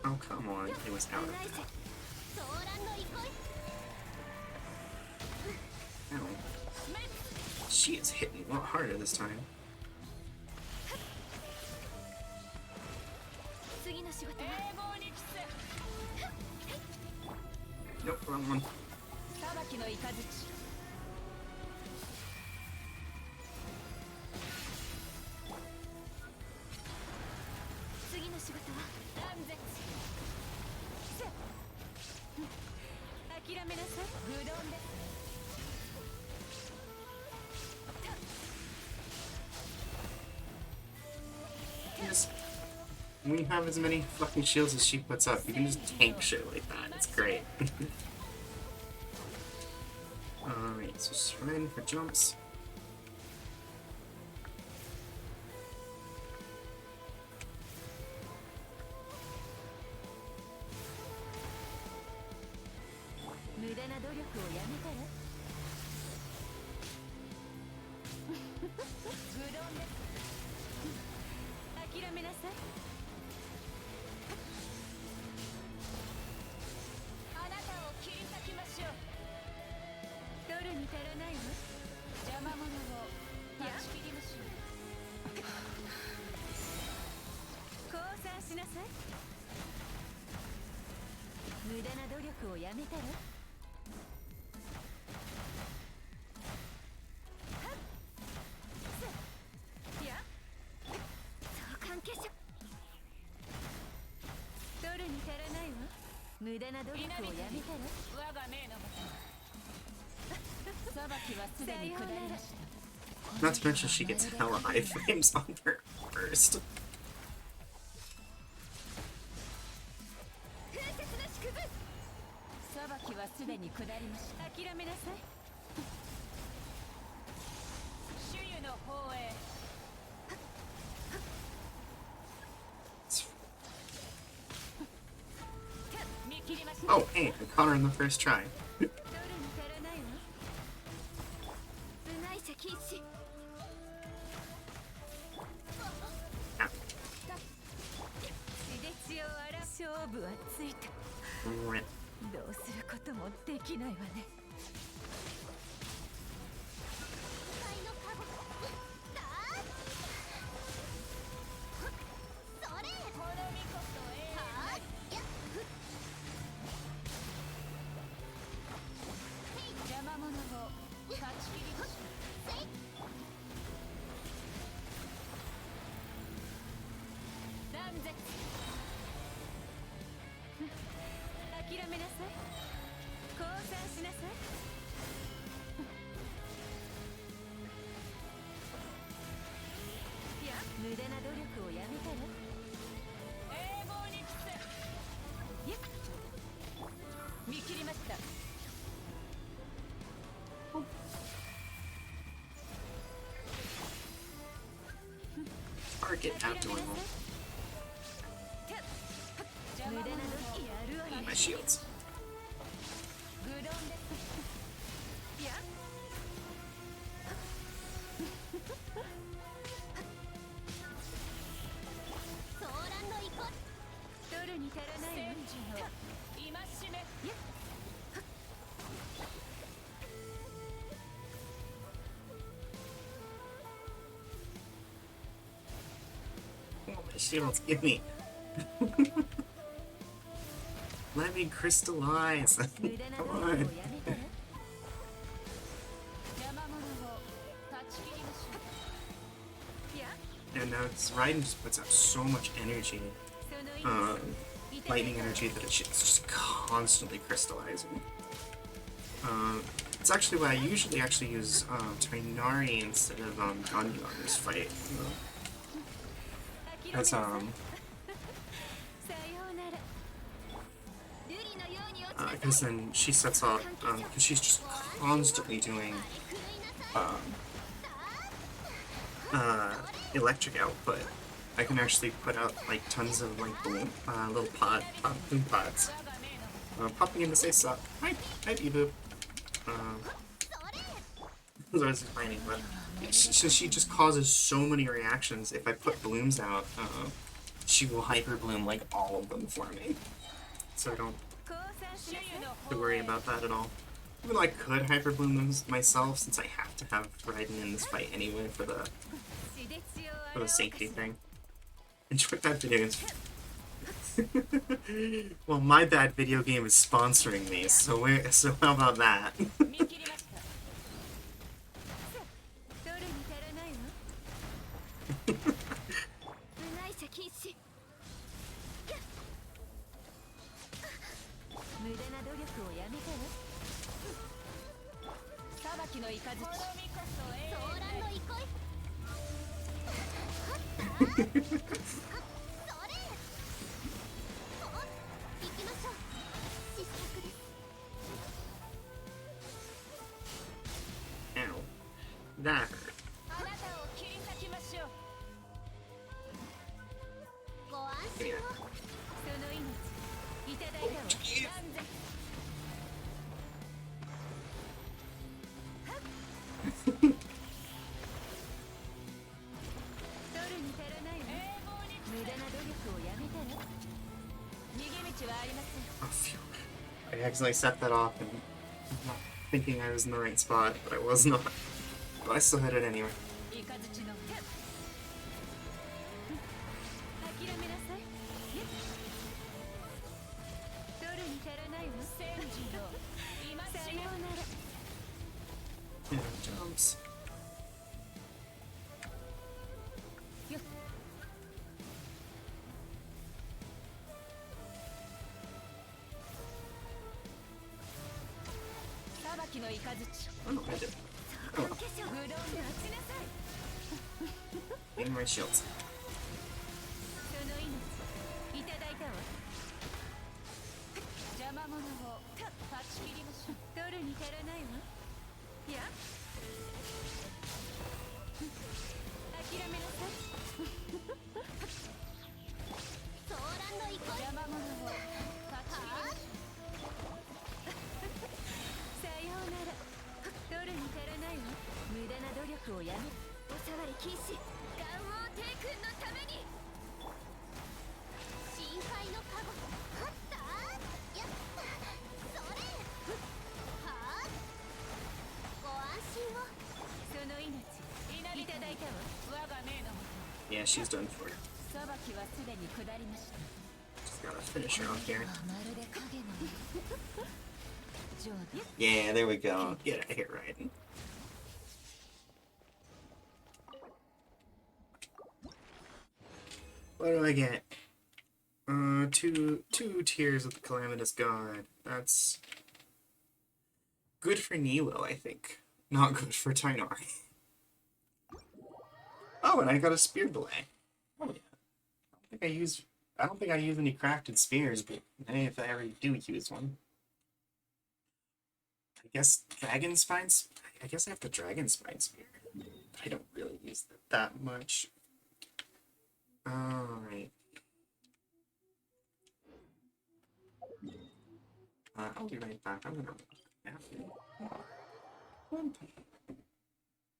Oh, come on. It was out of that. ソーランの憩い。 Ow. She is hitting a lot harder this time. 次の仕事は Nope, wrong one. 裁きの雷。次の仕事は断絶。諦めなさい。無論です。 Just, when you have as many fucking shields as she puts up, you can just tank shit like that. It's great. Alright, so shrine for jumps. Not to mention she gets hella high frames on her first. Oh, hey, I caught her in the first try. Rip. どうすることもできないわね。Target abnormal. My shields. Oh, my shields, give me. Let me crystallize. Come on. And now Raiden just puts out so much energy, lightning energy, that it's just constantly crystallizing. It's actually why I usually use Tainari instead of Ganyu on this fight. As because then she sets off, because she's just constantly doing electric output. I can actually put out like tons of like balloon, little boom pods, popping in to say sup. Hi, Ebu. I was explaining, but she just causes so many reactions. If I put blooms out, she will hyper bloom like all of them for me. So I don't have to worry about that at all. Even though I could hyper bloom them myself, since I have to have Raiden in this fight anyway for the safety thing. Enjoy that video. Well, my bad video game is sponsoring me, so how about that? Ow. That hurt. Give me that. Jeez. Oh, phew. I accidentally set that off and not thinking I was in the right spot, but I was not. But I still hit it anyway. Yeah, jumps. Oh no, I did. Oh well. Getting my shields. Yeah, she's done for. Just gotta finish her off here. Yeah, there we go. Get out of here, Raiden. What do I get? Two tiers of the Calamitous God. That's good for Nilo, I think. Not good for Tainari. Oh, and I got a spear delay. Oh yeah. I don't think I use any crafted spears, but if I ever do use one. I guess Dragon Spines? I guess I have the Dragon Spine Spear. But I don't really use it that much. Alright. I'll be right back. I'm gonna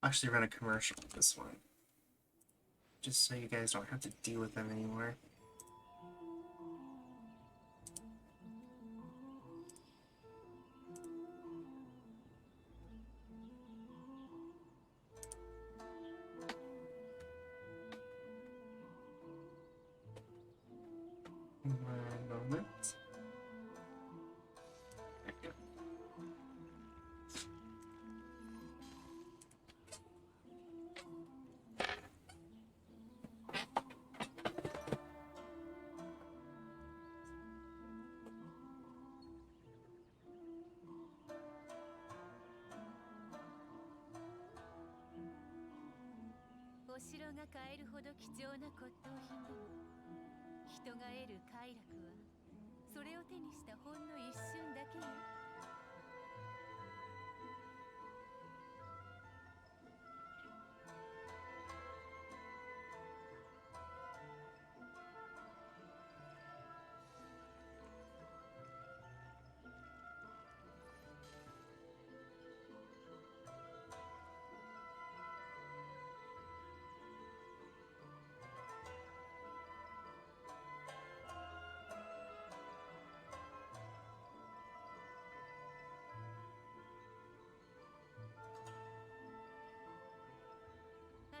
actually run a commercial with this one. Just so you guys don't have to deal with them anymore. One moment. There we go.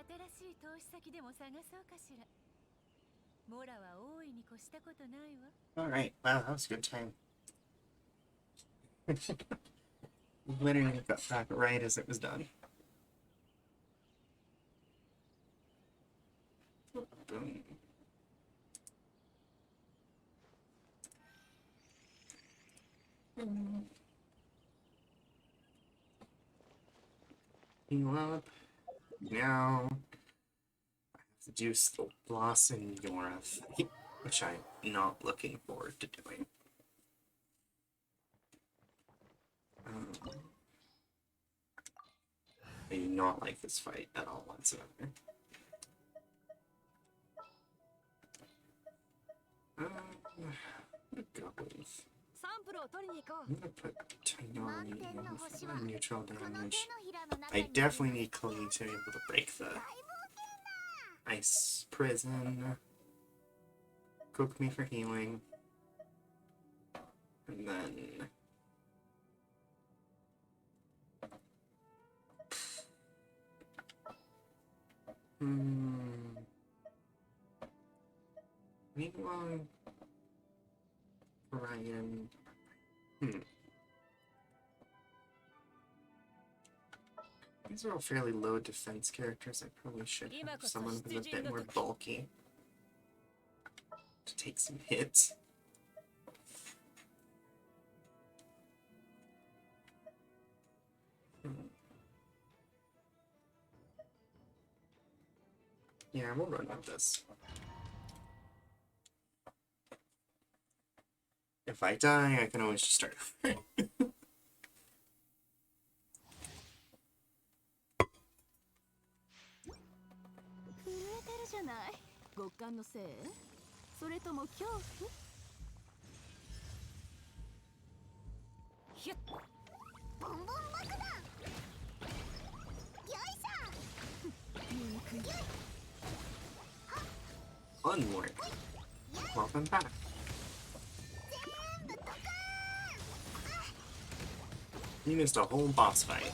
新しい投資先でも探そうかしら。モラは大いに越したことないわ。Alright, wow, that was a good time. Literally got back right as it was done. Boom. Heal up. Now I have to do the Bloss and Yora fight, which I'm not looking forward to doing. I do not like this fight at all whatsoever. I'm gonna go with... I'm gonna put Tainari in neutral damage. I definitely need Chloe to be able to break the ice prison. Cook me for healing. And then... Meanwhile... Ryan... These are all fairly low defense characters. I probably should have someone who's a bit more bulky to take some hits. Yeah, we'll run with this. If I die, I can always just start over. 極寒のせい？それとも恐怖？ひゅっ。ボンボン爆弾。よいしょ。Onward. Welcome back. You missed a whole boss fight.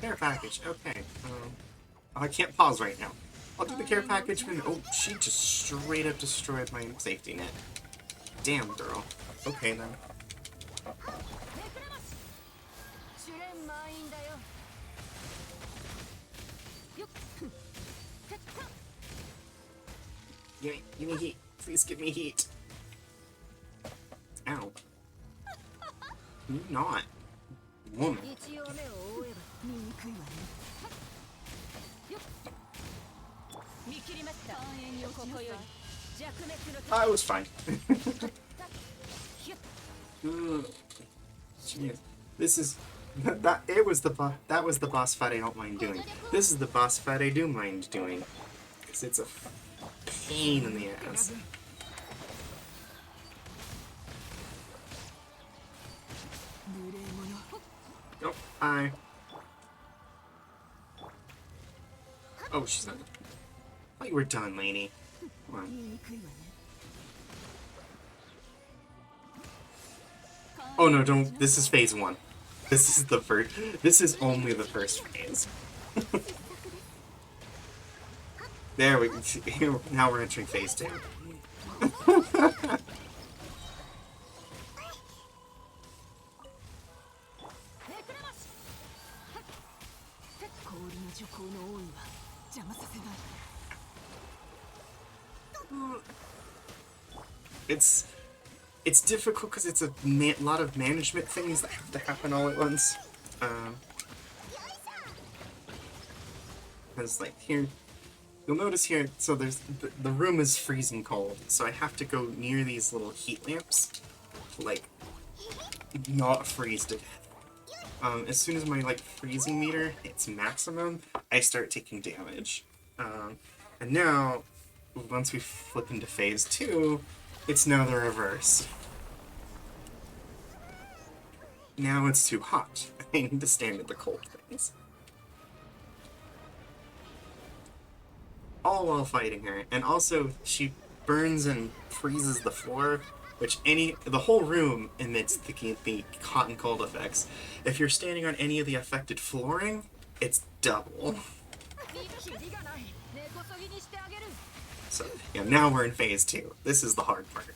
Care package. Okay. I can't pause right now. I'll do the care package when... Oh, she just straight up destroyed my safety net. Damn, girl. Okay, then. Give me heat. Please give me heat. Ow. You not. Woman. I was fine. This is that was the boss fight I don't mind doing. This is the boss fight I do mind doing. Because it's a pain in the ass. Nope, Oh, she's not. I thought you were done, lady. Come on. Oh no, don't. This is phase 1. This is the first. This is only the first phase. There we go. Now we're entering phase 2. It's difficult because it's a lot of management things that have to happen all at once. Because like here, you'll notice here. So there's the room is freezing cold, so I have to go near these little heat lamps to like not freeze to death. As soon as my like freezing meter hits maximum, I start taking damage. And now, once we flip into phase 2, it's now the reverse. Now it's too hot. I need to stand at the cold things. All while fighting her. And also, she burns and freezes the floor, which the whole room emits the hot and cold effects. If you're standing on any of the affected flooring, it's double. So, yeah, now we're in phase 2. This is the hard part.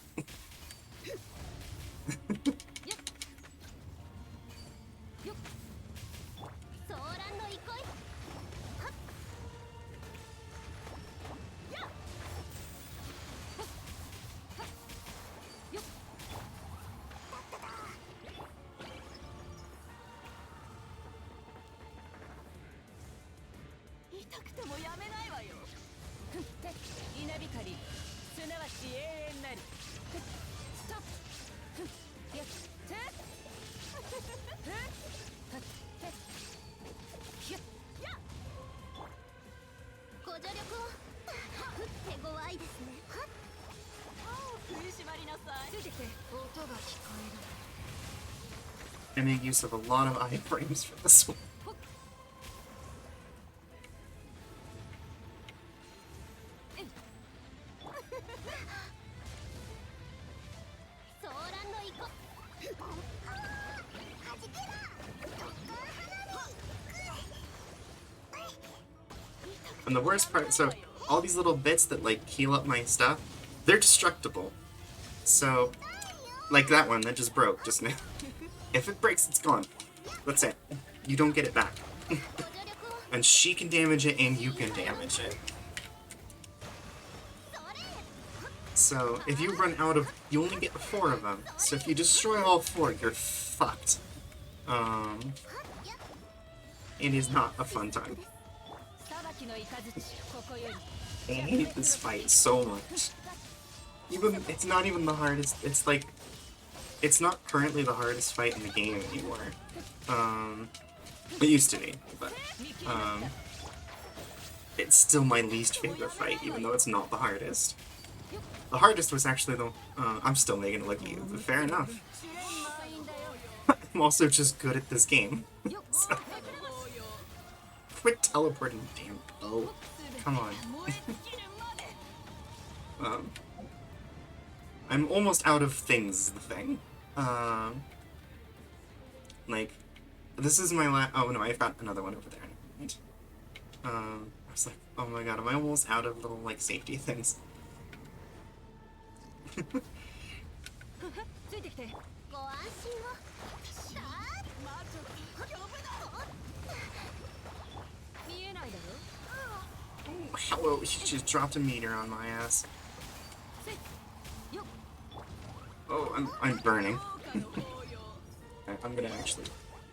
I make use of a lot of iframes for this one. And the worst part, so all these little bits that like heal up my stuff, they're destructible. So, like that one that just broke just now. If it breaks, it's gone. That's it. You don't get it back. And she can damage it and you can damage it. So, if you run out of... you only get 4 of them. So if you destroy all 4, you're fucked. It is not a fun time. I hate this fight so much. It's not even the hardest. It's like... it's not currently the hardest fight in the game anymore. It used to be, but... it's still my least favorite fight, even though it's not the hardest. The hardest was actually the... I'm still making it look at you, but fair enough. I'm also just good at this game. So. Quit teleporting, damn boat. Come on. I'm almost out of things, is the thing. Like, this is my last... oh no, I've got another one over there. Right? I was like, oh my god, am I almost out of little, like, safety things? Oh, hello, she just dropped a meteor on my ass. Oh, I'm burning. I'm gonna actually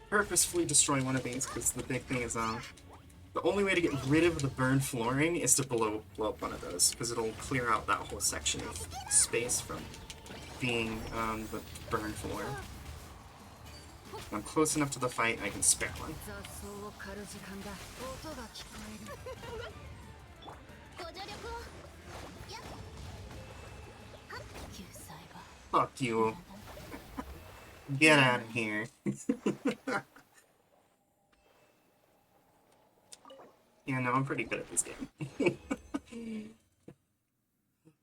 purposefully destroy one of these, because the big thing is, the only way to get rid of the burned flooring is to blow up one of those, because it'll clear out that whole section of space from being, the burned floor. When I'm close enough to the fight, I can spare one. Fuck you. Get out of here. Yeah, no, I'm pretty good at this game.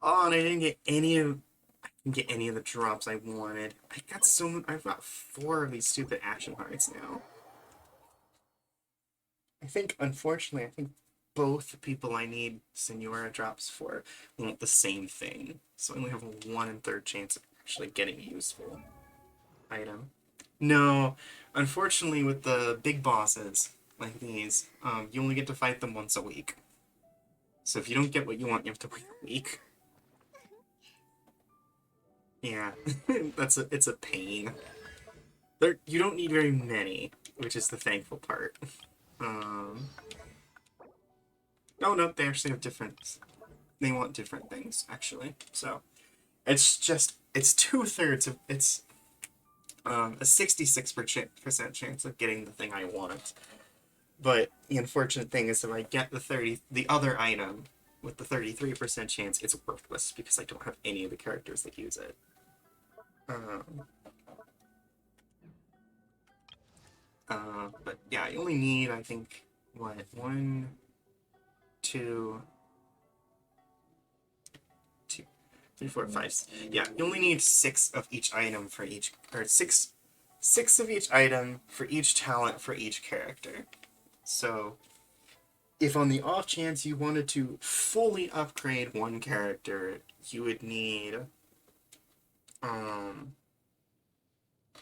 Oh, and I didn't get any of... I didn't get any of the drops I wanted. I've got 4 of these stupid action hearts now. Unfortunately, I think both the people I need Senora drops for want the same thing. So I only have a 1 in 3rd chance of actually getting a useful item. No, unfortunately with the big bosses like these, you only get to fight them once a week. So if you don't get what you want, you have to wait a week. Yeah, it's a pain. You don't need very many, which is the thankful part. Oh no, they actually have different... they want different things, actually. So, it's 2/3 of... it's a 66% chance of getting the thing I want. But the unfortunate thing is if I get the other item with the 33% chance, it's worthless because I don't have any of the characters that use it. But yeah, you only need, I think, what, 1, 2, 3, 4, 5. Yeah, you only need 6 of each item for each, or 6 of each item for each talent for each character. So, if on the off chance you wanted to fully upgrade one character, you would need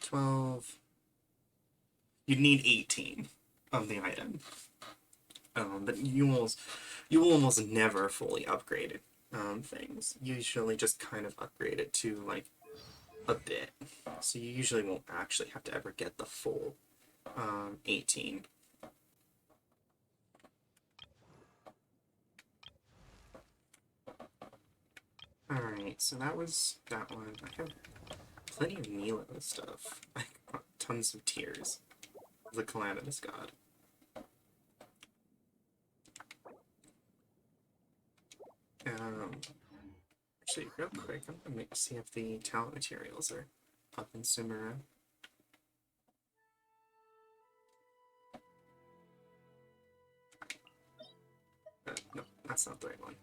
12. You'd need 18 of the item. But you will almost never fully upgrade things. You usually just kind of upgrade it to like a bit. So you usually won't actually have to ever get the full 18. Alright, so that was that one. I have plenty of Nilo stuff. I got tons of tears. The Calamitous God. Actually, real quick, I'm gonna see if the talent materials are up in Sumeru. No, that's not the right one.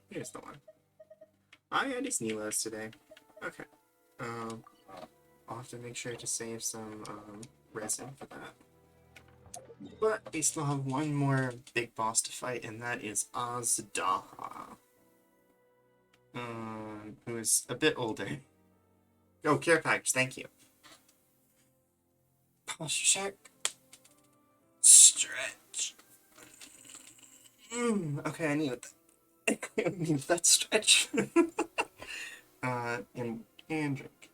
Here's the one. I had these Nilos today. Okay. I'll have to make sure to save some resin for that. But we still have one more big boss to fight, and that is Azdaha. Who is a bit older. Oh, care package, thank you. Posture check. Stretch. Okay, I need that. I need that stretch. And drink.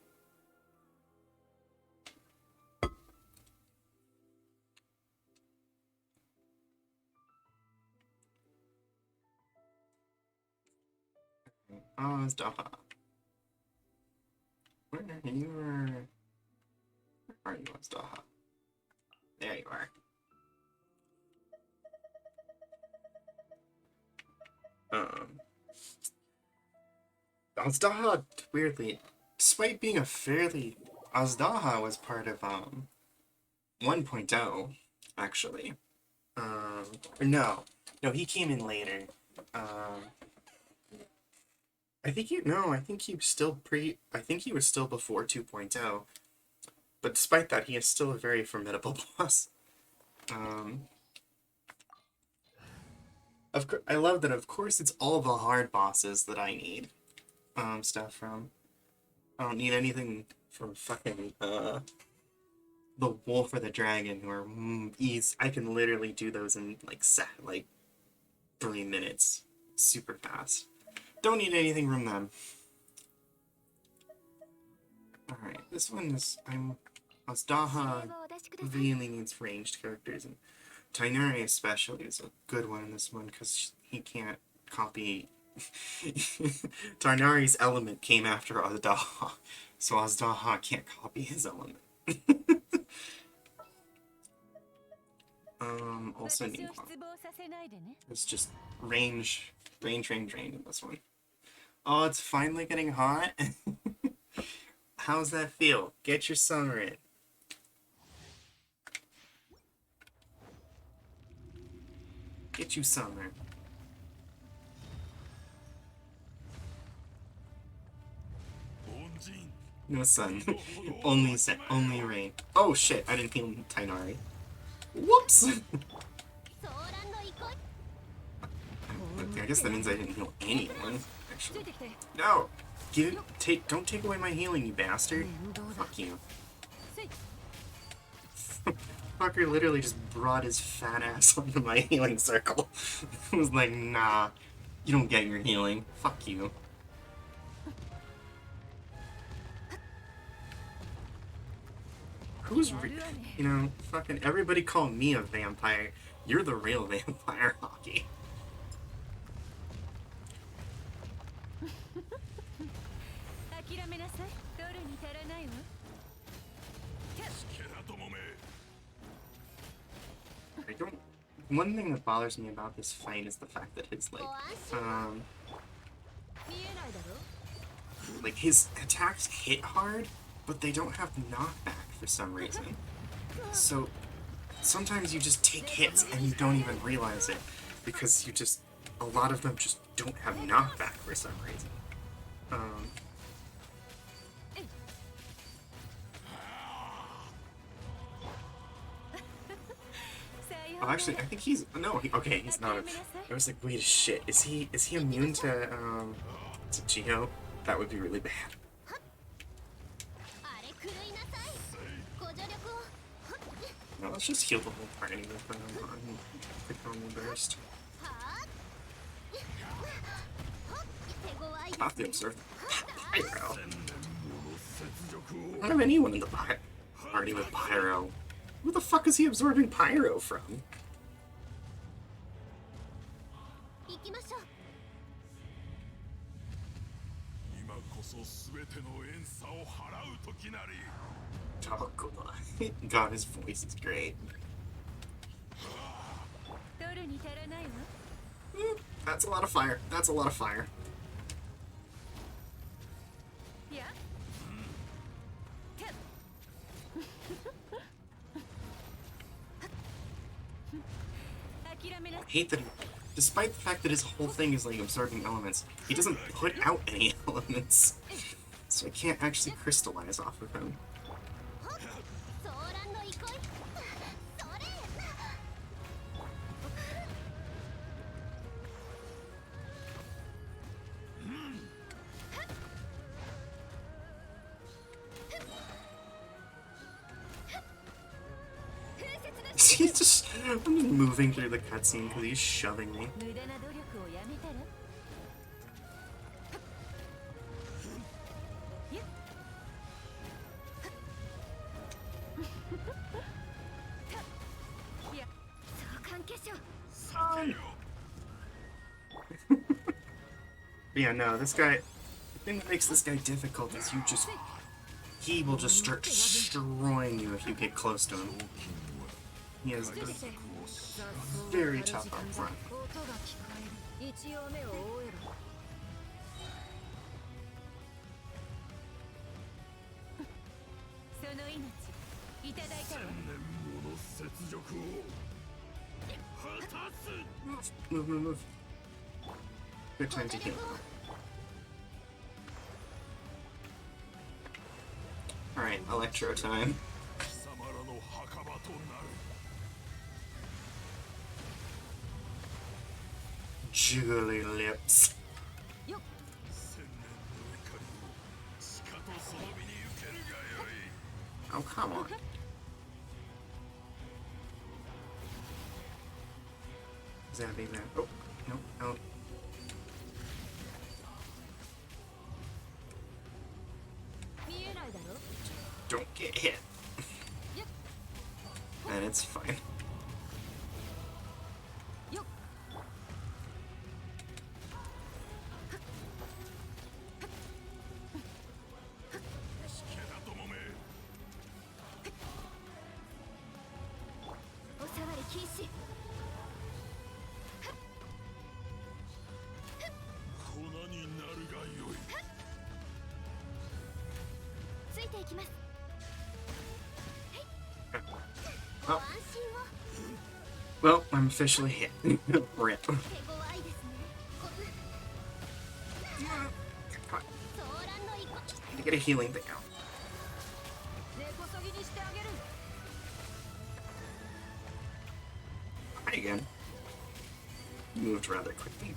Azdaha. Where are you? Where are you, Azdaha? There you are. Azdaha, weirdly, despite being a fairly... Azdaha was part of, 1.0, actually. Or no. No, he came in later. I think he was still I think he was still before 2.0. But despite that, he is still a very formidable boss. I love that, of course, it's all the hard bosses that I need stuff from. I don't need anything from fucking, the wolf or the dragon, or I can literally do those in, like, 3 minutes. Super fast. Don't need anything from them. Alright, this one is, Azdaha really needs ranged characters, and Tighnari especially is a good one in this one, because he can't copy... Tighnari's element came after Azdaha, so Azdaha can't copy his element. Also Nihon. It's just range in this one. Oh, it's finally getting hot? How's that feel? Get your summer in. Get you summer. No sun. only rain. Oh shit, I didn't heal Tighnari. Whoops! Okay, I guess that means I didn't heal anyone, actually. No! Don't take away my healing, you bastard. Fuck you. Fucker literally just brought his fat ass onto my healing circle. I was like, nah, you don't get your healing. Fuck you. You know, fucking everybody call me a vampire. You're the real vampire, Hockey. One thing that bothers me about this fight is the fact that his, his attacks hit hard, but they don't have knockback for some reason. So, sometimes you just take hits and you don't even realize it, because a lot of them just don't have knockback for some reason. Oh, actually, I think he's no. Okay, he's not. I was like, wait, shit. Is he immune to Geo? That would be really bad. No, let's just heal the whole party with quick normal burst. Have to observe Pyro. I don't have anyone in the party with Pyro. Who the fuck is he absorbing Pyro from? Oh, God, his voice is great. That's a lot of fire. That's a lot of fire. I hate that despite the fact that his whole thing is like absorbing elements, he doesn't put out any elements. So I can't actually crystallize off of him. I'm just moving through the cutscene because he's shoving me. Yeah, no, this guy, the thing that makes this guy difficult is he will just start destroying you if you get close to him. He is very tough up front. Move. Good time to heal. Alright, Electro time. Jiggly lips. Oh, come on. Zapping that. Oh, no. Don't get hit. And it's fine. Oh. Well, I'm officially hit. Rip. Can I get a healing thing out? Hi again. Moved rather quickly.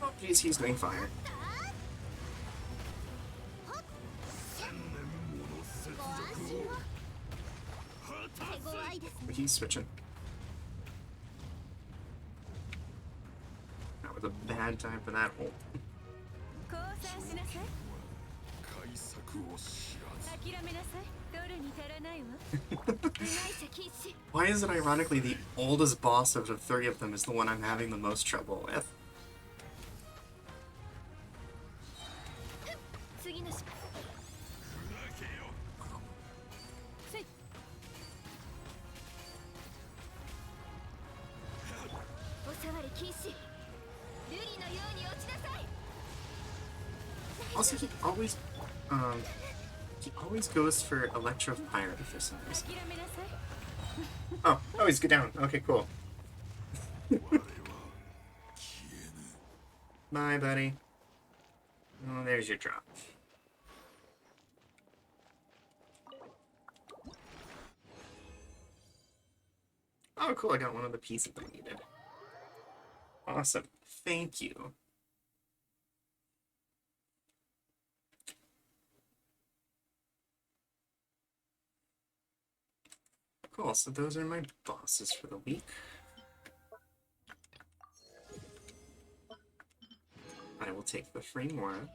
Oh, jeez, he's doing fire. He's switching. That was a bad time for that ult. Why is it ironically the oldest boss of the three of them is the one I'm having the most trouble with? Also, he always goes for Electro Pyro for some reason. Oh, he's good down. Okay, cool. Bye, buddy. Oh, there's your drop. Oh, cool, I got one of the pieces I needed. Awesome. Thank you. Cool, so those are my bosses for the week. I will take the free more.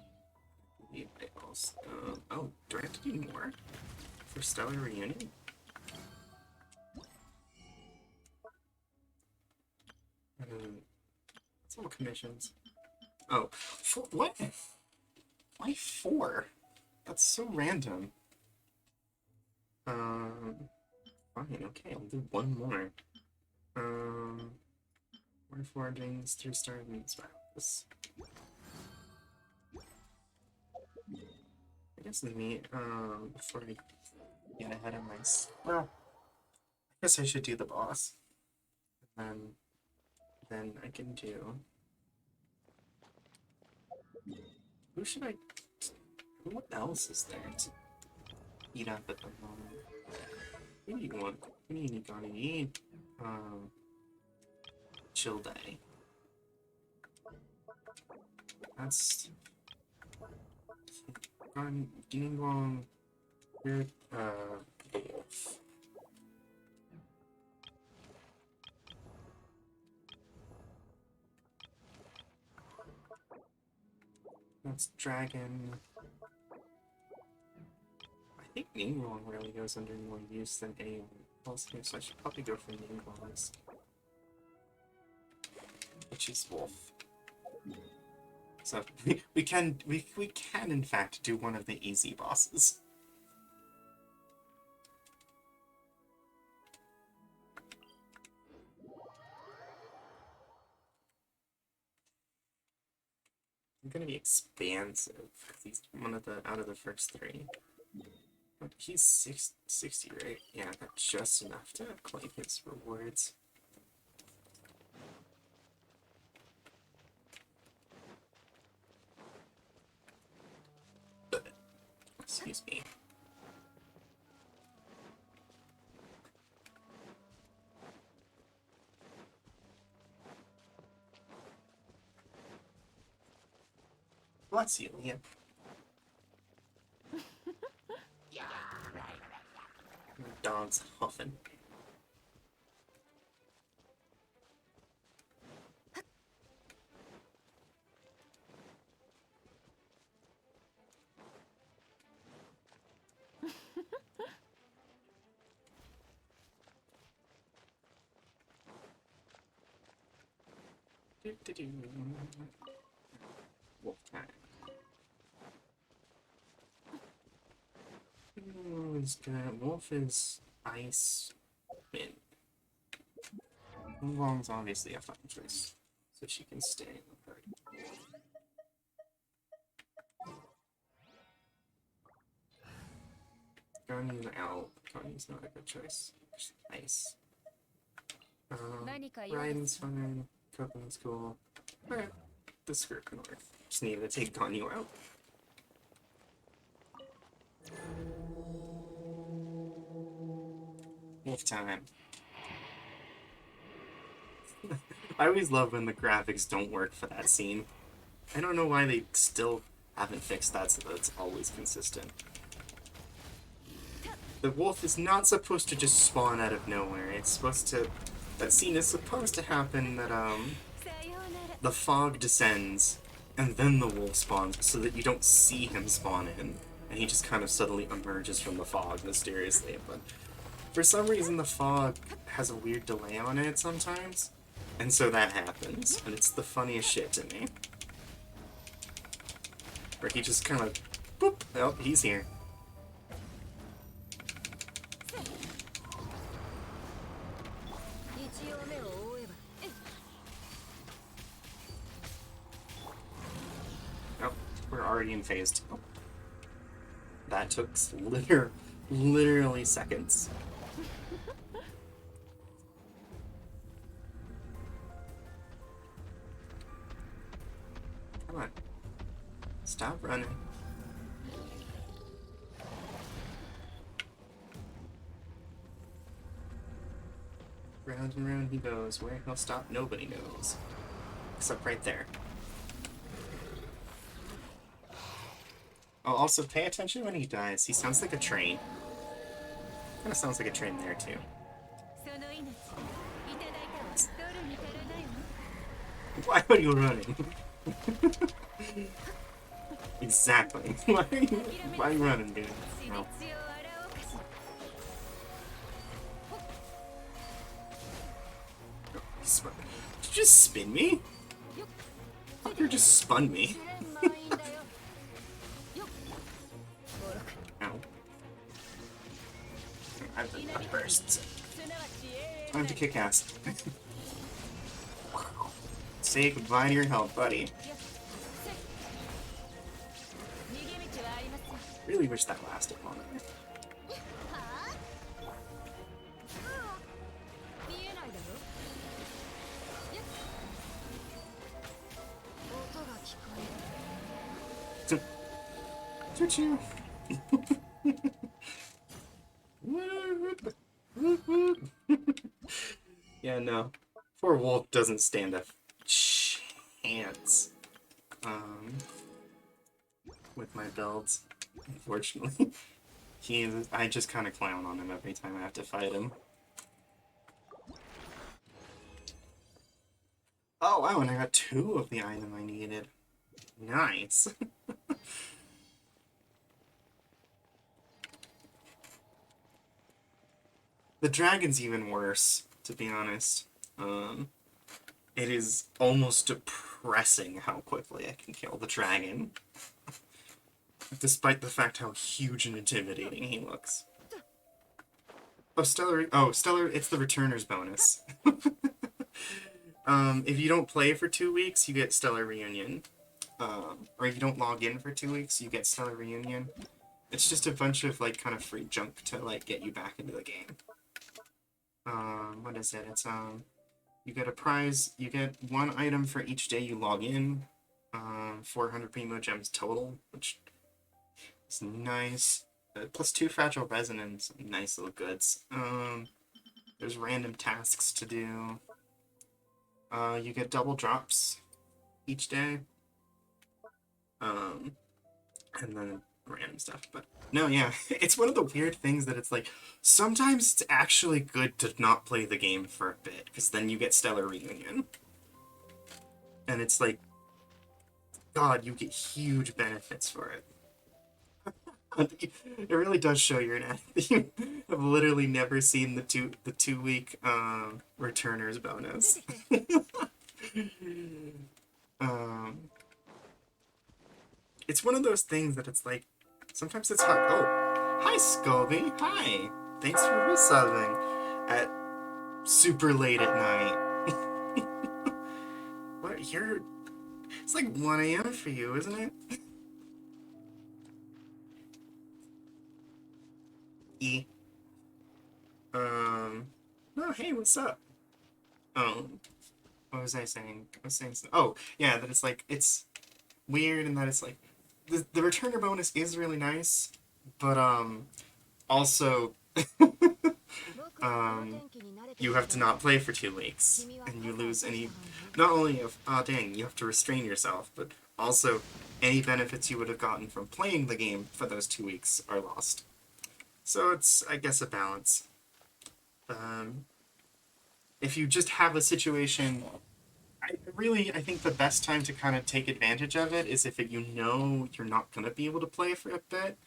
Oh, do I have to do more for Stellar Reunion? It's all commissions. Oh, what? Why 4? That's so random. Fine, okay, I'll do one more. More foragings, 3-star means this. I guess me, before I get ahead of well, I guess I should do the boss. And then I can do... What else is there to eat up at the moment? What do you want? What do you gonna eat? Chill day. That's... Gingbong... Weird, wolf. That's dragon. I think Ningguang really goes under more use than anyone else here, so I should probably go for Ningguang's. Which is wolf. So we can in fact do one of the easy bosses. I'm gonna be expansive because he's one of the out of the first 3. But he's 60, right? Yeah, that's just enough to claim his rewards. Excuse me. Bless you, Liam. Dog's huffing. Wolf time. Wolf is ice mint. Wulong's obviously a fine choice, so she can stay in the party. Ganyu's out. Ganyu's not a good choice. She's ice. Raiden's fine. Coco's cool. Alright, the skirt can work. Just need to take Ganyu out. Wolf time. I always love when the graphics don't work for that scene. I don't know why they still haven't fixed that so that it's always consistent. The wolf is not supposed to just spawn out of nowhere. It's supposed to... That scene is supposed to happen that, the fog descends, and then the wolf spawns, so that you don't see him spawn in, and he just kind of suddenly emerges from the fog mysteriously. But for some reason, the fog has a weird delay on it sometimes, and so that happens, and it's the funniest shit to me. Where he just kind of, boop, oh, he's here. Oh, we're already in phase 2. That took literally seconds. Come on. Stop running. Grab Round and round he goes. Where he'll stop, nobody knows. Except right there. Oh, also pay attention when he dies. He sounds like a train. Kind of sounds like a train there, too. その命いただいたわ取るに足らないわ Why are you running? Exactly. Why are you running, dude? 死 No. に血を洗おうかしら Did you just spin me? Fucker just spun me. まあいいんだよよっボロク Ow. I've been bursts. すなわち永遠 Time to kick ass. Say goodbye to your health, buddy. 逃げ道はありますよ Really wish that lasted longer. はあ見えないだろよっ音が聞こえる Choo-choo. Yeah, no. Poor Wolf doesn't stand a chance. With my builds, unfortunately. I just kind of clown on him every time I have to fight him. Oh wow, and I got 2 of the item I needed. Nice. The dragon's even worse, to be honest. It is almost depressing how quickly I can kill the dragon. Despite the fact how huge and intimidating he looks. Oh, Stellar, it's the Returner's bonus. If you don't play for 2 weeks, you get Stellar Reunion. Or if you don't log in for 2 weeks, you get Stellar Reunion. It's just a bunch of, like, kind of free junk to, like, get you back into the game. What is it? It's, you get a prize, you get 1 item for each day you log in. 400 Primo Gems total, which is nice. Plus 2 Fragile Resonance, nice little goods. There's random tasks to do. You get double drops each day. And then random stuff, but no, yeah, it's one of the weird things that it's like, sometimes it's actually good to not play the game for a bit, because then you get Stellar Reunion. And it's like, God, you get huge benefits for it. It really does show you're an addict. I've literally never seen the 2 week returners bonus. It's one of those things that it's like, sometimes it's hard. Oh, hi Scobie, hi. Thanks for resubbing at super late at night. What, it's like 1 AM for you, isn't it? E. Oh, hey, what's up? What was I saying? Oh, yeah, that it's like, it's weird and that it's like, the returner bonus is really nice, but, also, you have to not play for 2 weeks, and you lose any, not only of, dang, you have to restrain yourself, but also, any benefits you would have gotten from playing the game for those 2 weeks are lost. So it's, I guess, a balance. If you just have a situation, I think the best time to kind of take advantage of it is if you know you're not going to be able to play for a bit.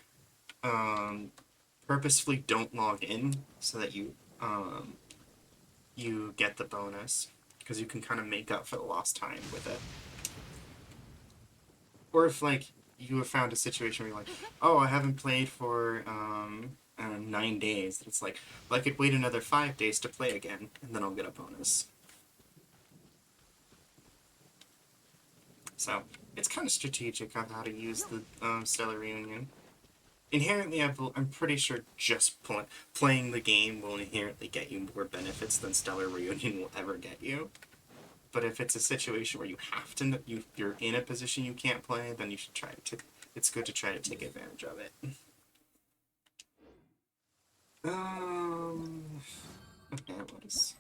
Purposefully don't log in so that you get the bonus, because you can kind of make up for the lost time with it. Or if, like, you have found a situation where you're like, oh, I haven't played for 9 days. It's like, well, I could wait another 5 days to play again, and then I'll get a bonus. So, it's kind of strategic on how to use the Stellar Reunion. Inherently, I'm pretty sure just playing the game will inherently get you more benefits than Stellar Reunion will ever get you. But if it's a situation where you have to, you're in a position you can't play, then you should try to. It's good to try to take advantage of it. Okay, what is?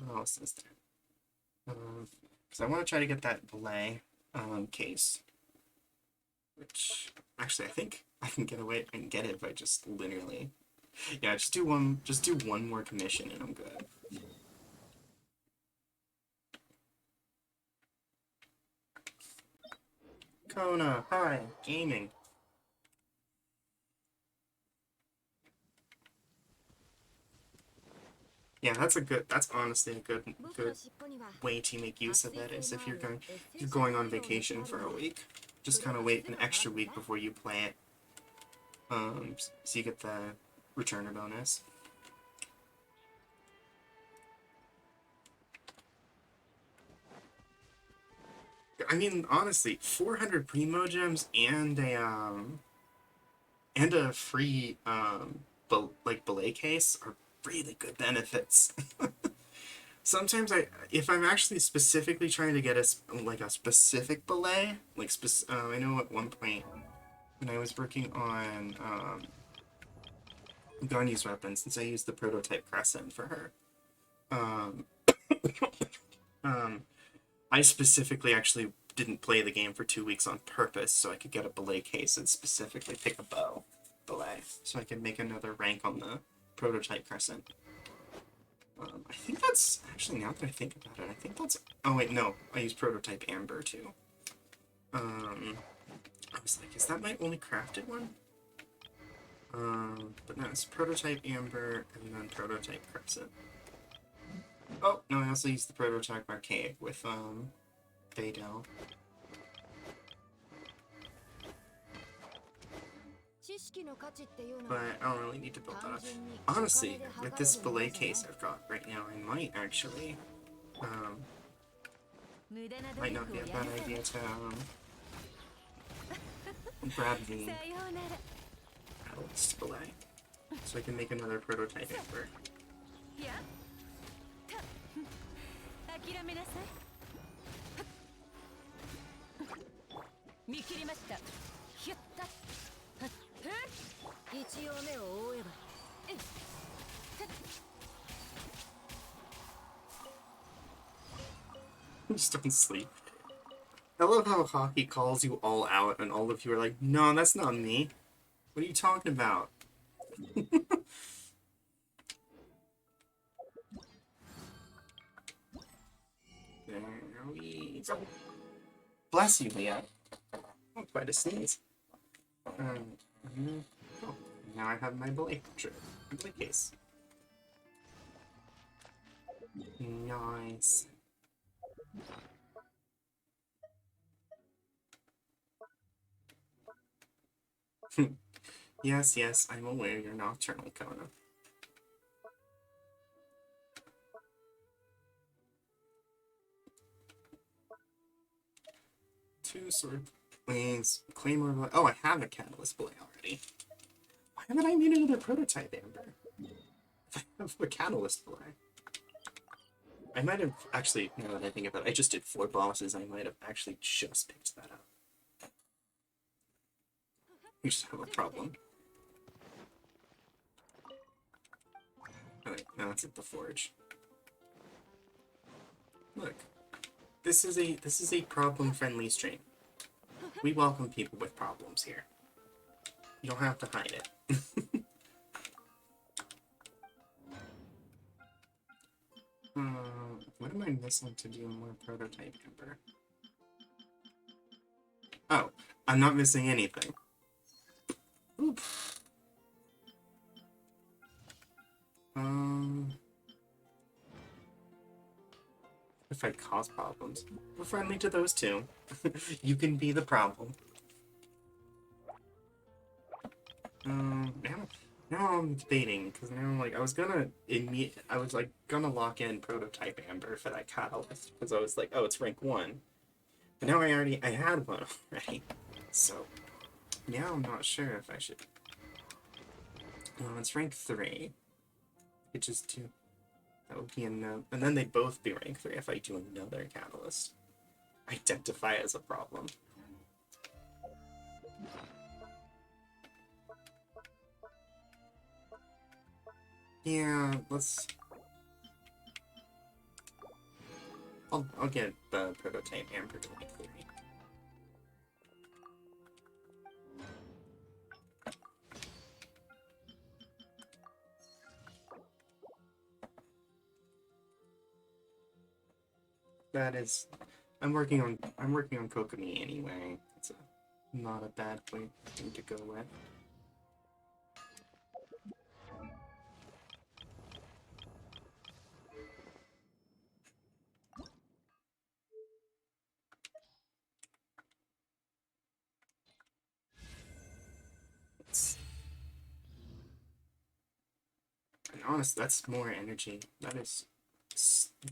What else is there? Because I want to try to get that belay case. Which, actually, I think I can get away and get it by just literally... Yeah, just do one more commission and I'm good. Kona, hi, gaming. Yeah, that's honestly a good way to make use of it, is if you're going on vacation for a week. Just kind of wait an extra week before you play it. So you get the returner bonus. I mean, honestly, 400 primo gems and a free belay case are really good benefits. Sometimes if I'm actually specifically trying to get a specific belay, I know at one point when I was working on Ganya's weapon, since I used the prototype crescent for her, um, I specifically actually didn't play the game for 2 weeks on purpose so I could get a belay case and specifically pick a belay so I could make another rank on the prototype crescent. I think that's, actually, now that I think about it, I think that's, oh wait, no, I used prototype amber too. I was like, is that my only crafted one? But no, it's prototype amber and then prototype crescent. Oh, no, I also used the prototype archaic with, Beidou. But I don't really need to build that up. Honestly, with this belay case I've got right now, I might actually, might not be a bad idea to, grab the catalyst belay, so I can make another prototype amber. Just don't sleep. I love how hockey calls you all out and all of you are like, no, that's not me. What are you talking about? There we go. Bless you, Leah. Oh, quite a sneeze. Oh, now I have my belay case. Nice. Yes, I'm aware you're nocturnal, Kona. Two sword blades, claymore belay. Oh, I have a catalyst belay already. Why haven't I made another prototype amber? If I have a catalyst belay. I might have actually, now that I think about it, I just did 4 bosses. I might have actually just picked that up. We just have a problem. Alright, now it's at the forge. Look, this is a problem-friendly stream. We welcome people with problems here. You don't have to hide it. What am I missing to do more prototype amber? Oh, I'm not missing anything. Oop. If I cause problems, we're friendly to those too. You can be the problem. Now I'm debating, because now, like, I was gonna lock in prototype amber for that catalyst, because I was like, oh, it's rank 1. But now I had one already. So, now I'm not sure if I should. It's rank 3. It just do. That would be enough. And then they'd both be rank 3 if I do another catalyst. Identify as a problem. Yeah, let's... I'll get the prototype and prototype theory. That is, I'm working on Kokomi anyway. It's not a bad thing to go with. And honest, that's more energy. That is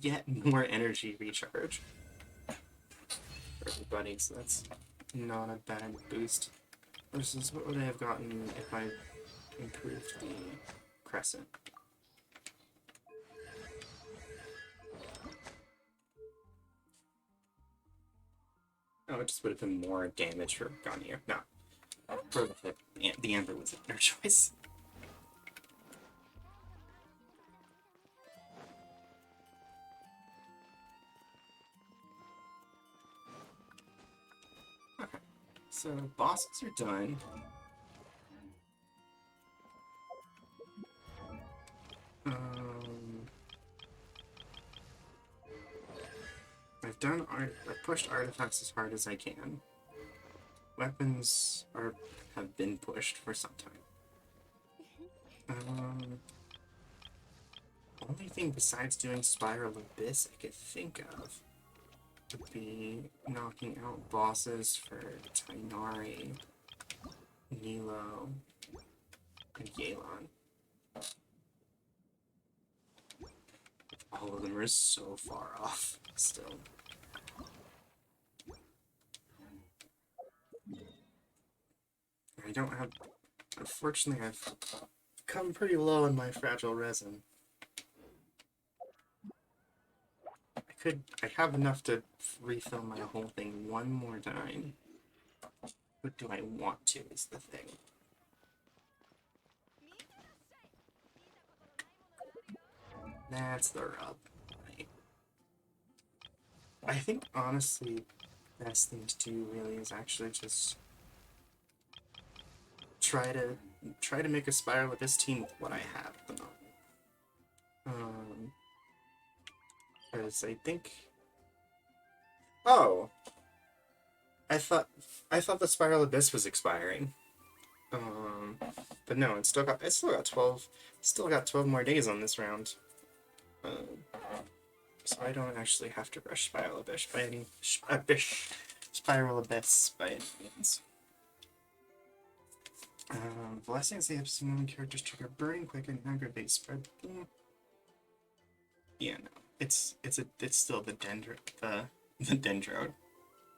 yet more energy recharge for everybody, so that's not a bad boost. Versus what would I have gotten if I improved the crescent? Oh, it just would have been more damage for Ganir. No. For the Amber was a better choice. Okay. So, bosses are done. I've pushed artifacts as hard as I can. Weapons have been pushed for some time. Only thing besides doing Spiral Abyss I could think of would be knocking out bosses for Tainari, Nilo, and Yelan. All of them are so far off still. I don't have... Unfortunately, I've come pretty low in my fragile resin. I have enough to refill my whole thing one more time. But do I want to is the thing. That's the rub. I think, honestly, the best thing to do really is actually just try to make a Spiral Abyss team with what I have at the moment. Because I think... Oh! I thought the Spiral Abyss was expiring. But no, it's still got 12 more days on this round. So I don't actually have to rush Spiral Abyss by any means. Blessings they have some characters trigger burning quick and aggravate spread. Yeah, no. It's still the Dendro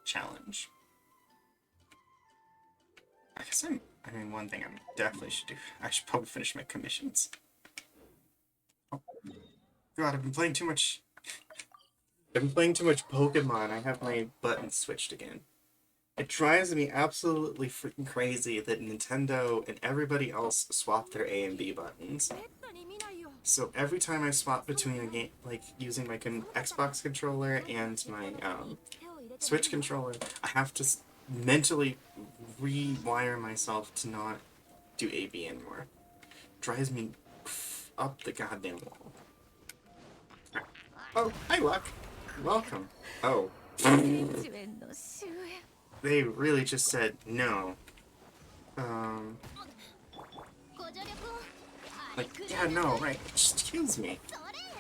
challenge. I guess one thing I definitely should do. I should probably finish my commissions. Oh. God, I've been playing too much Pokemon. I have my buttons switched again. It drives me absolutely freaking crazy that Nintendo and everybody else swap their A and B buttons. So every time I swap between a game, like using my Xbox controller and my Switch controller, I have to mentally rewire myself to not do A/B anymore. Drives me up the goddamn wall. Oh, hi, Luck. Welcome. Oh. They really just said no. Like, yeah, no, right. Excuse me.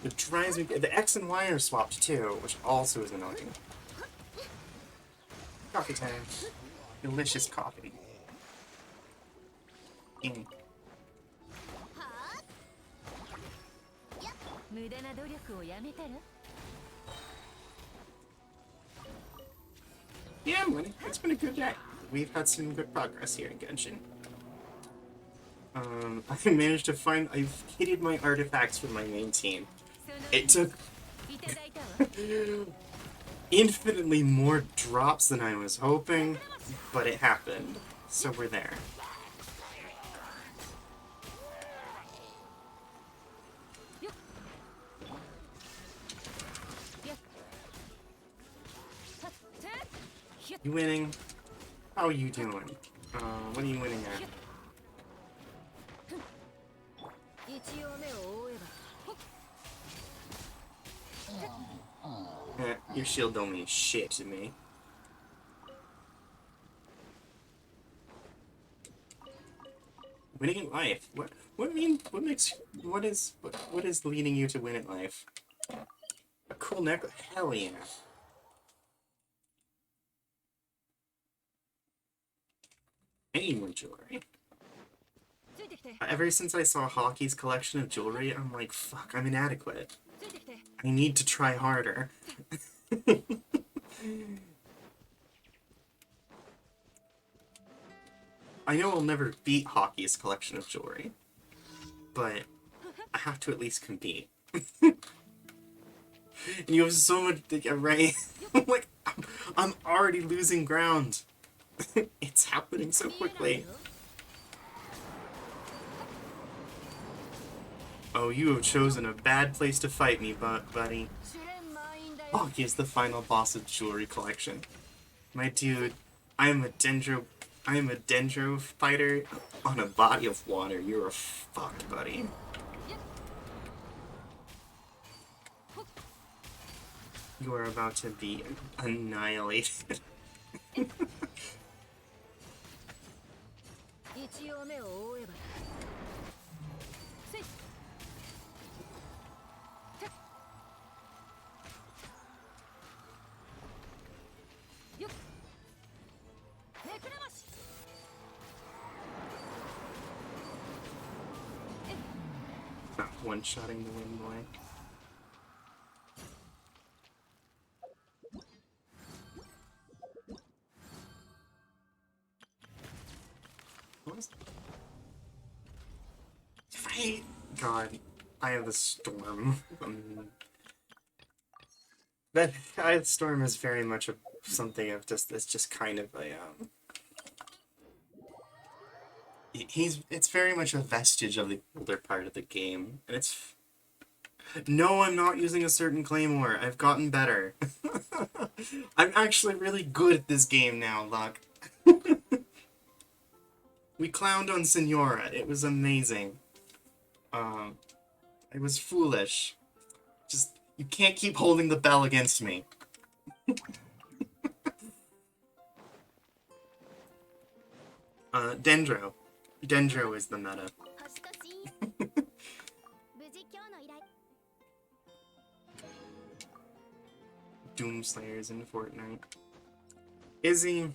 It drives me. The X and Y are swapped too, which also is annoying. Coffee time. Delicious coffee. Mm. Yeah, money. It's been a good day. We've had some good progress here in Genshin. I managed to find... I've kitted my artifacts for my main team. It took... infinitely more drops than I was hoping, but it happened. So we're there. You winning? How are you doing? What are you winning at? Your shield don't mean shit to me. Winning in life? What is leading you to win at life? A cool necklace? Hell yeah. Any more jewelry? Ever since I saw Hockey's collection of jewelry, I'm like, fuck, I'm inadequate. I need to try harder. I know I'll never beat Hockey's collection of jewelry, but I have to at least compete. And you have so much, right? I'm like, I'm already losing ground. It's happening so quickly. Oh, you have chosen a bad place to fight me, buddy. Hockey is the final boss of jewelry collection. My dude, I am a dendro fighter on a body of water. You're fucked, buddy. You are about to be annihilated. Not one-shotting the wind boy. What was that? Right! God, I have a storm. That storm is very much something of it's just kind of a it's very much a vestige of the older part of the game, and it's no, I'm not using a certain claymore. I've gotten better. I'm actually really good at this game now, Luck. We clowned on Senora. It was amazing. It was foolish. Just, you can't keep holding the bell against me. Dendro. Dendro is the meta. Doomslayers in Fortnite. Izzy.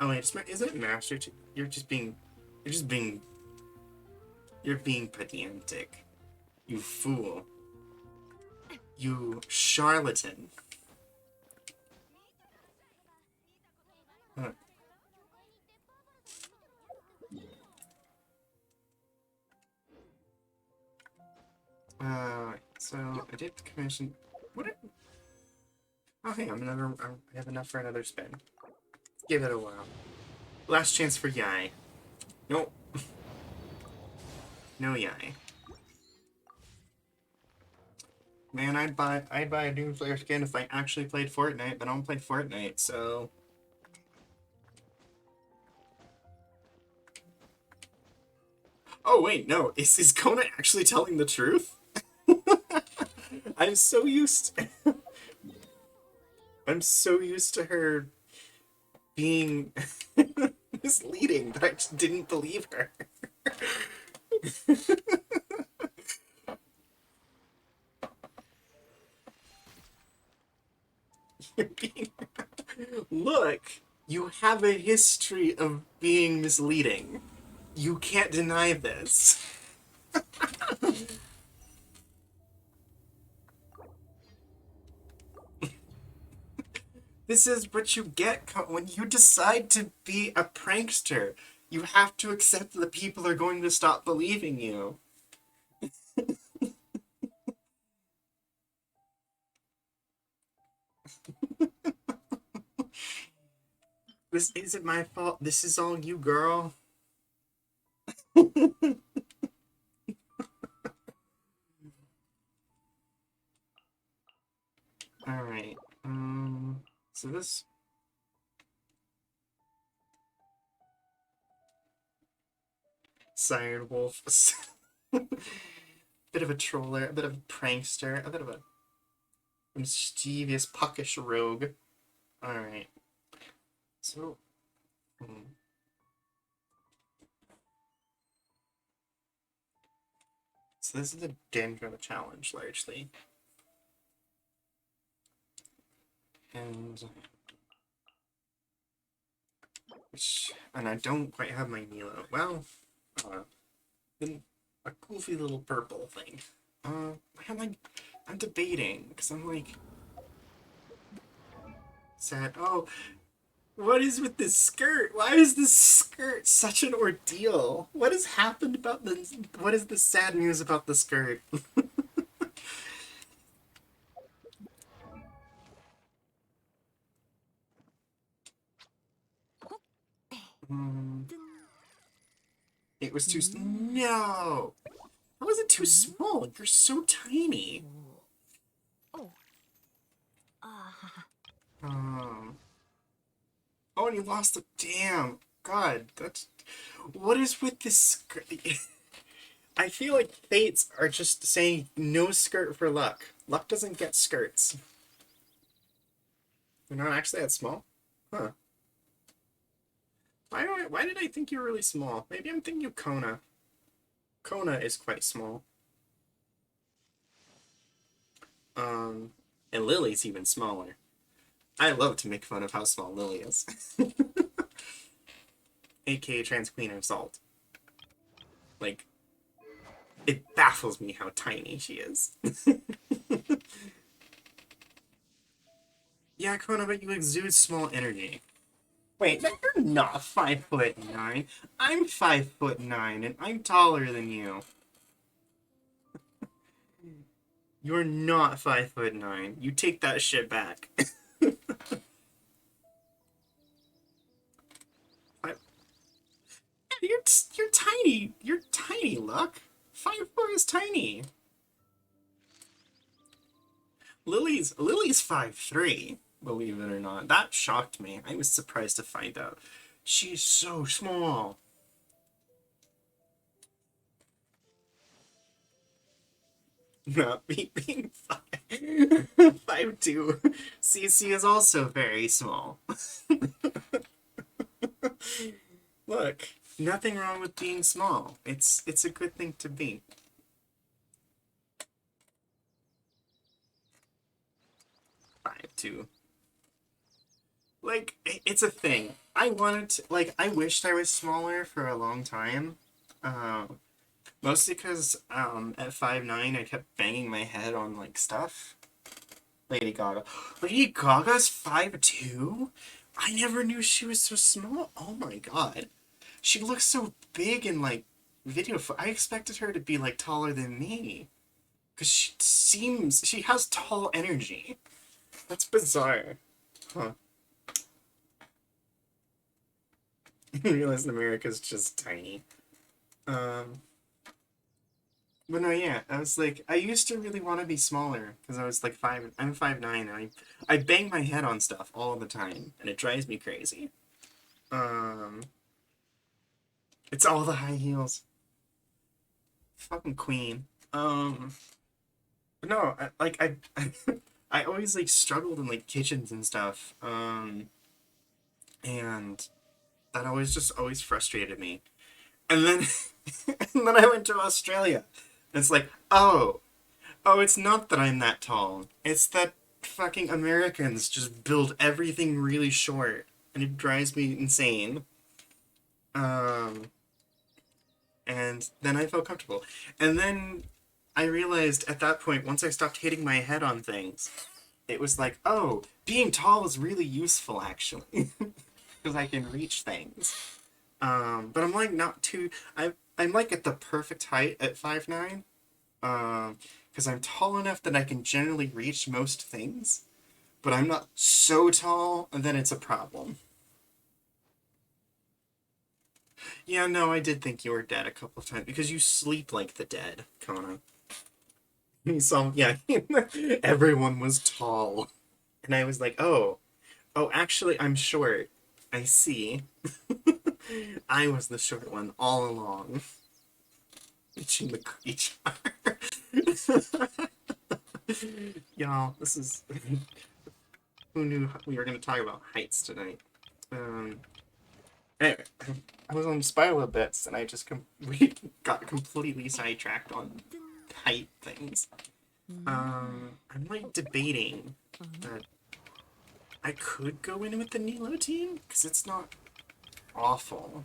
Oh wait, is it Master? You're being pedantic. You fool. You charlatan. Huh. So I did commission. Oh, hey, I have enough for another spin. Give it a while. Last chance for Yai. Nope. No Yai. Man, I'd buy a Doomslayer skin if I actually played Fortnite, but I don't play Fortnite, so. Oh wait, no. Is Kona actually telling the truth? I'm so used to her being misleading that I just didn't believe her. Look, you have a history of being misleading. You can't deny this. This is what you get when you decide to be a prankster. You have to accept that people are going to stop believing you. This isn't my fault. This is all you, girl. So this... Siren Wolf. Bit of a troller, a bit of a prankster, a bit of a mischievous, puckish rogue. Alright. So... So this is the Dendro challenge, largely. And I don't quite have my Nilo. Well, then a goofy little purple thing. I'm debating, because I'm like... Sad. Oh, what is with this skirt? Why is this skirt such an ordeal? What has happened about the... What is the sad news about the skirt? It was too... No! How was it too small? You're so tiny. Oh, and you lost the... Damn. God, that's... What is with this skirt? I feel like fates are just saying no skirt for luck. Luck doesn't get skirts. They're not actually that small? Huh. Why did I think you were really small? Maybe I'm thinking of Kona. Kona is quite small. And Lily's even smaller. I love to make fun of how small Lily is. AKA Trans Queen of Salt. Like, it baffles me how tiny she is. Yeah, Kona, but you exude small energy. Wait, you're not 5'9". I'm 5'9", and I'm taller than you. You're not 5'9". You take that shit back. You're tiny. You're tiny, Luck. 5'4" is tiny. Lily's 5'3", believe it or not. That shocked me. I was surprised to find out. She's so small. Not me being 5'2". CC is also very small. Look, nothing wrong with being small. It's a good thing to be. Too. Like, it's a thing. I wanted to, like, I wished I was smaller for a long time. Mostly because, at 5'9", I kept banging my head on, like, stuff. Lady Gaga. Lady Gaga's 5'2"? I never knew she was so small. Oh my god. She looks so big in, like, video. I expected her to be, like, taller than me. Because she has tall energy. That's bizarre. Huh. I realized America's just tiny. But no, yeah, I was like, I used to really want to be smaller, because I was like I'm 5'9", and I bang my head on stuff all the time, and it drives me crazy. It's all the high heels. Fucking queen. But no, I always, like, struggled in, like, kitchens and stuff, and that always frustrated me. And then, and then I went to Australia, and it's like, oh, it's not that I'm that tall, it's that fucking Americans just build everything really short, and it drives me insane. And then I felt comfortable. And then I realized at that point, once I stopped hitting my head on things, it was like, oh, being tall is really useful, actually. Because I can reach things. But I'm, like, not too... I'm like, at the perfect height at 5'9". Because I'm tall enough that I can generally reach most things. But I'm not so tall, and then it's a problem. Yeah, no, I did think you were dead a couple of times, because you sleep like the dead, Kona. So, yeah, everyone was tall. And I was like, oh, Oh, actually, I'm short. I see. I was the short one all along. Itching the each other. Y'all, this is... Who knew we were going to talk about heights tonight? Anyway, I was on Spiral Bits, and I just we got completely sidetracked on height things. I'm like debating that I could go in with the Nilo team, because it's not awful.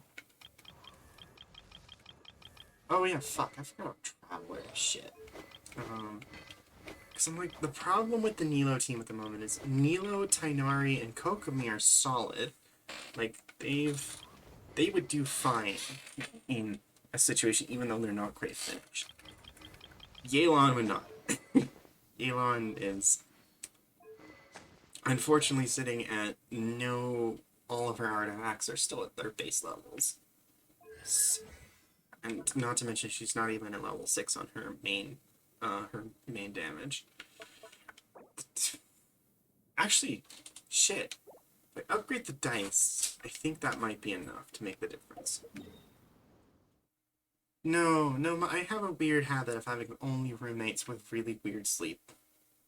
Oh yeah, fuck, I forgot about Traveler. Shit. Because I'm like, the problem with the Nilo team at the moment is Nilo, Tainari, and Kokomi are solid. Like, they would do fine in a situation, even though they're not quite finished. Yelan would not. Yelan is unfortunately sitting at no... All of her artifacts are still at their base levels. And not to mention, she's not even at level 6 on her main damage. Actually, shit. If I upgrade the dice, I think that might be enough to make the difference. No, I have a weird habit of having only roommates with really weird sleep.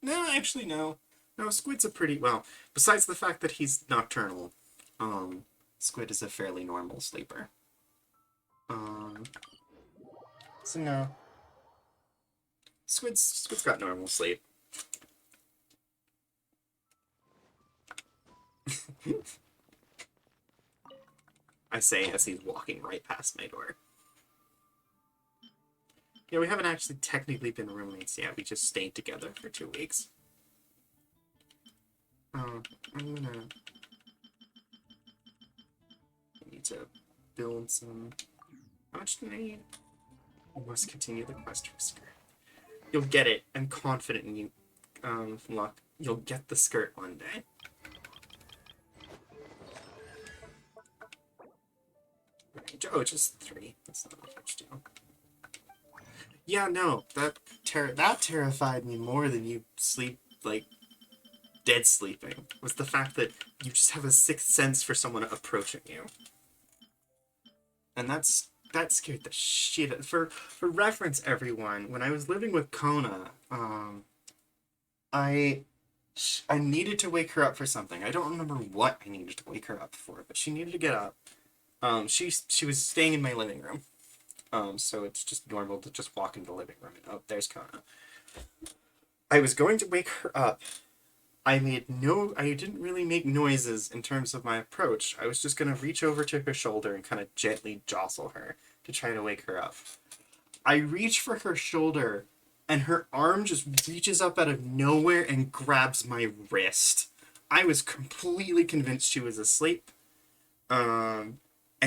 No, actually, no. No, Squid's a pretty... Well, besides the fact that he's nocturnal, Squid is a fairly normal sleeper. So no. Squid's got normal sleep. I say as he's walking right past my door. Yeah, we haven't actually technically been roommates yet. We just stayed together for 2 weeks. I'm gonna... I need to build some... How much do I need? We must continue the quest for skirt. You'll get it. I'm confident in you, Luck. You'll get the skirt one day. Oh, just 3. That's not a much deal. Yeah, no, that terrified me more than you sleep, like, dead sleeping, was the fact that you just have a sixth sense for someone approaching you. And that scared the shit out. For reference, everyone, when I was living with Kona, I needed to wake her up for something. I don't remember what I needed to wake her up for, but she needed to get up. She was staying in my living room. So it's just normal to just walk into the living room and, oh, there's Kona. I was going to wake her up. I didn't really make noises in terms of my approach. I was just going to reach over to her shoulder and kind of gently jostle her to try to wake her up. I reach for her shoulder, and her arm just reaches up out of nowhere and grabs my wrist. I was completely convinced she was asleep. And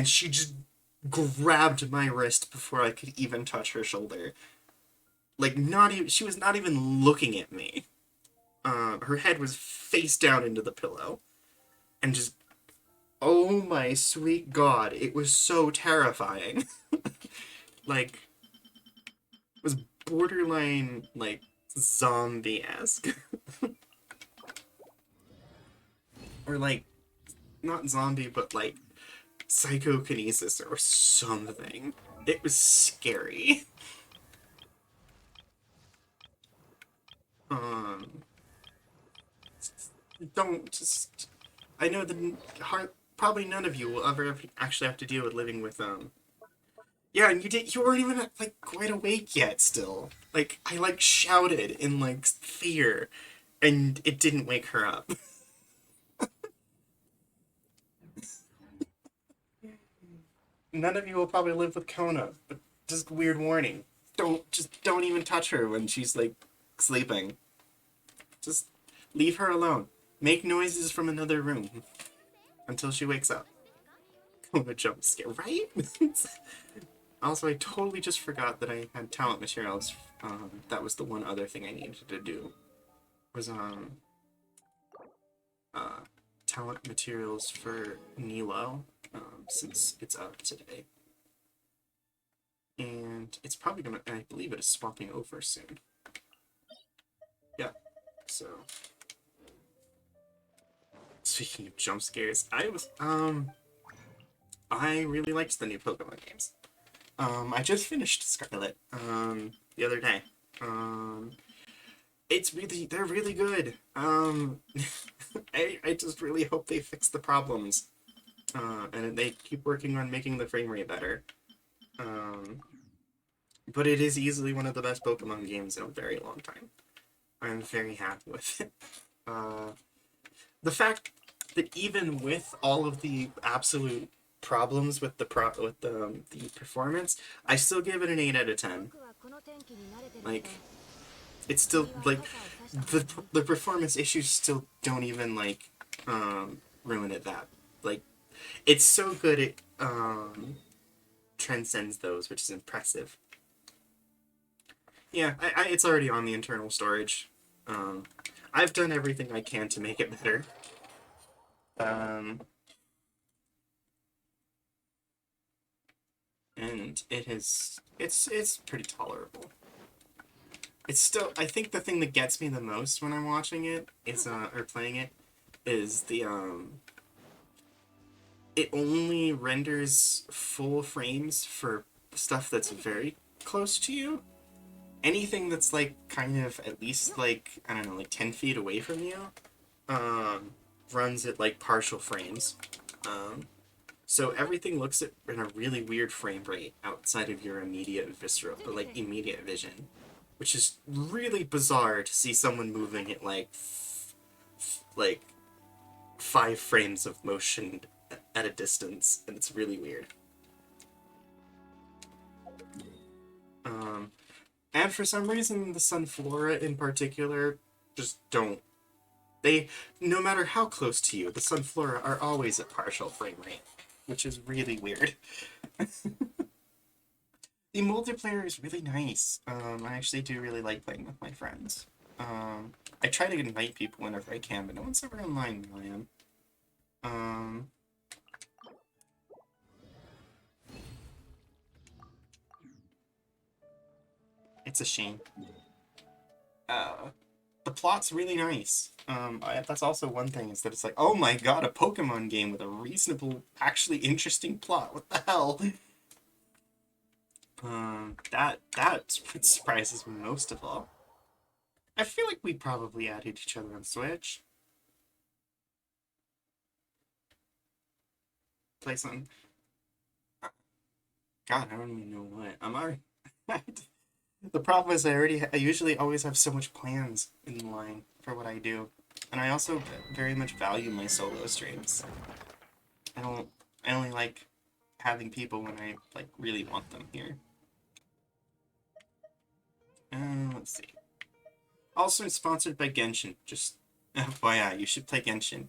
she just grabbed my wrist before I could even touch her shoulder. Like, she was not even looking at me. Her head was face down into the pillow. And just, oh my sweet god, it was so terrifying. Like, it was borderline, like, zombie-esque. Or, like, not zombie, but, like, psychokinesis or something. It was scary. Don't just... I know that probably none of you will ever actually have to deal with living with, Yeah, and you weren't even, like, quite awake yet, still. Like, I, like, shouted in, like, fear, and it didn't wake her up. None of you will probably live with Kona, but just weird warning. Don't even touch her when she's, like, sleeping. Just leave her alone. Make noises from another room until she wakes up. Kona jump scare, right? Also, I totally just forgot that I had talent materials. That was the one other thing I needed to do. Was, talent materials for Nilo, since it's up today. And it's probably gonna, I believe it is swapping over soon. Yeah, so. speaking of jump scares, I really liked the new Pokemon games. I just finished Scarlet, the other day. Um, they're really good. I just really hope they fix the problems. And they keep working on making the frame rate better. But it is easily one of the best Pokemon games in a very long time. I'm very happy with it. The fact that even with all of the absolute problems with the performance, I still give it an 8 out of 10. Like, it's still like the performance issues still don't even like ruin it that like it's so good it transcends those, which is impressive. Yeah, it's already on the internal storage. I've done everything I can to make it better. And it's pretty tolerable. It's still, I think the thing that gets me the most when I'm watching it is or playing it is the it only renders full frames for stuff that's very close to you. Anything that's like kind of at least like, I don't know, like 10 feet away from you runs at like partial frames. So everything looks at in a really weird frame rate outside of your immediate visceral, or like immediate vision, which is really bizarre to see someone moving at like 5 frames of motion at a distance, and it's really weird. And for some reason, the Sunflora in particular just don't. No matter how close to you, the Sunflora are always at partial frame rate, which is really weird. The multiplayer is really nice. I actually do really like playing with my friends. I try to invite people whenever I can, but no one's ever online when I am. It's a shame. The plot's really nice. That's also one thing, is that it's like, oh my god, a Pokemon game with a reasonable, actually interesting plot. What the hell? That's what surprises me most of all. I feel like we probably added each other on Switch. Play something. God, I don't even know what. I'm already. The problem is I usually always have so much plans in line for what I do. And I also very much value my solo streams. I only like having people when I like really want them here. Let's see. Also sponsored by Genshin. Just FYI, you should play Genshin.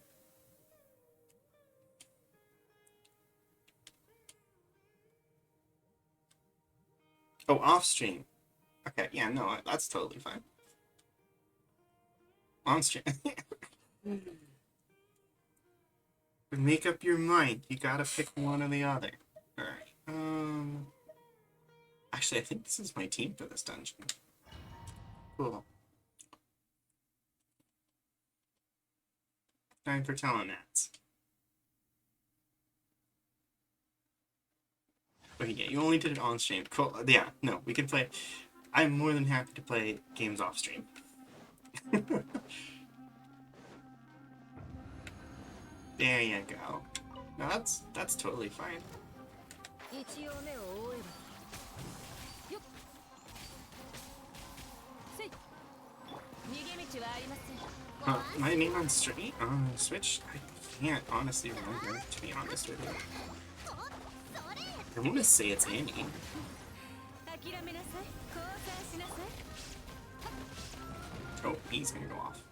Oh, off stream. Okay, yeah, no, that's totally fine. On stream. Make up your mind. You gotta pick one or the other. Alright. Actually, I think this is my team for this dungeon. Cool. Time for Telenats. Okay, yeah, you only did it on stream. Cool. Yeah, no, we can play. I'm more than happy to play games off stream. There you go. No, that's totally fine. My name on stream on Switch? I can't honestly remember, to be honest with you. I want to say it's Annie. Oh, he's gonna go off.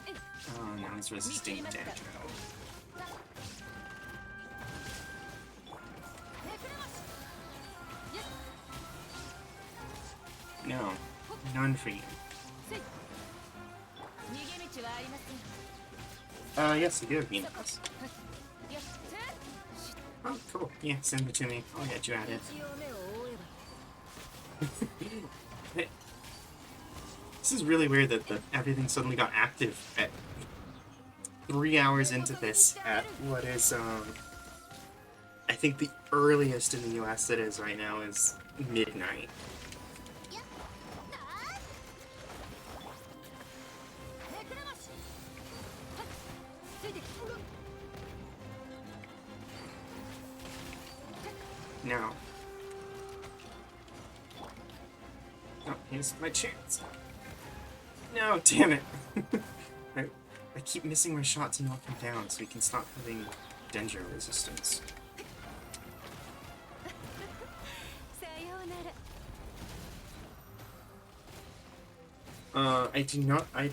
Oh, now he's resisting damage. No, none for you. Yes, you do have Venus. Oh, cool. Yeah, send it to me. I'll get you added. This is really weird that everything suddenly got active at 3 hours into this at what is, I think the earliest in the US it is right now is midnight. Now. Oh, here's my chance. No, damn it. I keep missing my shot to knock him down so he can stop having danger resistance. I do not, I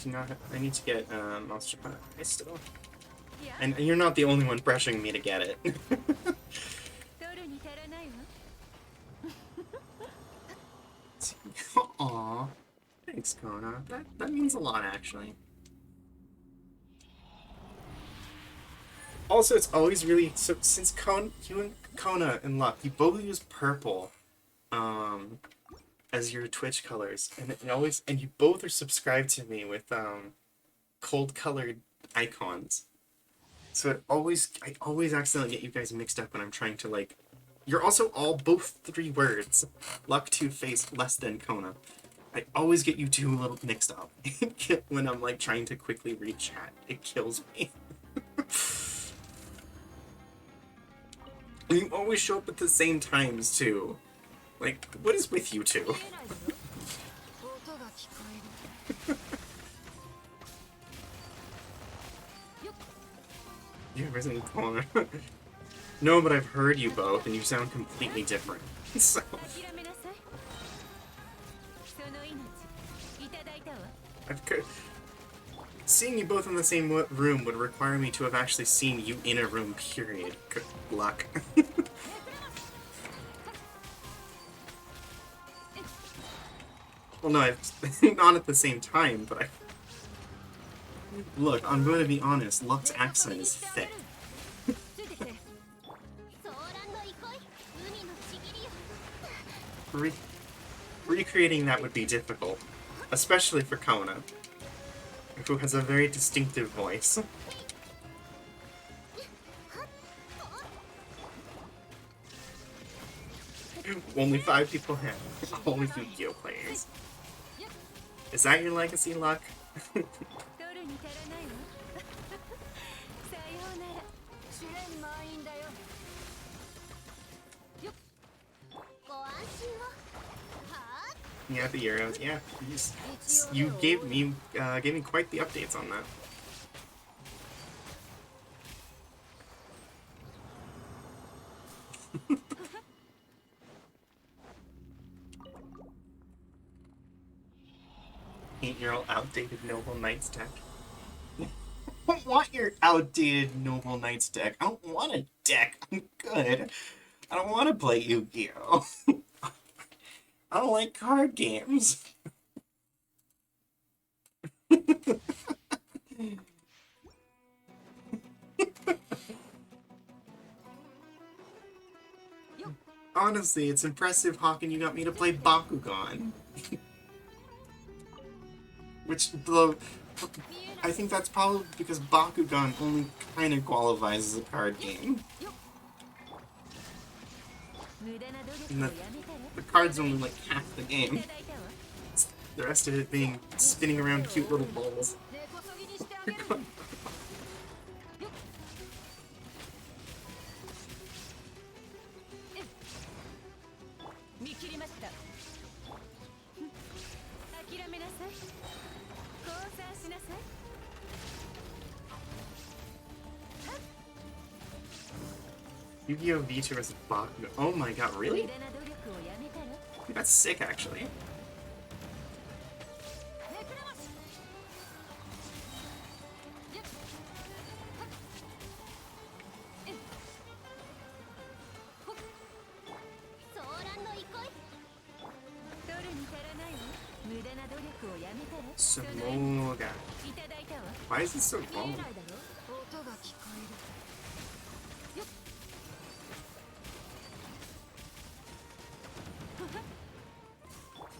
need to get, Monster High still. And you're not the only one pressuring me to get it. Aww. Thanks, Kona. That means a lot, actually. Also, it's always really... So, since you and Kona and Luck, you both use purple, as your Twitch colors. And you both are subscribed to me with, cold-colored icons. So I always accidentally get you guys mixed up when I'm trying to, like... You're also both 3 words. Luck, Two-Face, less than Kona. I always get you 2 a little mixed up when I'm, like, trying to quickly read chat. It kills me. You always show up at the same times, too. Like, what is with you two? Yeah, Resident Corner. No, but I've heard you both, and you sound completely different. So... Seeing you both in the same room would require me to have actually seen you in a room, period. Good luck. Well, no, not at the same time, but I... Look, I'm going to be honest, Luck's accent is thick. Recreating that would be difficult, especially for Kona, who has a very distinctive voice. Only 5 people have, all Yu-Gi-Oh players. Is that your legacy, Luck? Yeah, the Euros. Yeah, you gave me quite the updates on that. Eight-year-old outdated Noble Knights deck. I don't want your outdated Noble Knights deck. I don't want a deck. I'm good. I don't want to play Yu-Gi-Oh! I don't like card games. Honestly, it's impressive, Hawken, you got me to play Bakugan. Which, though, I think that's probably because Bakugan only kind of qualifies as a card game. And the card's only like half the game. The rest of it being spinning around cute little balls. Yu-Gi-Oh! VTuber is Bakugan. Oh my god, really? That's sick, actually. Samoga. Why is this so long?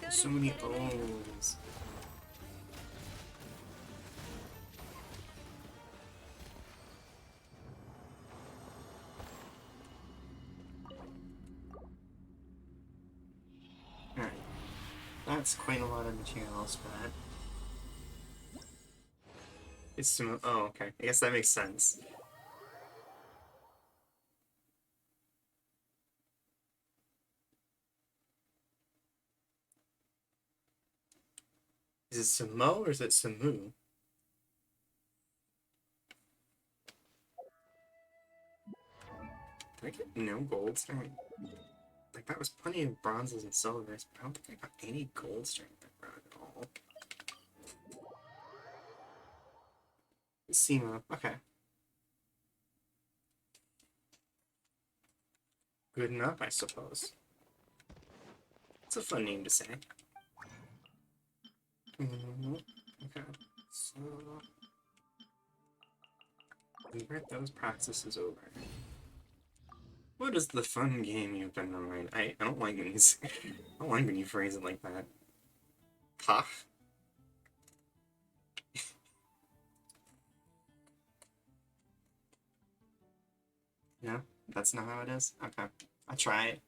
So many O's. That's quite a lot of materials for that. It's some. Oh, okay. I guess that makes sense. Is it Sumo or is it Samu? Did I get no gold string? Like, that was plenty of bronzes and silvers, but I don't think I got any gold string that run at all. Sima, okay. Good enough, I suppose. It's a fun name to say. Okay, so we read those processes over. What is the fun game you've been reminded? I don't like when I don't like when you phrase it like that. Ha. No, that's not how it is. Okay, I'll try it.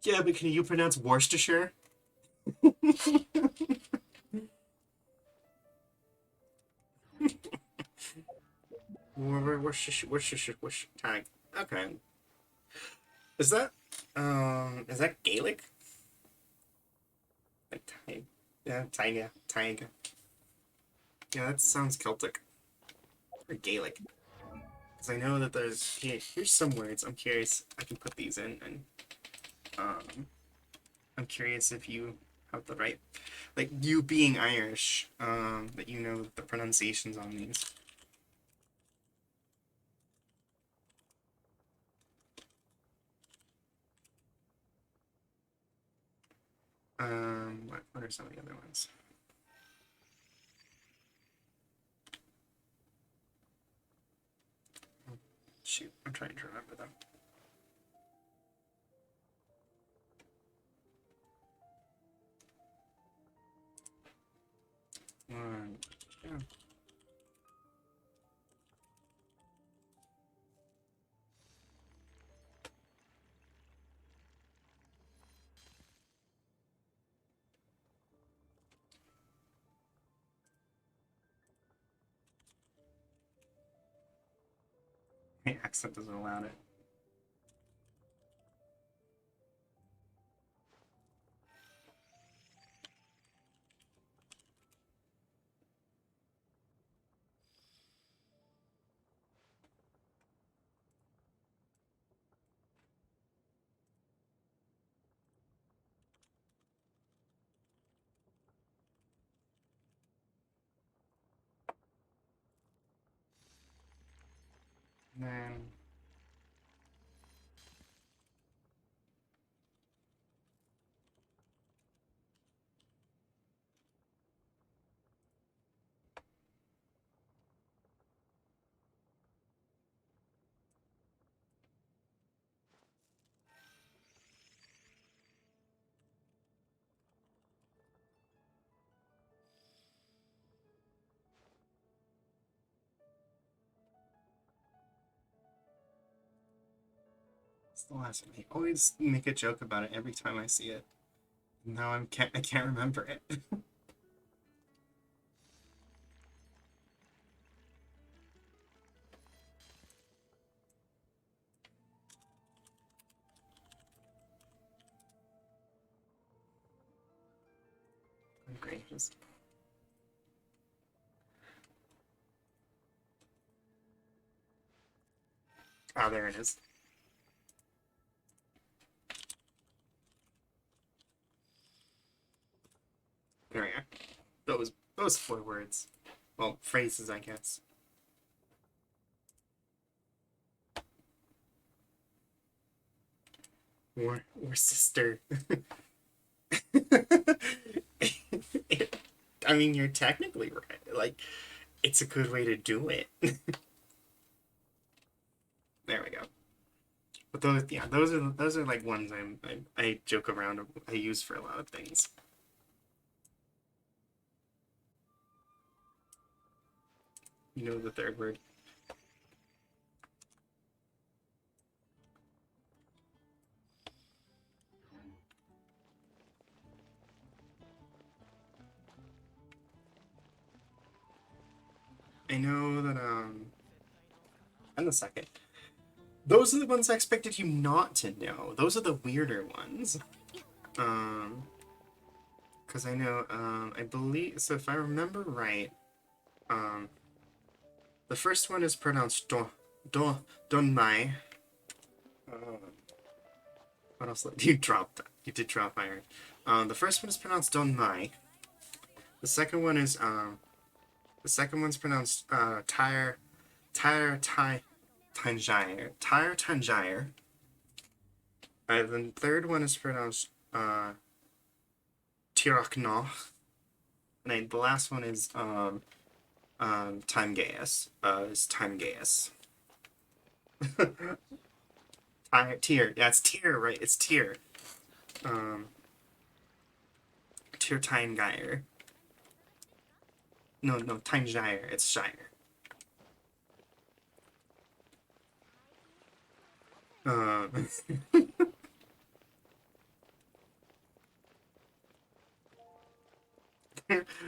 Yeah, but can you pronounce Worcestershire? Worcestershire, tag. Okay. Is that Gaelic? Tag. Yeah, taiga. Taiga. Yeah, that sounds Celtic. Or Gaelic. Because I know that here's some words. I'm curious. I can put these in, and I'm curious if you have the right, like, you being Irish, that you know the pronunciations on these. What are some of the other ones? Shoot, I'm trying to remember them. Yeah. The accent doesn't allow it. And then it's the last one. I always make a joke about it every time I see it. Now I can't remember it. Gracious. Oh, there it is. There we go. Those 4 words. Well, phrases, I guess. Or sister. I mean, you're technically right. Like, it's a good way to do it. There we go. But those are like ones I joke around. I use for a lot of things. You know the third word. I know that, and the second. Those are the ones I expected you not to know. Those are the weirder ones. Because I know, I believe, so if I remember right, the first one is pronounced Don Mai. What else? You dropped that. You did drop iron. The first one is pronounced Don Mai. The second one is, the second one's pronounced, Tanjire. Tanjire. And then the third one is pronounced, Tirakno. And the last one is, Time Gaius. Is Time Gaius. Tier. Yeah, it's Tier, right? It's Tier. Tier Time Geyer. No, Time Gyre. It's Shire.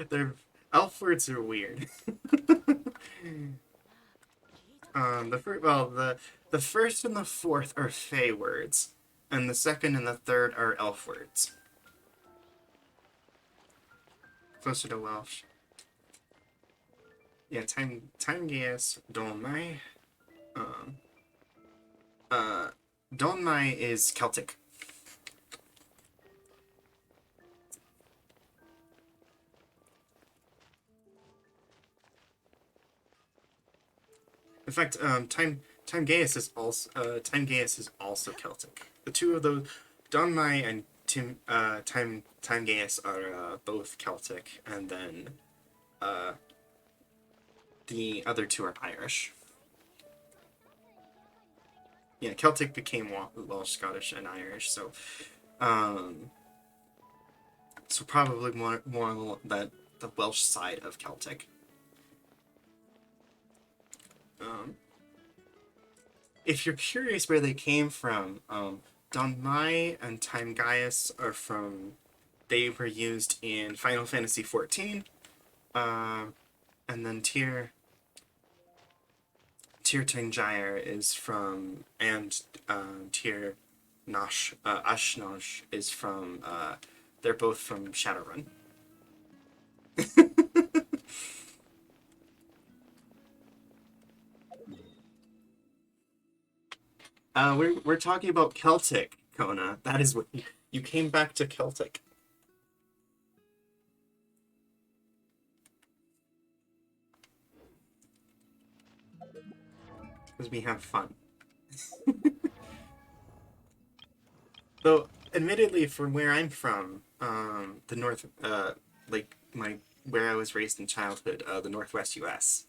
Their elf words are weird. The first and the fourth are Fey words, and the second and the third are elf words. Closer to Welsh. Yeah, Time Gaius, Donmai. Donmai is Celtic. In fact, Time Gaius is also Celtic. The two of those, Donmai and Time Gaius are both Celtic, and then the other two are Irish. Yeah, Celtic became Welsh, Scottish, and Irish, so probably more the Welsh side of Celtic. If you're curious where they came from, Donmai and Time Gaius are from. They were used in Final Fantasy XIV, and then Tyr Tanjire is from, and Tyr Ashnosh is from. They're both from Shadowrun. We're talking about Celtic, Kona. That is what you came back to Celtic. Because we have fun. Though, admittedly, from where I'm from, the north, where I was raised in childhood, the Northwest U.S.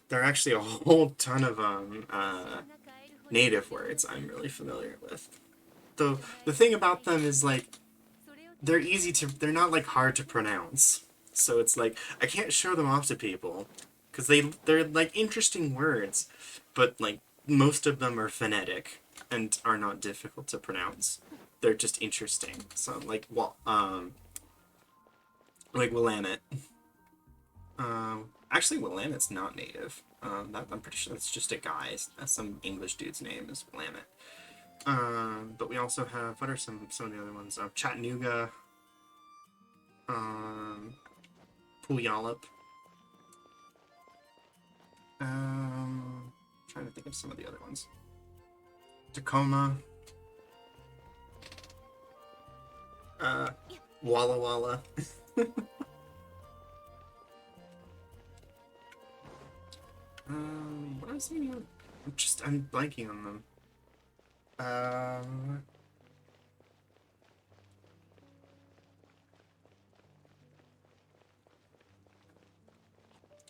There are actually a whole ton of native words I'm really familiar with. Though the thing about them is they're not hard to pronounce. So it's I can't show them off to people because they're interesting words, but most of them are phonetic and are not difficult to pronounce. They're just interesting. So Willamette. Actually, Willamette's not native. I'm pretty sure that's just a guy. Some English dude's name is Willamette. But we also have, what are some of the other ones? Chattanooga. Puyallup. Trying to think of some of the other ones. Tacoma. Walla Walla. What am I saying? I'm blanking on them.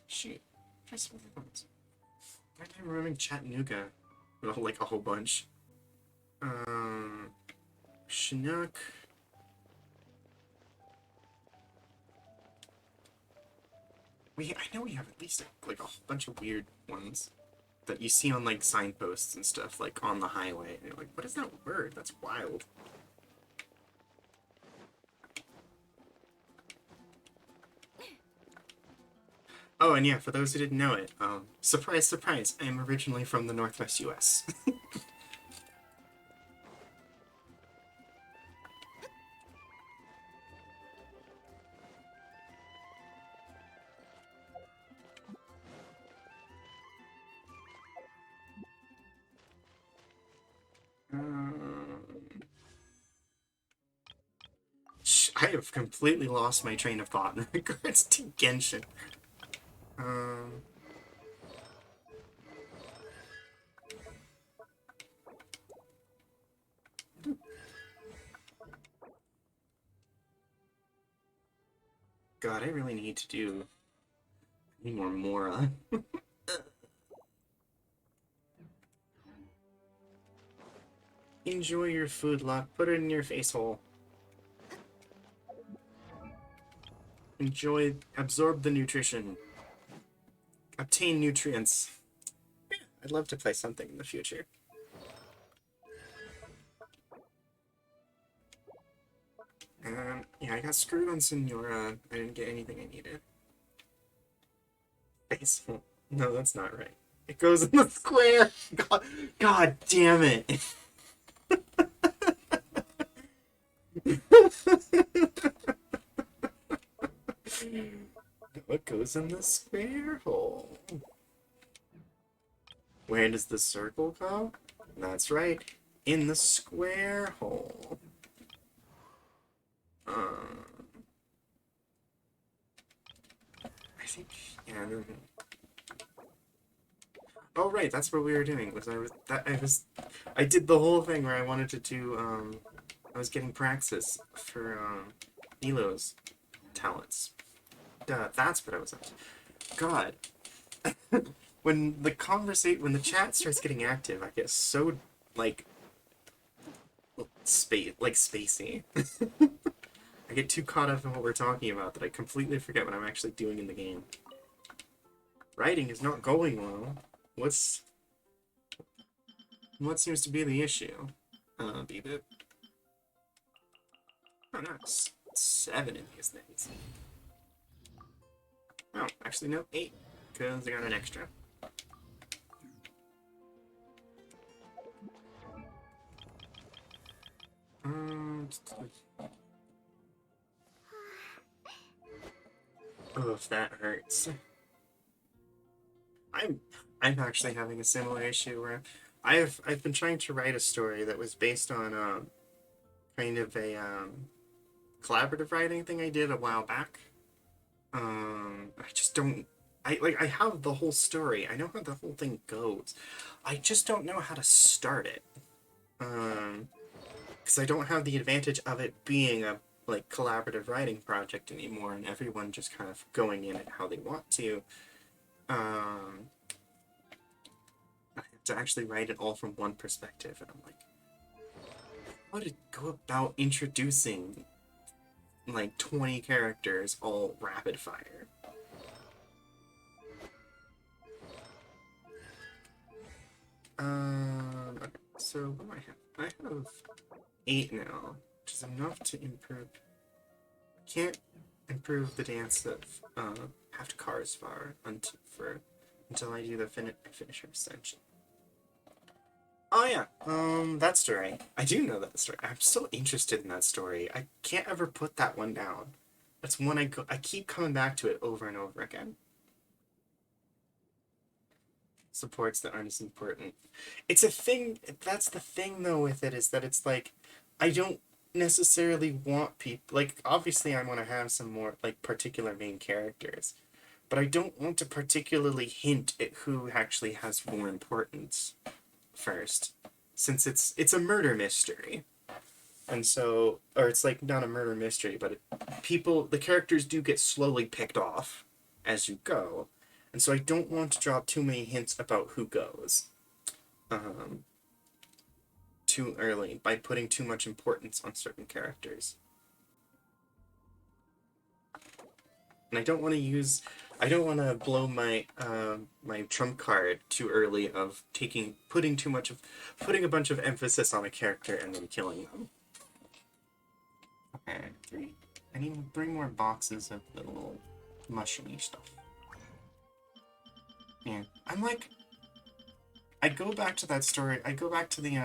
Shoot. Try some other ones. Why am I remembering Chattanooga? Well, a whole bunch. Chinook. I know we have at least a whole bunch of weird ones that you see on signposts and stuff, on the highway. And you're like, what is that word? That's wild. Oh, and yeah, for those who didn't know it, surprise, surprise, I am originally from the Northwest US. I have completely lost my train of thought in regards to Genshin. Um, God, I really need to do any more Mora. Enjoy your food, luck. Put it in your face hole. Enjoy, absorb the nutrition. Obtain nutrients. Yeah, I'd love to play something in the future. Yeah, I got screwed on Senora. I didn't get anything I needed. Face hole. No, that's not right. It goes in the square. God damn it. What goes in the square hole? Where does the circle go? That's right, in the square hole. I think, yeah, I don't know. Oh right, that's what we were doing. I did the whole thing where I wanted to do. I was getting praxis for Nilo's talents. That's what I was up to. God, when the chat starts getting active, I get so like spacey. I get too caught up in what we're talking about that I completely forget what I'm actually doing in the game. Writing is not going well. What seems to be the issue? Beep it. Oh, nice. 7 in these things. Oh, actually, no, 8. Because I got an extra. Oof, that hurts. I'm actually having a similar issue where I've been trying to write a story that was based on kind of a collaborative writing thing I did a while back. I just don't. I have the whole story. I know how the whole thing goes. I just don't know how to start it. Because I don't have the advantage of it being a like collaborative writing project anymore, and everyone just kind of going in it how they want to. I have to actually write it all from one perspective, and I'm like, how to go about introducing like 20 characters all rapid fire. Okay, so what do I have? I have 8 now, which is enough to improve. Can't improve the dance of have to cars far until I do the finisher ascension. Oh yeah, that story. I do know that story. I'm still interested in that story. I can't ever put that one down. That's one I keep coming back to it over and over again. Supports that aren't as important. It's a thing, that's the thing though with it, is that it's like, I don't necessarily want people, like, obviously I want to have some more, like, particular main characters, but I don't want to particularly hint at who actually has more importance first, since it's a murder mystery. And so, or it's like not a murder mystery, but the characters do get slowly picked off as you go. And so I don't want to drop too many hints about who goes too early by putting too much importance on certain characters. And I don't want to blow my my trump card too early of putting a bunch of emphasis on a character and then killing them. Okay, 3. I need 3 more boxes of the little mushroomy stuff. Yeah, I'm like, I go back to that story. I go back to the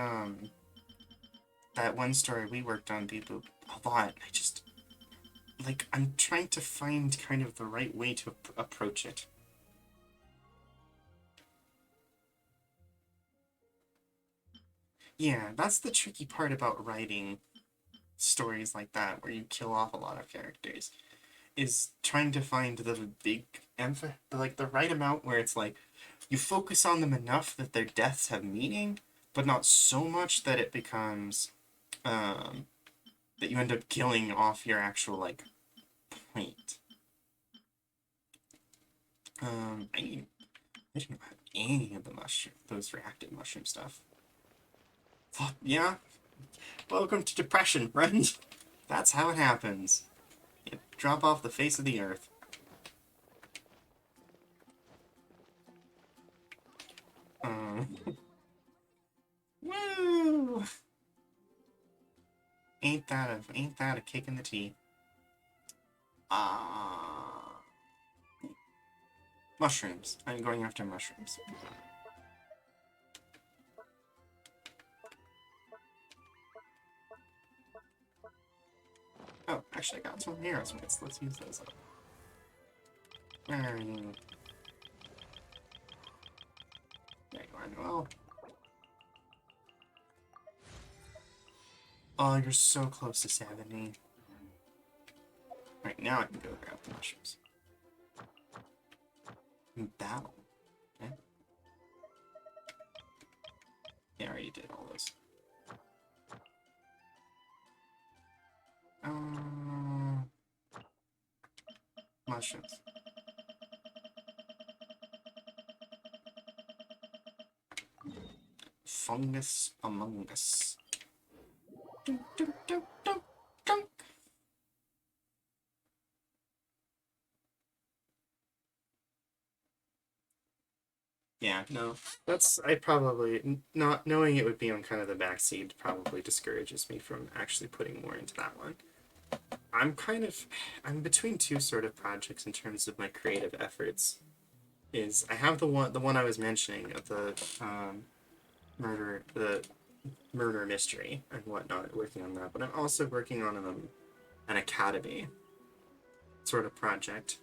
that one story we worked on, Beep Boop, a lot. I just like I'm trying to find kind of the right way to approach it. Yeah, that's the tricky part about writing stories like that, where you kill off a lot of characters, is trying to find the big like the right amount where it's like you focus on them enough that their deaths have meaning, but not so much that it becomes that you end up killing off your actual like point. I don't have any of the those reactive mushroom stuff. Oh, yeah, welcome to depression, friend. That's how it happens. You drop off the face of the earth. Woo! Ain't that a kick in the teeth? Ah, mushrooms. I'm going after mushrooms. Oh, actually, I got some heroes mitts. Let's use those up. Where are you? There you are, Noel. Oh, you're so close to 70. Right, now I can go grab the mushrooms. Battle. Okay. Yeah, I already did all those. Mushrooms. Fungus among us. Dun, dun, dun, dun, dun. Yeah, no. I probably, not knowing it would be on kind of the backseat probably discourages me from actually putting more into that one. I'm between two sort of projects in terms of my creative efforts. I have the one I was mentioning of the murder mystery and whatnot, working on that, but I'm also working on an academy sort of project.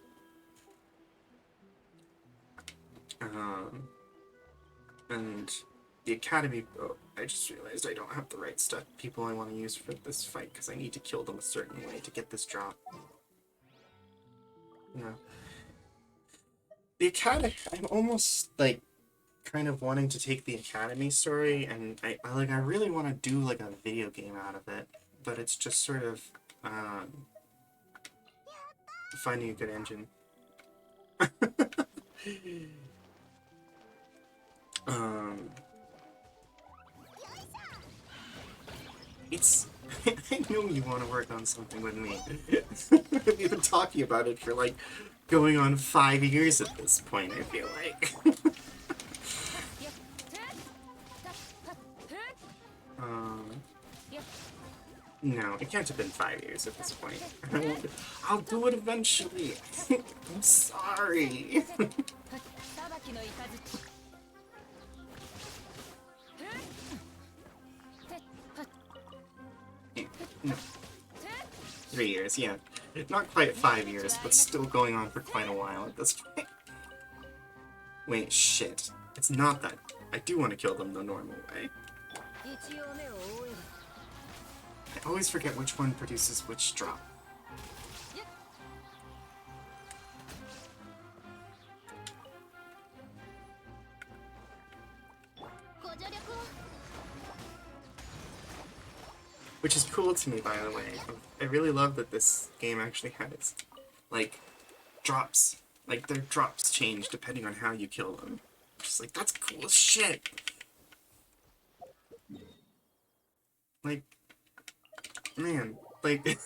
And the academy, oh, I just realized I don't have the right stuff, people I want to use for this fight, because I need to kill them a certain way to get this drop. No. The academy, I'm almost, like, kind of wanting to take the academy story, and I really want to do, like, a video game out of it, but it's just sort of, finding a good engine. It's... I know you want to work on something with me. We've been talking about it for, like, going on 5 years at this point, I feel like. No, it can't have been 5 years at this point. I'll do it eventually. I'm sorry. No. 3 years, yeah. Not quite 5 years, but still going on for quite a while at this point. Wait, shit. It's not that. I do want to kill them the normal way. I always forget which one produces which drop. Which is cool to me, by the way. I really love that this game actually has, like, drops. Like, their drops change depending on how you kill them. Just like, that's cool as shit! Like, man, like,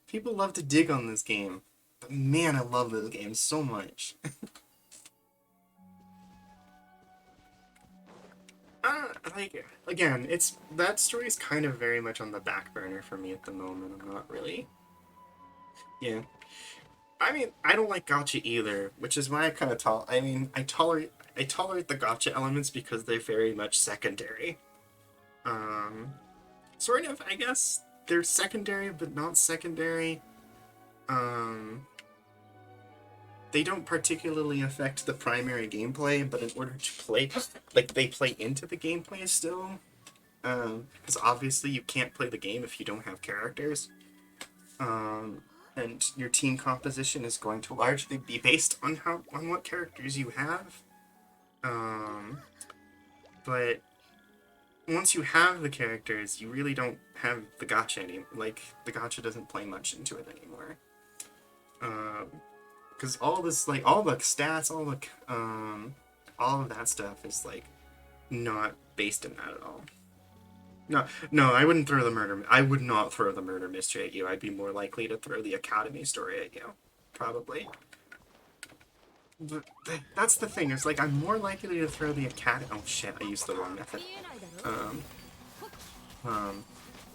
people love to dig on this game. But man, I love this game so much. Like, again, that story's kind of very much on the back burner for me at the moment. I'm not really... Yeah. I mean, I don't like gotcha either, which is why I kind of I tolerate the gotcha elements because they're very much secondary. Um, Sort of, I guess they're secondary, but not secondary. Um, they don't particularly affect the primary gameplay, but in order to play, like they play into the gameplay still. Because obviously you can't play the game if you don't have characters. Um, and your team composition is going to largely be based on what characters you have. Um, but once you have the characters, you really don't have the gotcha anymore. Like the gotcha doesn't play much into it anymore. Because all this, like all the stats, all of that stuff is like not based in that at all. No, no, I wouldn't throw the murder. I would not throw the murder mystery at you. I'd be more likely to throw the academy story at you, probably. But that's the thing. It's like I'm more likely to throw the academy. Oh shit! I used the wrong method. Um,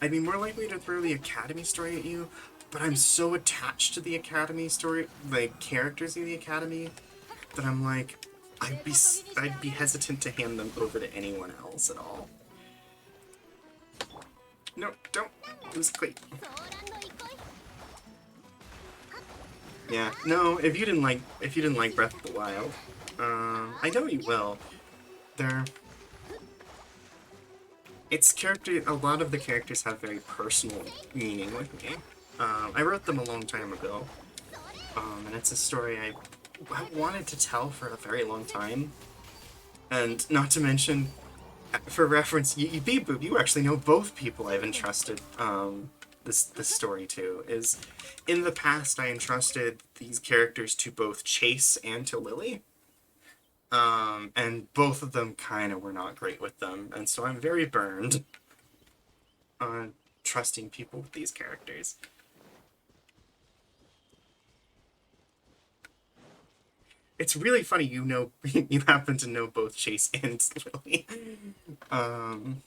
I'd be more likely to throw the academy story at you, but I'm so attached to the academy story, like characters in the academy, that I'm like, I'd be hesitant to hand them over to anyone else at all. No, don't lose cleat. Yeah, no. If you didn't like Breath of the Wild, I know you will. They're it's character. A lot of the characters have very personal meaning with me. I wrote them a long time ago, and it's a story I wanted to tell for a very long time. And not to mention, for reference, you actually know both people I've entrusted this story to. Is in the past I entrusted these characters to both Chase and to Lily. And both of them kind of were not great with them, and so I'm very burned on trusting people with these characters. It's really funny you happen to know both Chase and Lily. And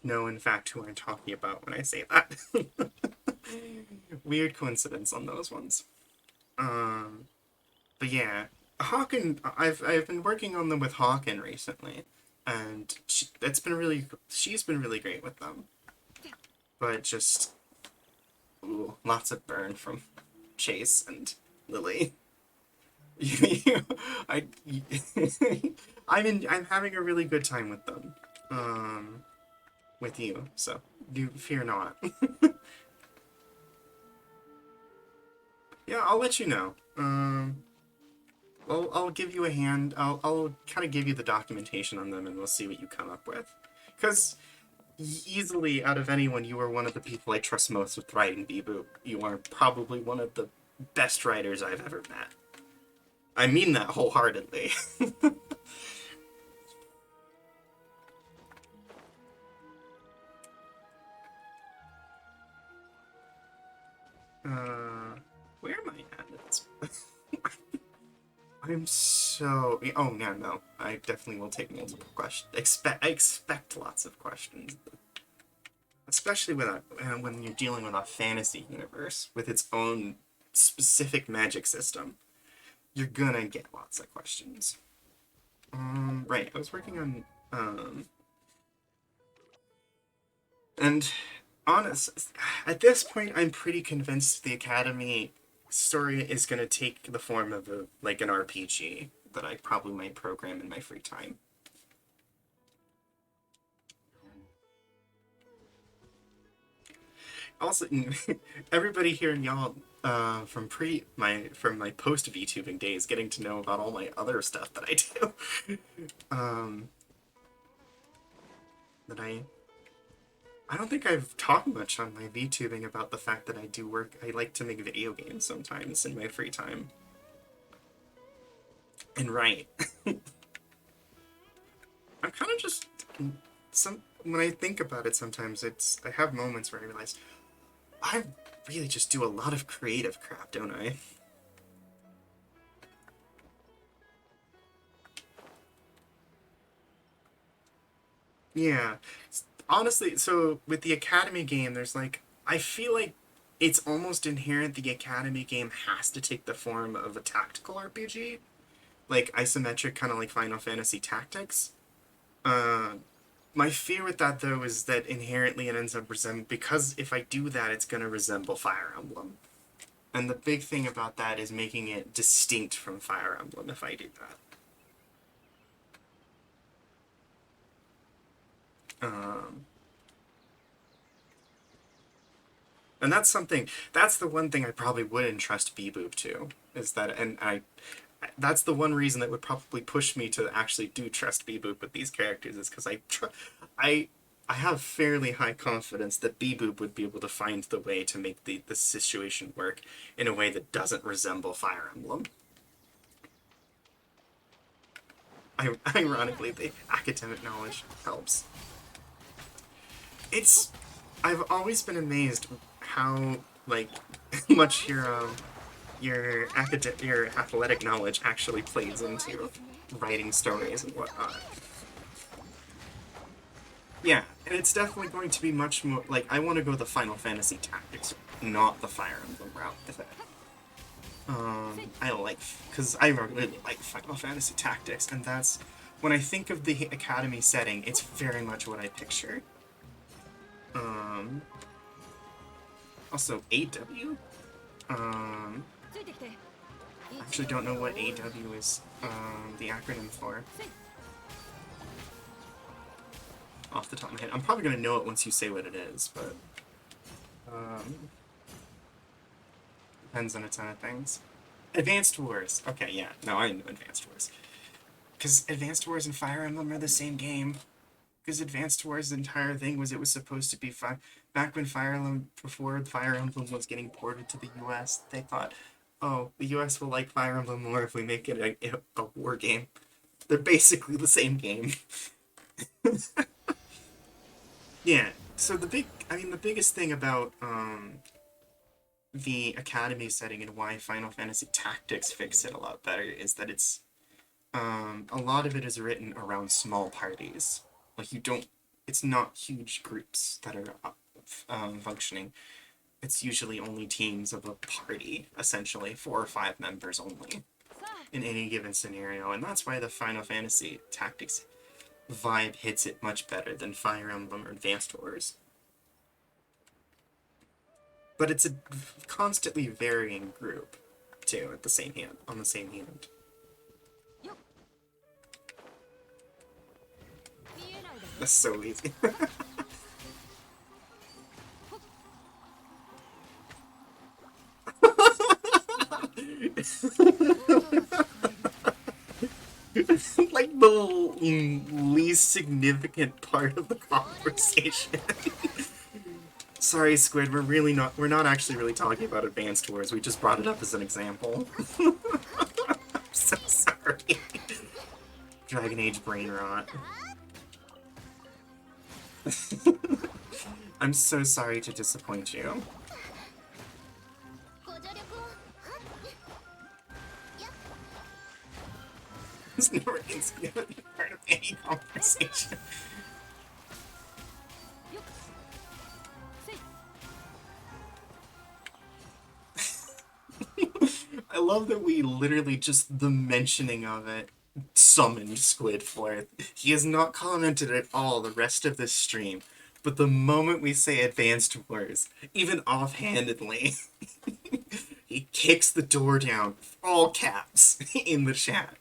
know in fact who I'm talking about when I say that. Weird coincidence on those ones. But yeah, Hawken. I've been working on them with Hawken recently, and she's been really great with them. But just lots of burn from Chase and Lily. I I'm having a really good time with them. With you, so do fear not. Yeah, I'll let you know. I'll give you a hand. I'll kind of give you the documentation on them, and we'll see what you come up with. Because easily, out of anyone, you are one of the people I trust most with writing Beboop. You are probably one of the best writers I've ever met. I mean that wholeheartedly. Where am I at? I'm so. Oh yeah, no. I definitely will take multiple questions. I expect lots of questions, especially when you're dealing with a fantasy universe with its own specific magic system. You're gonna get lots of questions. Right. I was working on and honest. At this point, I'm pretty convinced the Academy story is gonna take the form of like an RPG that I probably might program in my free time. Also, everybody here in y'all from my post VTubing days, getting to know about all my other stuff that I do. That I don't think I've talked much on my VTubing about the fact that I do work. I like to make video games sometimes in my free time. And write. I'm kind of just when I think about it sometimes I have moments where I realize I really just do a lot of creative crap, don't I? Yeah. Honestly, so with the Academy game, there's like, I feel like it's almost inherent the Academy game has to take the form of a tactical RPG, like isometric, kind of like Final Fantasy Tactics. Uh, my fear with that, though, is that inherently it ends up because if I do that, it's going to resemble Fire Emblem. And the big thing about that is making it distinct from Fire Emblem if I do that. And that's the one thing I probably wouldn't trust Beboop to, is that, that's the one reason that would probably push me to actually do trust Beboop with these characters, is because I have fairly high confidence that Beboop would be able to find the way to make the situation work in a way that doesn't resemble Fire Emblem. Ironically, the academic knowledge helps. I've always been amazed how, like, much your athletic knowledge actually plays into writing stories and whatnot. Yeah, and it's definitely going to be much more, like, I want to go the Final Fantasy Tactics, not the Fire Emblem route with it. Because I really like Final Fantasy Tactics, and that's, when I think of the Academy setting, it's very much what I picture. Also, AW? I actually don't know what AW is, the acronym for. Off the top of my head. I'm probably gonna know it once you say what it is, but... depends on a ton of things. Advanced Wars. Okay, yeah. No, I know Advanced Wars. Because Advanced Wars and Fire Emblem are the same game. Because Advanced Wars' entire thing was it was supposed to be back when before Fire Emblem was getting ported to the US, they thought, oh, the US will like Fire Emblem more if we make it a war game. They're basically the same game. Yeah, so the biggest thing about, the Academy setting and why Final Fantasy Tactics fix it a lot better is that it's, a lot of it is written around small parties. Like, it's not huge groups that are functioning. It's usually only teams of a party, essentially, 4 or 5 members only, in any given scenario, and that's why the Final Fantasy Tactics vibe hits it much better than Fire Emblem or Advanced Wars. But it's a constantly varying group, too, on the same hand. That's so easy. Like the least significant part of the conversation. Sorry, Squid, we're not actually really talking about Advanced Wars, we just brought it up as an example. I'm so sorry. Dragon Age brain rot. I'm so sorry to disappoint you. It's never insignificant part of any conversation. I love that we literally just the mentioning of it summoned Squid Forth. He has not commented at all the rest of this stream, but the moment we say Advanced Wars, even offhandedly, he kicks the door down, all caps, in the chat.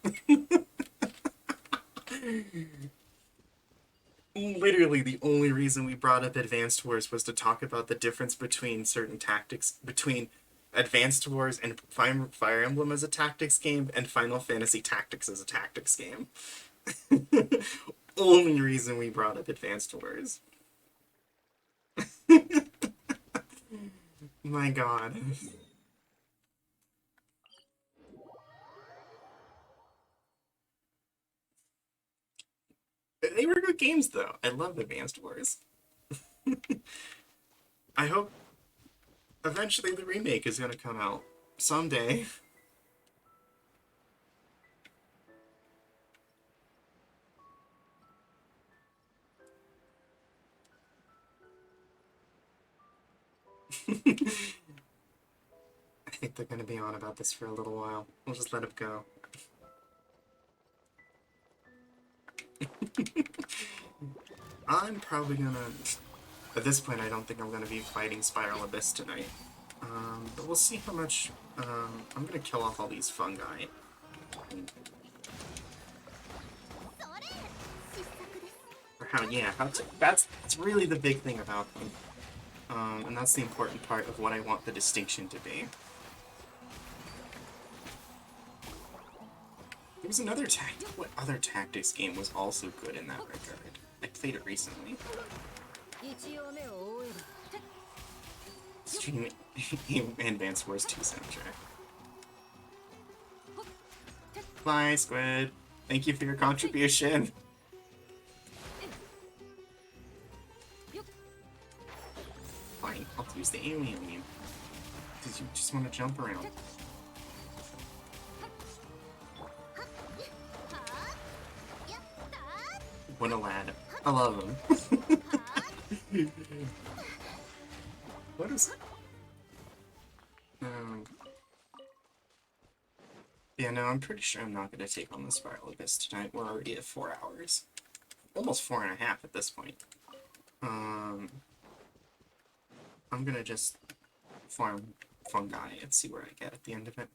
Literally, the only reason we brought up Advanced Wars was to talk about the difference between certain tactics, between Advanced Wars and Fire Emblem as a tactics game, and Final Fantasy Tactics as a tactics game. Only reason we brought up Advanced Wars. My god. They were good games, though. I love Advanced Wars. I hope eventually the remake is gonna come out. Someday. think they're gonna be on about this for a little while. We'll just let it go. I'm probably gonna... At this point, I don't think I'm gonna be fighting Spiral Abyss tonight. But we'll see how much... I'm gonna kill off all these fungi. Or that's really the big thing about them. And that's the important part of what I want the distinction to be. There was another what other tactics game was also good in that regard? I played it recently. Stream Advance Wars 2 soundtrack. Bye, Squid. Thank you for your contribution. Fine, I'll use the alien meme. Because you just want to jump around. What a lad. I love him. What is... Yeah, no, I'm pretty sure I'm not going to take on the Spiral Abyss tonight. We're already at 4 hours. Almost 4.5 at this point. I'm going to just farm fungi and see where I get at the end of it.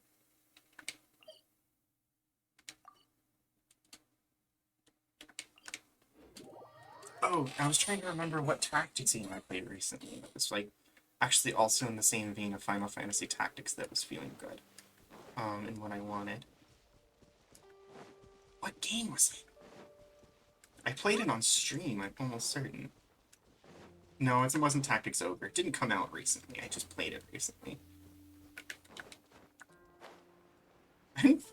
Oh, I was trying to remember what tactics game I played recently. That was like actually also in the same vein of Final Fantasy Tactics that was feeling good. And what I wanted. What game was it? I played it on stream, I'm almost certain. No, it wasn't Tactics Ogre. It didn't come out recently. I just played it recently.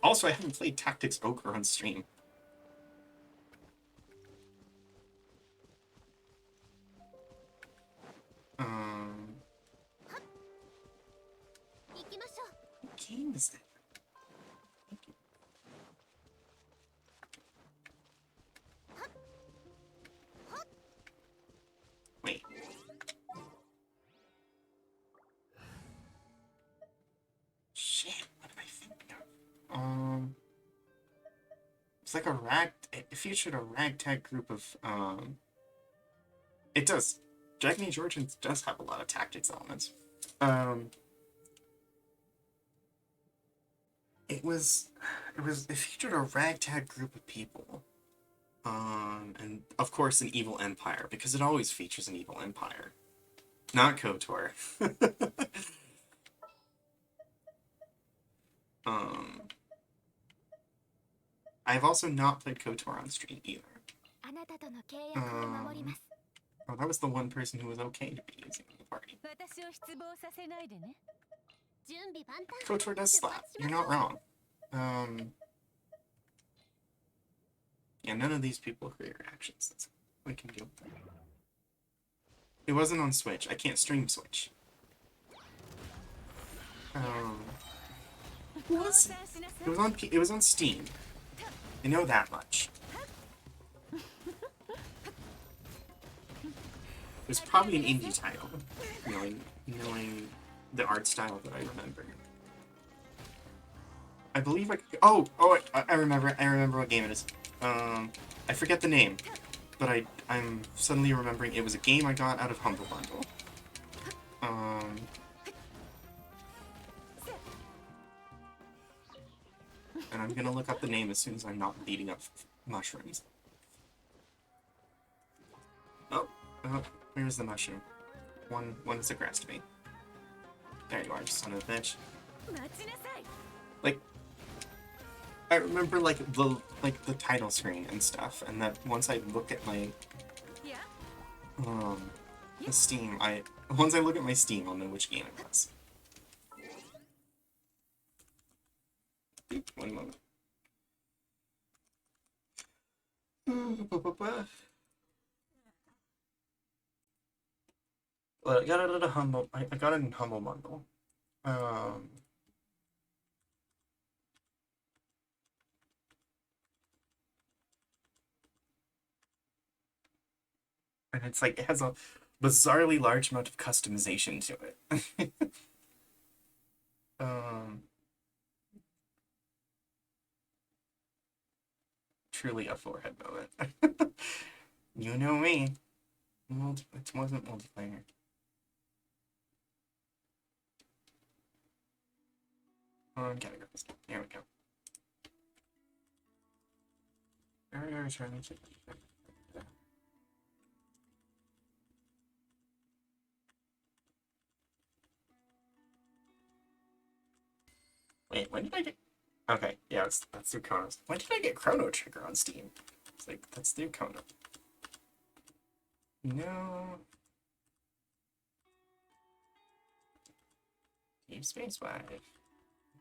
Also, I haven't played Tactics Ogre on stream. What game is it? Wait. Shit, what am I thinking of? It's like it featured a ragtag group of, it does. Dragon Age Origins does have a lot of tactics elements. It featured a ragtag group of people. And of course an evil empire, because it always features an evil empire. Not KOTOR. I've also not played KOTOR on stream either. Oh, that was the one person who was okay to be using the party. KOTOR does slap. You're not wrong. Yeah, none of these people are your actions. That's what we can do. It wasn't on Switch. I can't stream Switch. What was it? It was on Steam. I know that much. It was probably an indie title, knowing the art style that I remember. I believe I remember what game it is. I forget the name, but I'm suddenly remembering it was a game I got out of Humble Bundle. And I'm gonna look up the name as soon as I'm not beating up mushrooms. Oh, where's the mushroom? One is aggressed me. There you are, son of a bitch. Like, I remember like the title screen and stuff, and that once I look at my the Steam, once I look at my Steam, I'll know which game it was. One moment. Well, I got it at a Humble. I got it in Humble Bundle. And it's like, it has a bizarrely large amount of customization to it. Um, truly a forehead moment. You know me. It wasn't multiplayer. Oh, gotta go. There we go. Wait, when did I get... Okay, yeah, that's through Chronos. When did I get Chrono Trigger on Steam? It's like, that's through Chrono. No. Deep Space Wife.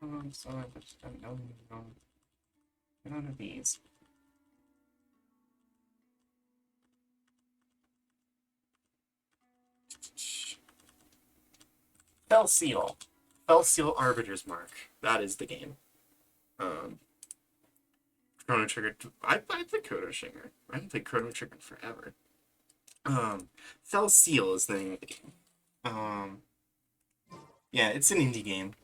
Oh, I'm sorry, but I don't know. None of these. Fell Seal. Fell Seal Arbiter's Mark. That is the game. Chrono Trigger. I played Chrono Trigger. I haven't played Chrono Trigger forever. Fell Seal is the name of the game. Yeah, it's an indie game.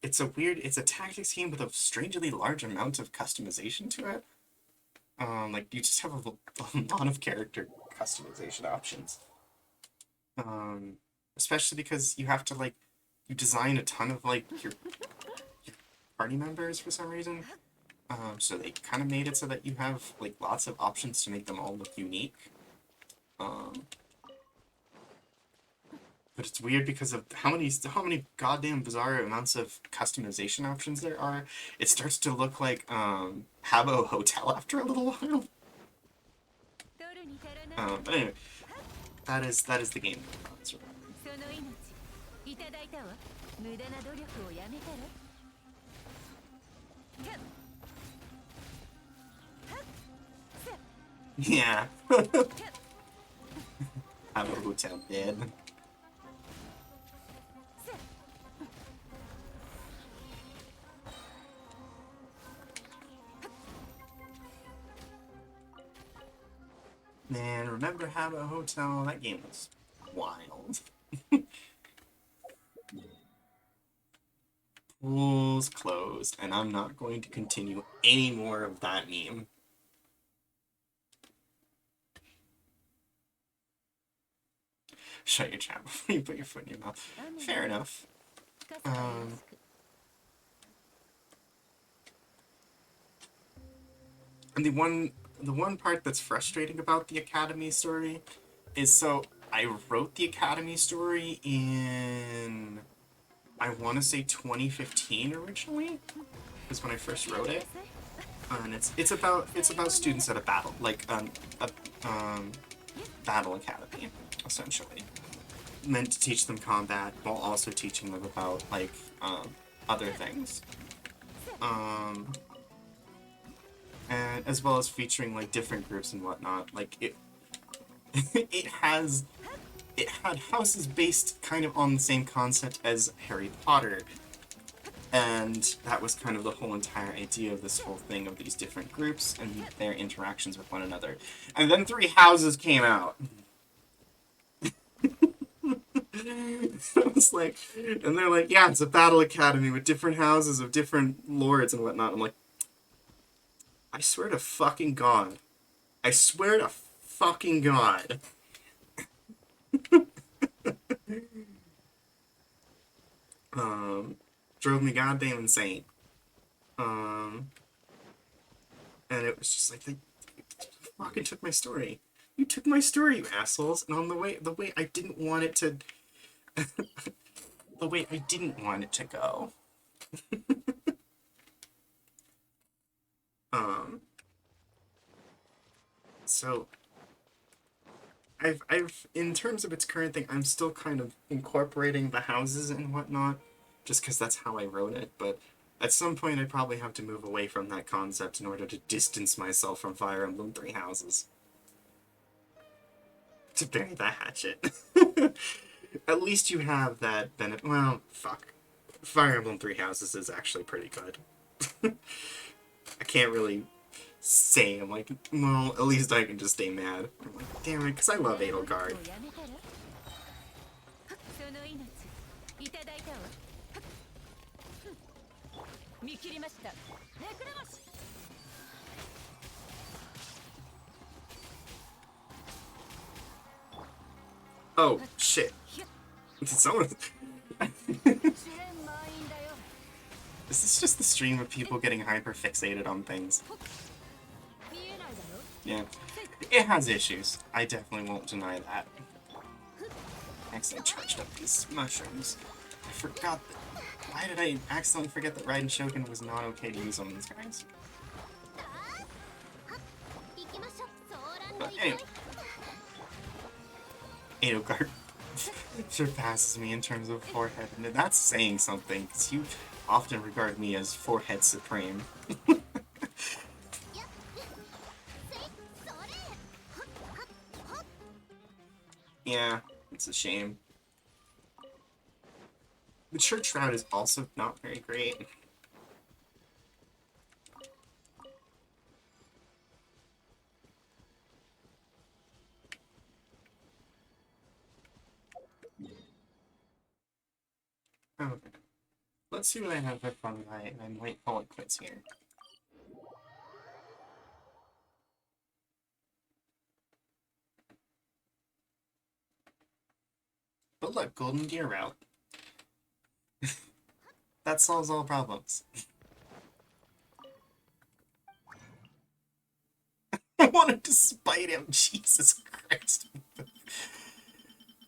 It's a tactics game with a strangely large amount of customization to it. Like you just have a lot of character customization options. Especially because you have to like you design a ton of like your party members for some reason. So they kind of made it so that you have like lots of options to make them all look unique. But it's weird because of how many goddamn bizarre amounts of customization options there are. It starts to look like Habbo Hotel after a little while. But anyway, that is the game. Yeah. Habbo Hotel dead. Man, remember Habbo Hotel? That game was wild. Pools closed, and I'm not going to continue any more of that meme. Shut your chat before you put your foot in your mouth. Fair enough. And the one part that's frustrating about the Academy story is so I wrote the Academy story in I want to say 2015 originally is when I first wrote it, and it's about students at a battle battle academy essentially, meant to teach them combat while also teaching them about like other things, and as well as featuring like different groups and whatnot. Like it had houses based kind of on the same concept as Harry Potter, and that was kind of the whole entire idea of this whole thing of these different groups and their interactions with one another. And then 3 houses came out. It's like, and they're like, yeah, it's a battle academy with different houses of different lords and whatnot. I'm like, I swear to fucking God. I swear to fucking God. Drove me goddamn insane. And it was just like, they fucking took my story. You took my story, you assholes. And on the way I didn't want it to, the way I didn't want it to go. So I've in terms of its current thing, I'm still kind of incorporating the houses and whatnot, just because that's how I wrote it. But at some point, I probably have to move away from that concept in order to distance myself from Fire Emblem 3 Houses. To bury the hatchet. At least you have that benefit. Well, fuck. Fire Emblem 3 Houses is actually pretty good. I can't really Same. Like, well, at least I can just stay mad. I'm like, damn it, because I love Edelgard. その命いただいたわ。見切りました。目くらまし。Oh, shit. Someone... This is just the stream of people getting hyper-fixated on things. Yeah. It has issues. I definitely won't deny that. I accidentally charged up these mushrooms. I forgot that... Why did I accidentally forget that Raiden Shogun was not okay to use on these guys? But anyway. Edelgard surpasses me in terms of forehead, and that's saying something, because you often regard me as forehead supreme. Yeah, it's a shame. The church route is also not very great. Okay. Let's see what I have for fun tonight, and I might call it quits here. But look, Golden Gear route. That solves all problems. I wanted to spite him, Jesus Christ.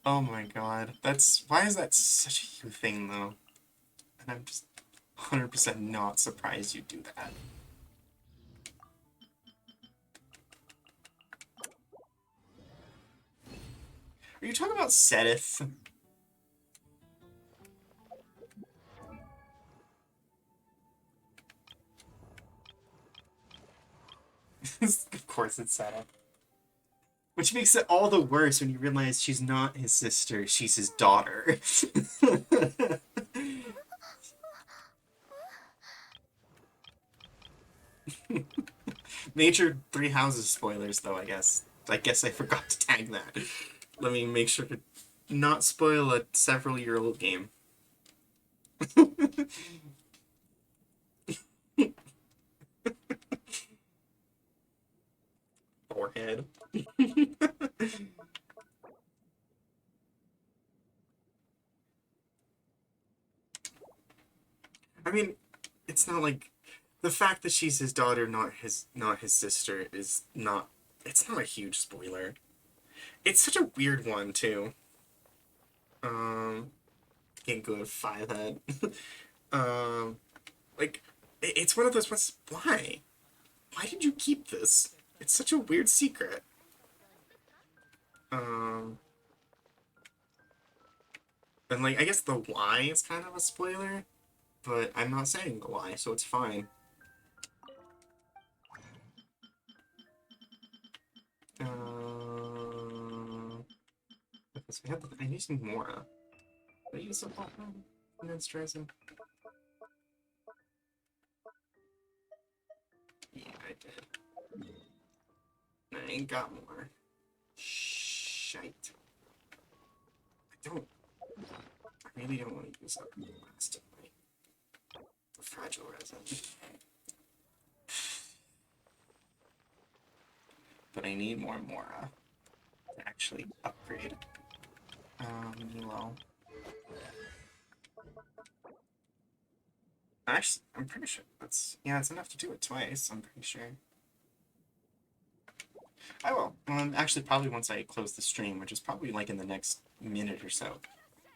Oh my god. Why is that such a you thing, though? And I'm just 100% not surprised you do that. Are you talking about Sedith? Of course it's Sedith. Which makes it all the worse when you realize she's not his sister, she's his daughter. Major Three Houses spoilers, though, I guess. I guess I forgot to tag that. Let me make sure to not spoil a several-year-old game. Forehead. I mean, it's not like the fact that she's his daughter, not his sister, is not. It's not a huge spoiler. It's such a weird one too. Can't go to 5-head. Like, it's one of those ones. Why? Why did you keep this? It's such a weird secret. And like, I guess the why is kind of a spoiler, but I'm not saying the why, so it's fine. Because I need some Mora. Did I use some platinum? And then stressing. Yeah, I did. I ain't got more. Shite. I really don't want to use up the last of my fragile resin. But I need more Mora to actually upgrade. Low. Actually, I'm pretty sure that's enough to do it twice, I'm pretty sure. I will. Actually, probably once I close the stream, which is probably like in the next minute or so.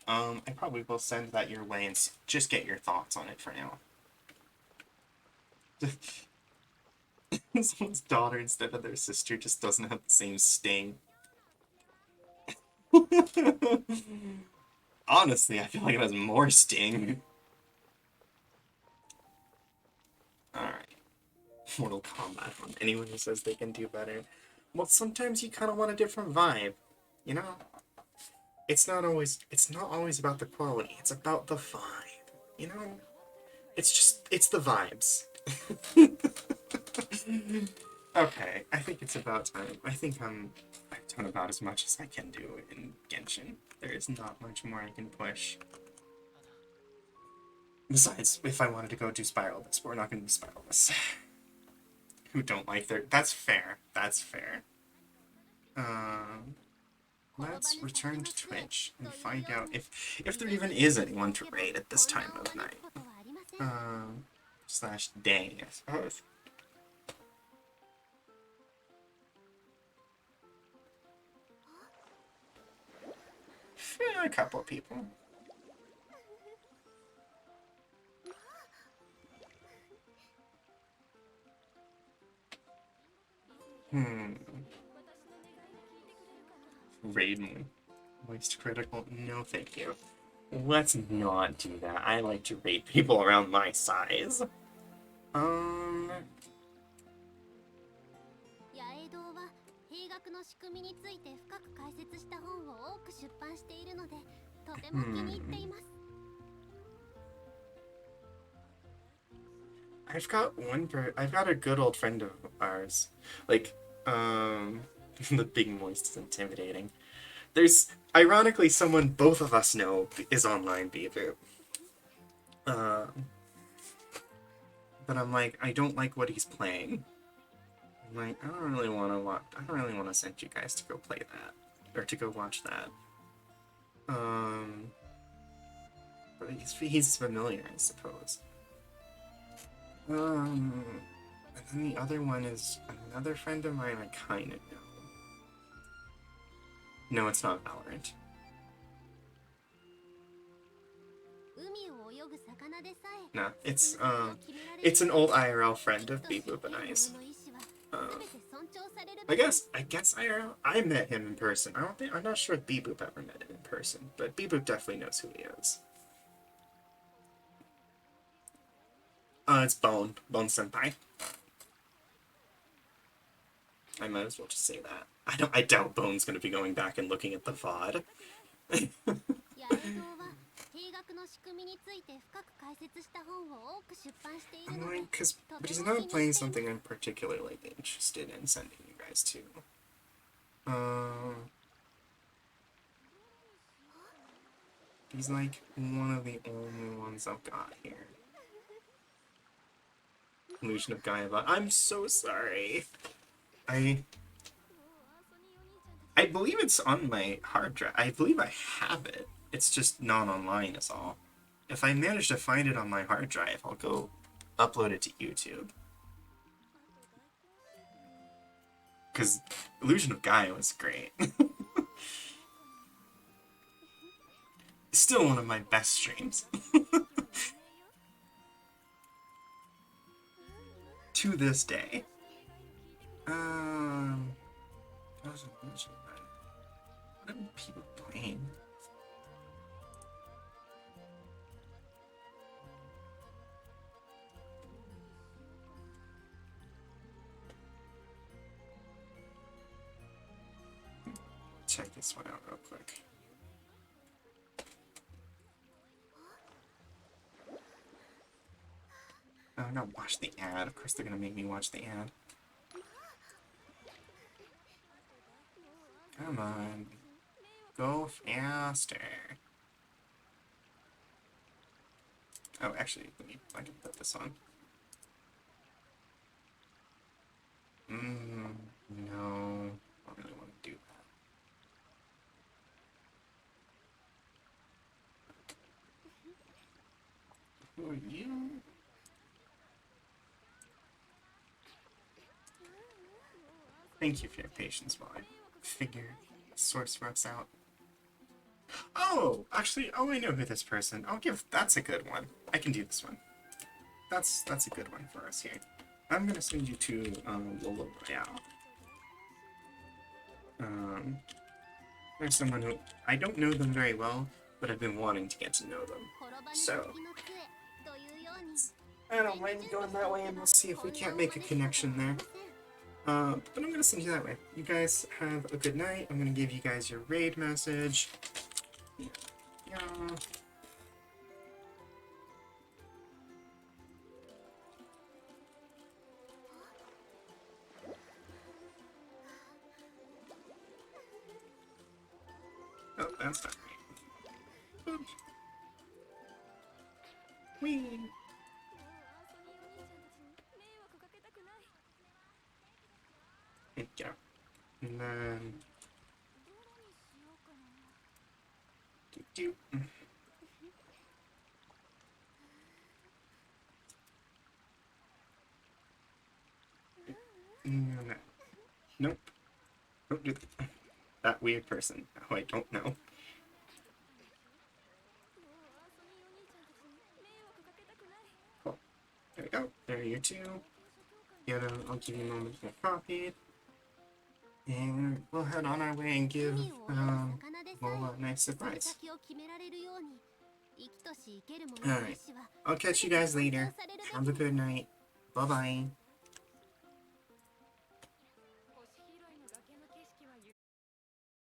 I probably will send that your way and just get your thoughts on it for now. Someone's daughter instead of their sister just doesn't have the same sting. Honestly, I feel like it has more sting. Alright. Mortal Kombat. Anyone who says they can do better. Well, sometimes you kind of want a different vibe, you know? It's not always about the quality, it's about the vibe, you know? It's the vibes. Okay, I think it's about time. I think I've done about as much as I can do in Genshin. There is not much more I can push. Besides, if I wanted to go do Spiralist, we're not going to do Spiralist. Who don't like their... That's fair. That's fair. Let's return to Twitch and find out if there even is anyone to raid at this time of night. Slash day, I suppose. Yeah, a couple of people. Raiden. Moist critical? No, thank you. Let's not do that. I like to raid people around my size. 野営堂は兵学の仕組みについて深く解説した本を多く出版しているので、とても気に入っています。I've got a good old friend of ours. Like, the big moist is intimidating. There's, ironically, someone both of us know is online Beaver. But I'm like, I don't like what he's playing. I'm like, I don't really want to send you guys to go play that. Or to go watch that. But he's familiar, I suppose. And then the other one is another friend of mine I kind of know. No, it's not Valorant. No, it's an old IRL friend of Beboop and I's. I guess IRL. I met him in person. I'm not sure if Beboop ever met him in person, but Beboop definitely knows who he is. It's Bone Senpai. I might as well just say that. I doubt Bone's gonna be going back and looking at the VOD. I'm like, but he's not playing something I'm particularly interested in sending you guys to. He's like one of the only ones I've got here. Illusion of Gaia. I'm so sorry. I believe it's on my hard drive. I believe I have it. It's just not online is all. If I manage to find it on my hard drive, I'll go upload it to YouTube. Because Illusion of Gaia was great. Still one of my best streams. To this day. What are people playing? Check this one out real quick. Oh no, watch the ad. Of course they're gonna make me watch the ad. Come on. Go faster. Oh, actually, I can put this on. No. I don't really want to do that. Who are you? Thank you for your patience while I figure source reps out. Oh, actually, I know who this person. That's a good one. I can do this one. That's a good one for us here. I'm gonna send you to Lolo Royale. There's someone who I don't know them very well, but I've been wanting to get to know them. So I don't mind going that way, and we'll see if we can't make a connection there. But I'm gonna send you that way. You guys have a good night. I'm gonna give you guys your raid message. Yeah. That's alright. Whee! Thank you. And then... Do. No. Nope. Don't do that weird person. Oh, I don't know. Cool. There we go. There are you two. I'll give you a moment to get copied. And we'll head on our way and give Lola a nice surprise. Alright. I'll catch you guys later. Have a good night. Bye-bye.